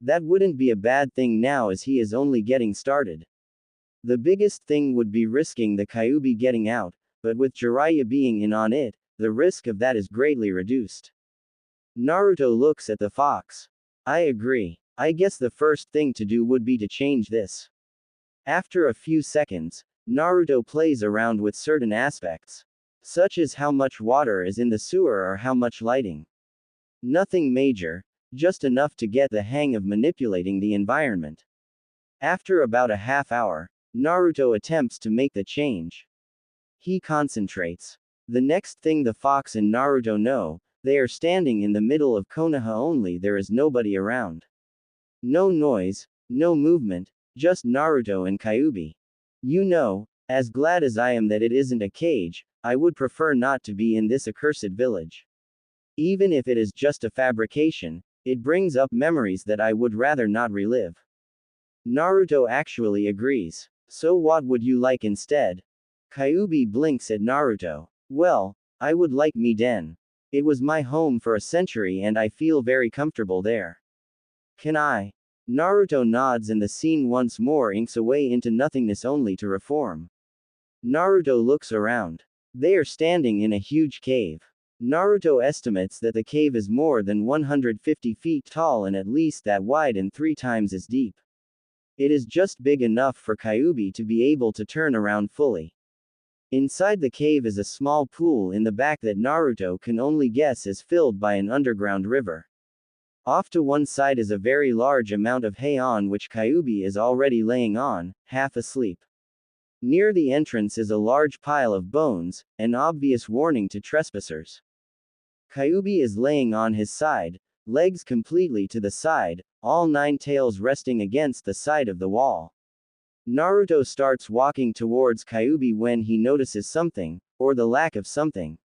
That wouldn't be a bad thing now as he is only getting started. The biggest thing would be risking the Kyuubi getting out, but with Jiraiya being in on it, the risk of that is greatly reduced. Naruto looks at the fox. I agree. I guess the first thing to do would be to change this. After a few seconds, Naruto plays around with certain aspects, such as how much water is in the sewer or how much lighting. Nothing major, just enough to get the hang of manipulating the environment. After about a half hour, Naruto attempts to make the change. He concentrates. The next thing the fox and Naruto know, they are standing in the middle of Konoha, only there is nobody around. No noise, no movement, just Naruto and Kyuubi. You know, as glad as I am that it isn't a cage, I would prefer not to be in this accursed village. Even if it is just a fabrication, it brings up memories that I would rather not relive. Naruto actually agrees. So what would you like instead? Kyuubi blinks at Naruto. Well, I would like Miden. It was my home for a century and I feel very comfortable there. Can I? Naruto nods and the scene once more inks away into nothingness, only to reform. Naruto looks around. They are standing in a huge cave. Naruto estimates that the cave is more than 150 feet tall and at least that wide and 3 times as deep. It is just big enough for Kyuubi to be able to turn around fully. Inside the cave is a small pool in the back that Naruto can only guess is filled by an underground river. Off to one side is a very large amount of hay on which Kyuubi is already laying on, half asleep. Near the entrance is a large pile of bones, an obvious warning to trespassers. Kyuubi is laying on his side, legs completely to the side, all 9 tails resting against the side of the wall. Naruto starts walking towards Kyuubi when he notices something, or the lack of something.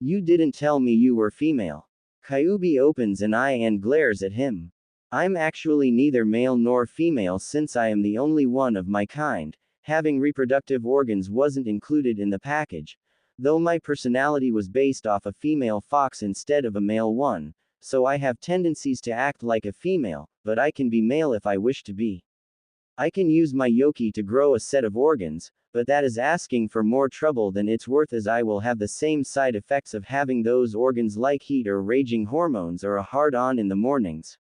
You didn't tell me you were female. Kyuubi opens an eye and glares at him. I'm actually neither male nor female since I am the only one of my kind. Having reproductive organs wasn't included in the package, though my personality was based off a female fox instead of a male one, so I have tendencies to act like a female, but I can be male if I wish to be. I can use my yoki to grow a set of organs, but that is asking for more trouble than it's worth, as I will have the same side effects of having those organs like heat or raging hormones or a hard-on in the mornings.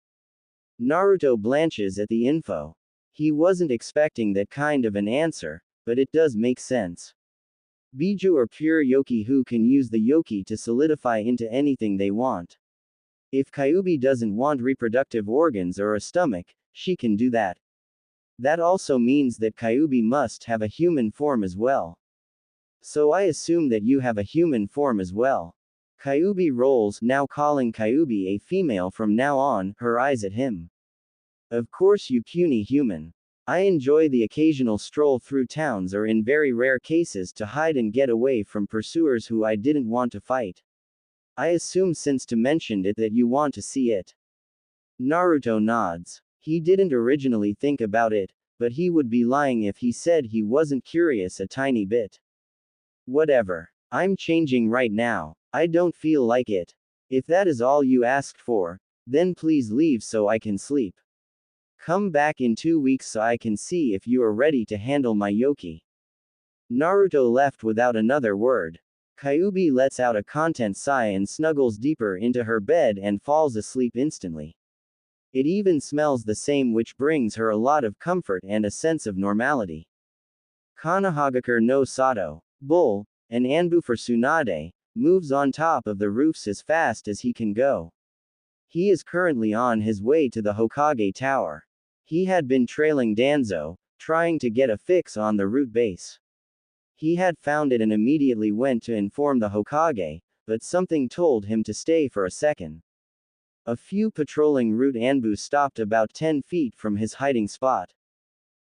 Naruto blanches at the info. He wasn't expecting that kind of an answer, but it does make sense. Biju are pure yoki who can use the yoki to solidify into anything they want. If Kyuubi doesn't want reproductive organs or a stomach, she can do that. That also means that Kyuubi must have a human form as well. So I assume that you have a human form as well. Kyuubi rolls, now calling Kyuubi a female from now on, her eyes at him. Of course, you puny human. I enjoy the occasional stroll through towns or in very rare cases to hide and get away from pursuers who I didn't want to fight. I assume since you mentioned it that you want to see it. Naruto nods. He didn't originally think about it, but he would be lying if he said he wasn't curious a tiny bit. Whatever. I'm changing right now. I don't feel like it. If that is all you asked for, then please leave so I can sleep. Come back in 2 weeks so I can see if you are ready to handle my yoki. Naruto left without another word. Kyuubi lets out a content sigh and snuggles deeper into her bed and falls asleep instantly. It even smells the same, which brings her a lot of comfort and a sense of normality. Konohagakure no Sato, Bull, an Anbu for Tsunade, moves on top of the roofs as fast as he can go. He is currently on his way to the Hokage Tower. He had been trailing Danzo, trying to get a fix on the root base. He had found it and immediately went to inform the Hokage, but something told him to stay for a second. A few patrolling root Anbu stopped about 10 feet from his hiding spot.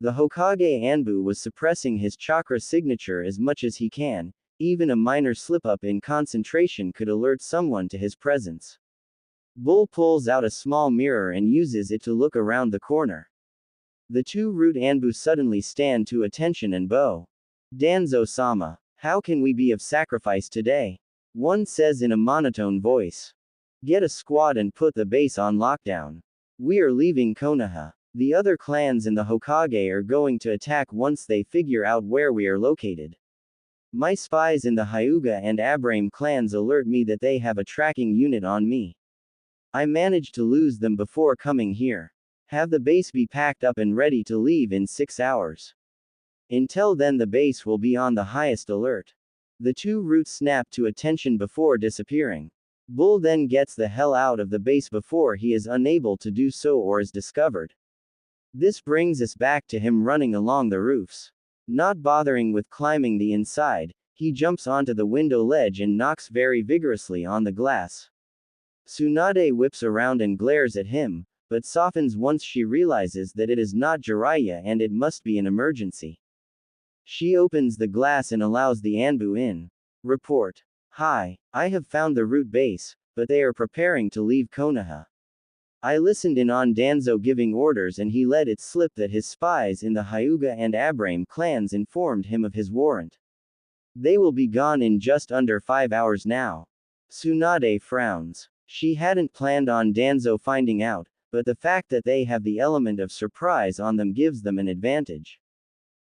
The Hokage Anbu was suppressing his chakra signature as much as he can. Even a minor slip-up in concentration could alert someone to his presence. Bull pulls out a small mirror and uses it to look around the corner. The 2 root Anbu suddenly stand to attention and bow. Danzo-sama, how can we be of sacrifice today? One says in a monotone voice. Get a squad and put the base on lockdown. We are leaving Konoha. The other clans and the Hokage are going to attack once they figure out where we are located. My spies in the Hyuga and Abraham clans alert me that they have a tracking unit on me. I managed to lose them before coming here. Have the base be packed up and ready to leave in 6 hours. Until then the base will be on the highest alert. The two roots snap to attention before disappearing. Bull then gets the hell out of the base before he is unable to do so or is discovered. This brings us back to him running along the roofs. Not bothering with climbing the inside, he jumps onto the window ledge and knocks very vigorously on the glass. Tsunade whips around and glares at him, but softens once she realizes that it is not Jiraiya and it must be an emergency. She opens the glass and allows the Anbu in. Report. Hi, I have found the root base, but they are preparing to leave Konoha. I listened in on Danzo giving orders and he let it slip that his spies in the Hyuga and Abraham clans informed him of his warrant. They will be gone in just under 5 hours now. Tsunade frowns. She hadn't planned on Danzo finding out, but the fact that they have the element of surprise on them gives them an advantage.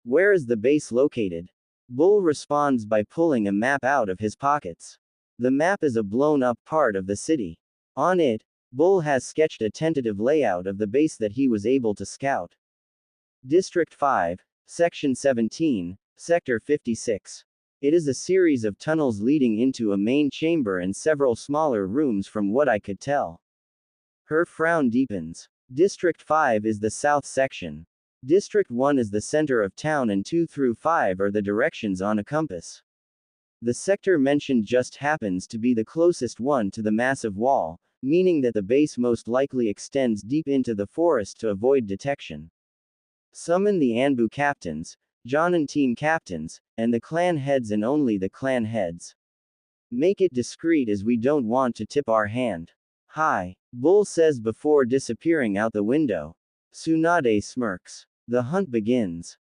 Where is the base located? Bull responds by pulling a map out of his pockets. The map is a blown-up part of the city. On it, Bull has sketched a tentative layout of the base that he was able to scout. District 5, Section 17, Sector 56. It is a series of tunnels leading into a main chamber and several smaller rooms from what I could tell. Her frown deepens. District 5 is the south section. District 1 is the center of town and 2 through 5 are the directions on a compass. The sector mentioned just happens to be the closest one to the massive wall, meaning that the base most likely extends deep into the forest to avoid detection. Summon the Anbu captains, Jonin team captains, and the clan heads and only the clan heads. Make it discreet as we don't want to tip our hand. Hi, Bull says before disappearing out the window. Tsunade smirks. The hunt begins.